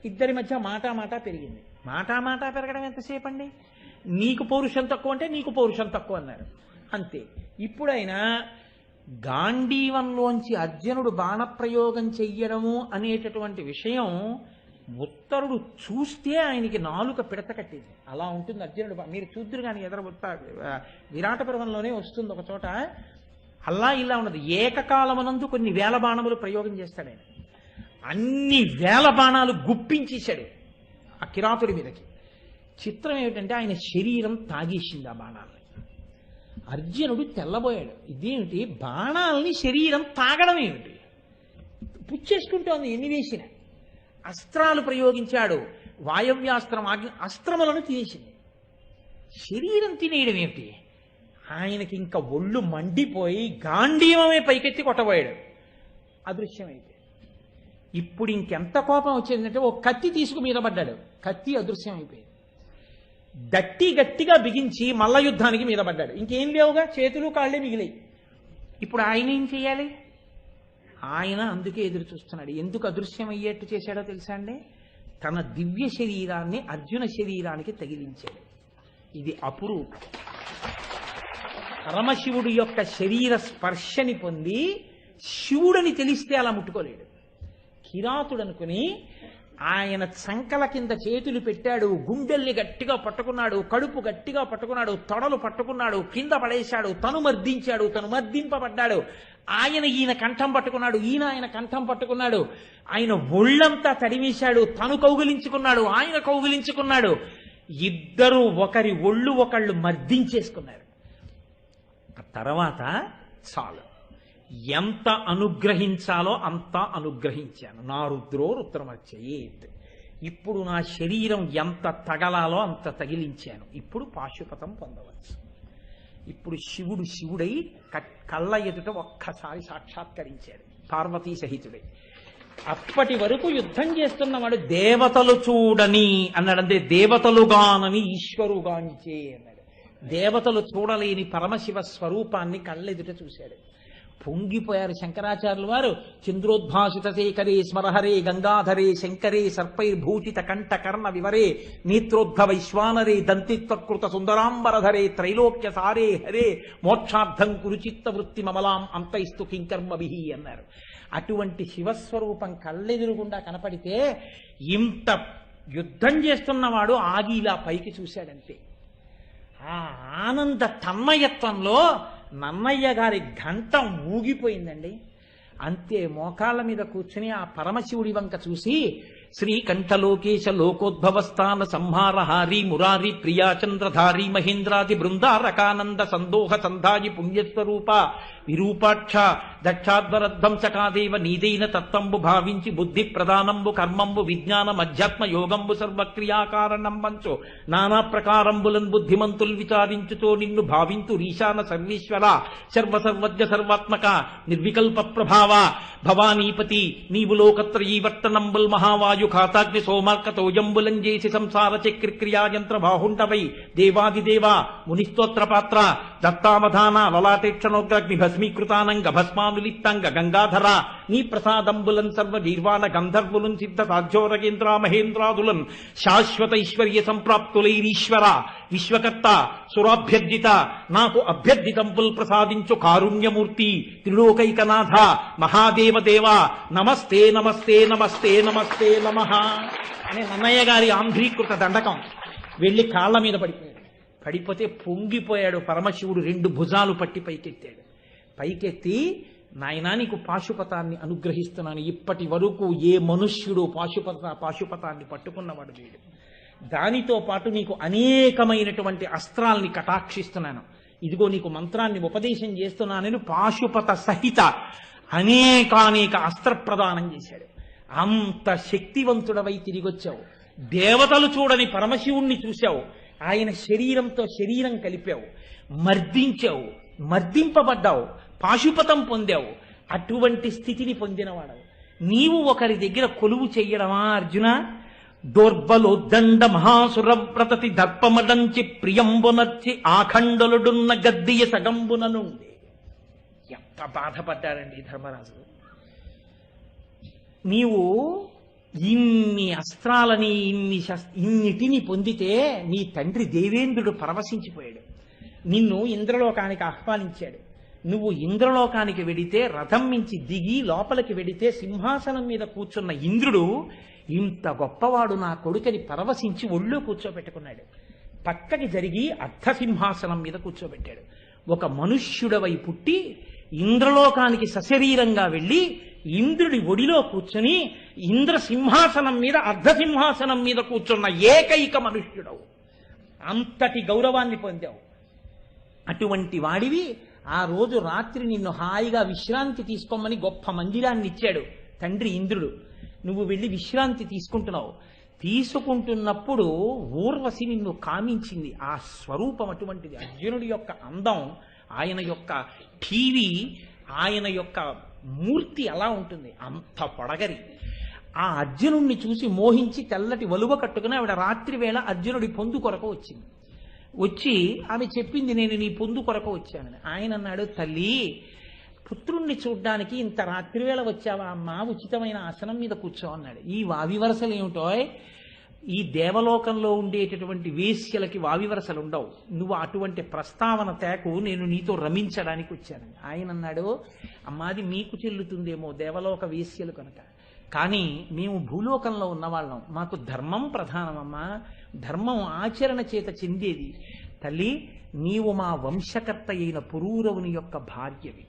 ఇద్దరి మధ్య మాటా పెరిగింది. మాటా పెరగడం ఎంతసేపు అండి? నీకు పౌరుషం తక్కువ అంటే నీకు పౌరుషం తక్కువ అన్నారు అంతే. ఇప్పుడైనా గాంధీవంలోంచి అర్జునుడు బాణప్రయోగం చెయ్యడము అనేటటువంటి విషయం ఉత్తరుడు చూస్తే ఆయనకి నాలుక పిడత కట్టింది. అలా ఉంటుంది అర్జునుడు. మీరు చూద్దరు కానీ విరాట పర్వంలోనే వస్తుంది ఒక చోట. అలా ఇలా ఉన్నది. ఏకకాలమునందు కొన్ని వేల బాణములు ప్రయోగం చేస్తాడు ఆయన. అన్ని వేల బాణాలు గుప్పించేశాడు ఆ కిరాతుడి మీదకి. చిత్రం ఏమిటంటే ఆయన శరీరం తాగేసింది ఆ బాణాలని. అర్జునుడు తెల్లబోయాడు. ఇదేమిటి, బాణాలని శరీరం తాగడం ఏమిటి? పుచ్చేసుకుంటోంది ఎన్ని వేసిన. అస్త్రాలు ప్రయోగించాడు, వాయవ్యాస్త్రం, అస్త్రములను తినేసింది. శరీరం తినేయడం ఏమిటి? ఆయనకి ఇంకా ఒళ్ళు మండిపోయి గాంధీవమే పైకెత్తి కొట్టబోయాడు. అదృశ్యమైతే ఇప్పుడు ఇంకెంత కోపం వచ్చిందంటే ఓ కత్తి తీసుకు మీద పడ్డాడు. కత్తి అదృశ్యం అయిపోయింది. గట్టిగా బిగించి మల్ల యుద్ధానికి మీద పడ్డాడు. ఇంకేం లేవుగా, చేతులు కాళ్ళే మిగిలాయి. ఇప్పుడు ఆయన ఏం చేయాలి? ఆయన అందుకే ఎదురు చూస్తున్నాడు. ఎందుకు అదృశ్యం అయ్యేట్టు చేశాడో తెలుసా అండి? తన దివ్య శరీరాన్ని అర్జున శరీరానికి తగిలించాడు. ఇది అపురూపం. పరమశివుడు యొక్క శరీర స్పర్శని పొంది శివుడని తెలిస్తే అలా ముట్టుకోలేడు. కిరాతుడు అనుకుని ఆయన చంకల కింద చేతులు పెట్టాడు, గుండెల్ని గట్టిగా పట్టుకున్నాడు, కడుపు గట్టిగా పట్టుకున్నాడు, తొడలు పట్టుకున్నాడు, కింద పడేశాడు, తను మర్దించాడు, తను మర్దింపబడ్డాడు. ఈయన కంఠం పట్టుకున్నాడు, ఆయన కంఠం పట్టుకున్నాడు. ఆయన ఒళ్ళంతా తడిమేశాడు, తను కౌగిలించుకున్నాడు, ఆయన కౌగిలించుకున్నాడు. ఇద్దరు ఒకరి ఒళ్ళు ఒకళ్ళు మర్దించేసుకున్నారు. ఆ తర్వాత చాలు, ఎంత అనుగ్రహించాలో అంత అనుగ్రహించాను. నా రుద్రో రుద్రమర్చయేత్. ఇప్పుడు నా శరీరం ఎంత తగలాలో అంత తగిలించాను. ఇప్పుడు పాశుపతం పొందవచ్చు. ఇప్పుడు శివుడు శివుడై కళ్ళ ఎదుట ఒక్కసారి సాక్షాత్కరించాడు, పార్వతీ సహితుడై. అప్పటి వరకు యుద్ధం చేస్తున్నవాడు దేవతలు చూడని అన్నాడంతే. దేవతలుగానని ఈశ్వరుగాంచే అన్నాడు. దేవతలు చూడలేని పరమశివ స్వరూపాన్ని కళ్ళెదుట చూశాడు. పొంగిపోయారు శంకరాచార్యులు వారు. చంద్రోద్భాసిత శేఖరే స్మరహరే గంగాధరే శంకరే సర్పైర్భూషిత కంఠ కర్ణ వివరే నేత్రోద్ధ వైశ్వానరే దంతిత్వకృత సుందరాంబరధరే త్రైలోక్య సారే హరే మోక్షార్థం కురుచిత్త వృత్తి మమలాం అంతైస్తు కింకర్మభిహి అన్నారు. అటువంటి శివస్వరూపం కళ్ళెదురుగుండా కనపడితే ఇంత యుద్ధం చేస్తున్నవాడు ఆగి ఇలా పైకి చూశాడంతే. ఆ ఆనంద తన్మయత్వంలో నన్నయ్య గారి ఘంటం ఊగిపోయిందండి. అంతే మోకాళ్ళ మీద కూర్చుని ఆ పరమశివుడి వంక చూసి, శ్రీకంఠలోకేశ లోకోద్భవస్థాన సంహారహారి మురారి ప్రియాచంద్రధారి మహేంద్రాది బృందారకానంద సందోహ సంధాయి పుణ్యస్వరూప విరూపాక్ష దక్షాధ్వరధ్వంసకాదేవ నీదైన తత్వంబు భావించి బుద్ధి ప్రధానంబు కర్మంబు విజ్ఞానం అధ్యాత్మ యోగంబు సర్వక్రియాకారణంబంచు నానా ప్రకారంబులన్ బుద్ధిమంతుల్ విచారించుతో నిన్ను భావింతు ఈశాన సర్వేశ్వర సర్వసర్వజ్ఞ సర్వాత్మక నిర్వికల్ప ప్రభావ భవానీపతి నీవు లోకత్రయీవర్తనంబుల్ మహావాయు ఖాతాగ్ని సోమార్కతోయంబులం చేసి సంసార చక్రిక్రియాయంత్ర బాహుండవై దేవాదిదేవ మునిస్తోత్ర పాత్ర దత్తావధాన లలాటేక్షణోగ్రగ్ని భస్మీకృతానంగ భస్మానులిప్తాంగ గంగాధర నీ ప్రసాదంబులన్ సర్వ నిర్వాణ గంధర్వులన్ సిద్ధ సాధ్యోరగేంద్ర మహేంద్రాదులన్ శాశ్వత ఐశ్వర్య సంప్రాప్తులైరీశ్వర విశ్వకర్త సురాభ్యర్థిత నాకు అభ్యర్థితంబుల్ ప్రసాదించు కారుణ్యమూర్తి త్రిలోకైకనాథ మహాదేవదేవ నమస్తే నమస్తే నమస్తే నమస్తే నమః అనే నన్నయ్య గారి ఆంధ్రీకృత దండకం వెళ్లి కాళ్ల మీద పడిపోయాడు. పడిపోతే పొంగిపోయాడు. పరమశివుడు రెండు భుజాలు పట్టి పైకెత్తాడు. పైకెత్తి, నాయనా నీకు పాశుపతాన్ని అనుగ్రహిస్తున్నాను. ఇప్పటి వరకు ఏ మనుష్యుడు పాశుపతాన్ని పట్టుకున్నవాడు లేడు. దానితో పాటు నీకు అనేకమైనటువంటి అస్త్రాల్ని కటాక్షిస్తున్నాను. ఇదిగో నీకు మంత్రాన్ని ఉపదేశం చేస్తున్నానని పాశుపత సహిత అనేకానేక అస్త్ర ప్రదానం చేశాడు. అంత శక్తివంతుడవై తిరిగొచ్చావు. దేవతలు చూడని పరమశివుణ్ణి చూశావు. ఆయన శరీరంతో శరీరం కలిపావు, మర్దించావు, మర్దింపబడ్డావు, పాశుపతం పొందావు. అటువంటి స్థితిని పొందినవాడవు. నీవు ఒకరి దగ్గర కొలువు చెయ్యడమా అర్జున? దోర్బలోద్దండ మహాసురవ్రతతి దర్పమడంచి ప్రియంబునర్చి ఆఖండలుడున్న గద్దియ సగంబున నుండి. ఎంత బాధపడ్డారండి ధర్మరాజు. నీవు ఇన్ని అస్త్రాలని ఇన్నిటిని పొందితే నీ తండ్రి దేవేంద్రుడు పరవశించిపోయాడు. నిన్ను ఇంద్రలోకానికి ఆహ్వానించాడు. నువ్వు ఇంద్రలోకానికి వెడితే రథం మించి దిగి లోపలికి వెడితే సింహాసనం మీద కూర్చున్న ఇంద్రుడు ఇంత గొప్పవాడు నా కొడుకని పరవశించి ఒళ్ళో కూర్చోబెట్టుకున్నాడు. పక్కకి జరిగి అర్ధసింహాసనం మీద కూర్చోబెట్టాడు. ఒక మనుష్యుడవై పుట్టి ఇంద్రలోకానికి సశరీరంగా వెళ్ళి ఇంద్రుడి ఒడిలో కూర్చొని ఇంద్ర సింహాసనం మీద అర్ధసింహాసనం మీద కూర్చున్న ఏకైక మనుష్యుడవు. అంతటి గౌరవాన్ని పొందావు. అటువంటి వాడివి ఆ రోజు రాత్రి నిన్ను హాయిగా విశ్రాంతి తీసుకోమని గొప్ప మందిరాన్ని ఇచ్చాడు తండ్రి ఇంద్రుడు. నువ్వు వెళ్ళి విశ్రాంతి తీసుకుంటున్నావు. తీసుకుంటున్నప్పుడు ఊర్వశి నిన్ను కామించింది. ఆ స్వరూపం అటువంటిది. అర్జునుడి యొక్క అందం, ఆయన యొక్క ఠీవి, ఆయన యొక్క మూర్తి అలా ఉంటుంది. అంత పొడగరి. ఆ అర్జునుడిని చూసి మోహించి తెల్లటి వలువ కట్టుకుని ఆవిడ రాత్రి వేళ అర్జునుడి పొందు కొరకు వచ్చింది. వచ్చి ఆమె చెప్పింది, నేను నీ పొందు కొరకు వచ్చానని. ఆయన అన్నాడు, తల్లి పుత్రుణ్ణి చూడ్డానికి ఇంత రాత్రివేళ వచ్చావా అమ్మా? ఉచితమైన ఆసనం మీద కూర్చో అన్నాడు. ఈ వావి వరసలు ఏమిటో, ఈ దేవలోకంలో ఉండేటటువంటి వేశ్యలకి వావివరసలు ఉండవు. నువ్వు అటువంటి ప్రస్తావన తేకు, నేను నీతో రమించడానికి వచ్చాను. ఆయన అన్నాడు, అమ్మాది మీకు చెల్లుతుందేమో దేవలోక వేశ్యలు కనుక, కానీ మేము భూలోకంలో ఉన్నవాళ్ళం, మాకు ధర్మం ప్రధానమమ్మా, ధర్మం ఆచరణ చేత చెందేది. తల్లి, నీవు మా వంశకర్త అయిన పురూరవుని యొక్క భార్యవి.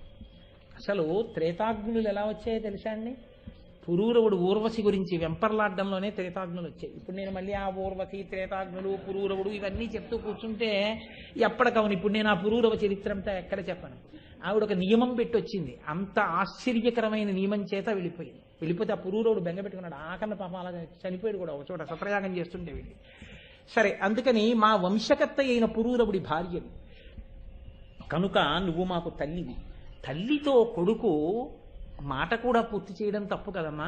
అసలు త్రేతాగ్నులు ఎలా వచ్చాయో తెలుసా అండి? పురూరవుడు ఊర్వశి గురించి వెంపర్లాడ్డంలోనే త్రేతాగ్నులు వచ్చాయి. ఇప్పుడు నేను మళ్ళీ ఆ ఊర్వశి, త్రేతాగ్నులు, పురూరవుడు ఇవన్నీ చెప్తూ కూర్చుంటే ఎప్పటికవును. ఇప్పుడు నేను ఆ పురూరవ చరిత్ర అంతా ఎక్కడ చెప్పను. ఆవిడ ఒక నియమం పెట్టి వచ్చింది, అంత ఆశ్చర్యకరమైన నియమం చేత వెళ్ళిపోయింది. వెళ్ళిపోతే ఆ పురూరవుడు బెంగ పెట్టుకున్నాడు. ఆకన్న పాపం అలా చనిపోయాడు కూడా, ఒక చోట సత్రయాగం చేస్తుంటే వెళ్ళి. సరే, అందుకని మా వంశకర్త అయిన పురూరవుడి భార్యవి కనుక నువ్వు మాకు తల్లివి. తల్లితో కొడుకు మాట కూడా పూర్తి చేయడం తప్పు కదమ్మా.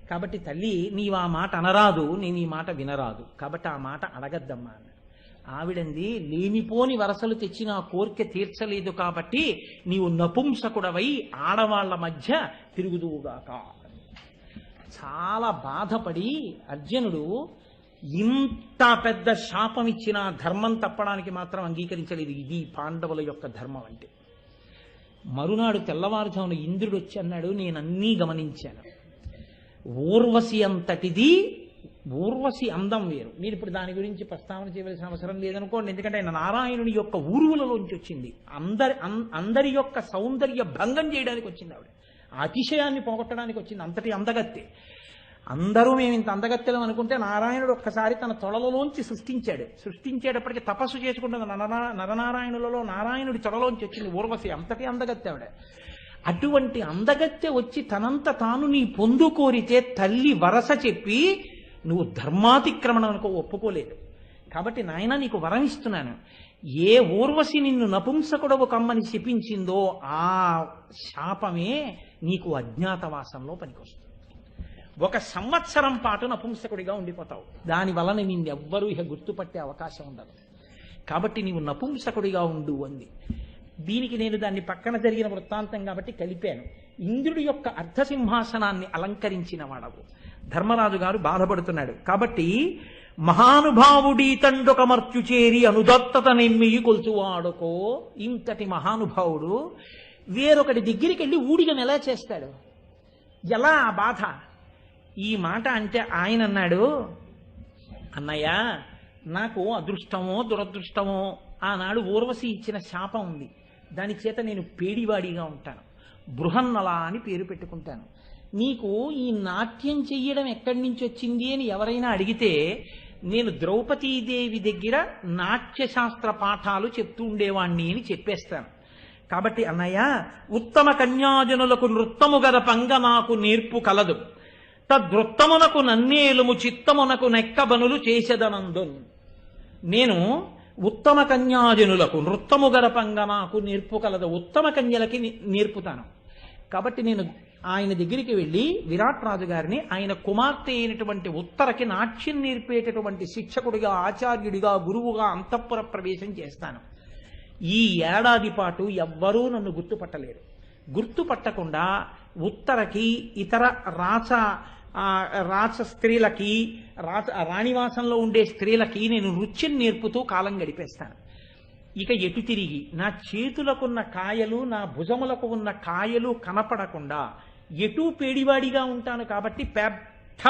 కాబట్టి తల్లి, నీవు ఆ మాట అనరాదు, నేను ఈ మాట వినరాదు, కాబట్టి ఆ మాట అడగద్దమ్మా అన్న. ఆవిడంది, లేనిపోని వరసలు తెచ్చి నా కోరిక తీర్చలేదు కాబట్టి నీవు నపుంసకుడవై ఆడవాళ్ల మధ్య తిరుగుదువుగాక. చాలా బాధపడి అర్జునుడు ఇంత పెద్ద శాపం ఇచ్చిన ధర్మం తప్పడానికి మాత్రం అంగీకరించలేదు. ఇది పాండవుల యొక్క ధర్మం అంటే. మరునాడు తెల్లవారుజామున ఇంద్రుడు వచ్చి అన్నాడు, నేనన్నీ గమనించాను. ఊర్వశి అంతటిది, ఊర్వశి అందం వేరు. మీరు ఇప్పుడు దాని గురించి ప్రస్తావన చేయవలసిన అవసరం లేదనుకోండి, ఎందుకంటే ఆయన నారాయణుని యొక్క ఊర్వులలోంచి వచ్చింది. అందరి యొక్క సౌందర్య భంగం చేయడానికి వచ్చింది ఆవిడ. ఆ అతిశయాన్ని పోగొట్టడానికి వచ్చింది. అంతటి అందగత్తె. అందరూ మేము ఇంత అందగత్తెలం అనుకుంటే నారాయణుడు ఒక్కసారి తన తొడలలోంచి సృష్టించేటప్పటికి తపస్సు చేసుకుంటుంది. నరనారాయణులలో నారాయణుడి తొడలోంచి వచ్చింది ఊర్వశి. అంతటి అందగత్తె ఆవిడ. అటువంటి అందగత్తె వచ్చి తనంత తాను నీ పొందు కోరితే తల్లి వరస చెప్పి నువ్వు ధర్మాతిక్రమణకు ఒప్పుకోలేదు. కాబట్టి నాయన నీకు వరం ఇస్తున్నాను, ఏ ఊర్వశి నిన్ను నపుంసకుడవు కమ్మని శపించిందో ఆ శాపమే నీకు అజ్ఞాతవాసంలో పనికొస్తుంది. 1 సంవత్సరం పాటు నపుంసకుడిగా ఉండిపోతావు. దానివలన నిన్నెవ్వరూ ఇక గుర్తుపట్టే అవకాశం ఉండదు. కాబట్టి నీవు నపుంసకుడిగా ఉండు అంది. దీనికి నేను దాన్ని పక్కన జరిగిన వృత్తాంతం కాబట్టి కలిపాను. ఇంద్రుడి యొక్క అర్ధసింహాసనాన్ని అలంకరించిన వాడవు. ధర్మరాజు గారు బాధపడుతున్నాడు. కాబట్టి మహానుభావుడీ తండొక మర్చు చేరి అనుదత్తత నెమ్మియి కొల్చువాడుకో. ఇంతటి మహానుభావుడు వేరొకటి దగ్గరికి వెళ్ళి ఊడిగం ఎలా చేస్తాడు? ఎలా ఆ బాధ? ఈ మాట అంటే ఆయన అన్నాడు, అన్నయ్య, నాకు అదృష్టమో దురదృష్టమో ఆనాడు ఊర్వశి ఇచ్చిన శాపం ఉంది. దాని చేత నేను పేడివాడిగా ఉంటాను, బృహన్నల అని పేరు పెట్టుకుంటాను. నీకు ఈ నాట్యం చెయ్యడం ఎక్కడి నుంచి వచ్చింది అని ఎవరైనా అడిగితే నేను ద్రౌపదీదేవి దగ్గర నాట్యశాస్త్ర పాఠాలు చెప్తూ ఉండేవాణ్ణి అని చెప్పేస్తాను. కాబట్టి అన్నయ్య, ఉత్తమ కన్యాజనులకు నృత్తము గద పంగ నాకు నేర్పు కలదు, తదృత్తమునకు నన్నేలుము చిత్తమునకు నెక్కబనులు చేసేదనందున్. నేను ఉత్తమ కన్యాజనులకు నృత్తము గరపంగా నాకు నేర్పు కలదు, ఉత్తమ కన్యలకి నేర్పుతాను. కాబట్టి నేను ఆయన దగ్గరికి వెళ్ళి విరాట్ రాజు గారిని ఆయన కుమార్తె అయినటువంటి ఉత్తరకి నాట్యం నేర్పేటటువంటి శిక్షకుడిగా, ఆచార్యుడిగా, గురువుగా అంతఃపుర ప్రవేశం చేస్తాను. ఈ ఏడాది పాటు ఎవ్వరూ నన్ను గుర్తుపట్టలేరు. గుర్తుపట్టకుండా ఉత్తరకి, ఇతర రాచ స్త్రీలకి, రాణివాసంలో ఉండే స్త్రీలకి నేను నృత్యం నేర్పుతూ కాలం గడిపేస్తాను. ఇక ఎటు తిరిగి నా చేతులకున్న కాయలు, నా భుజములకు ఉన్న కాయలు కనపడకుండా ఎటూ పేడివాడిగా ఉంటాను. కాబట్టి పెద్ద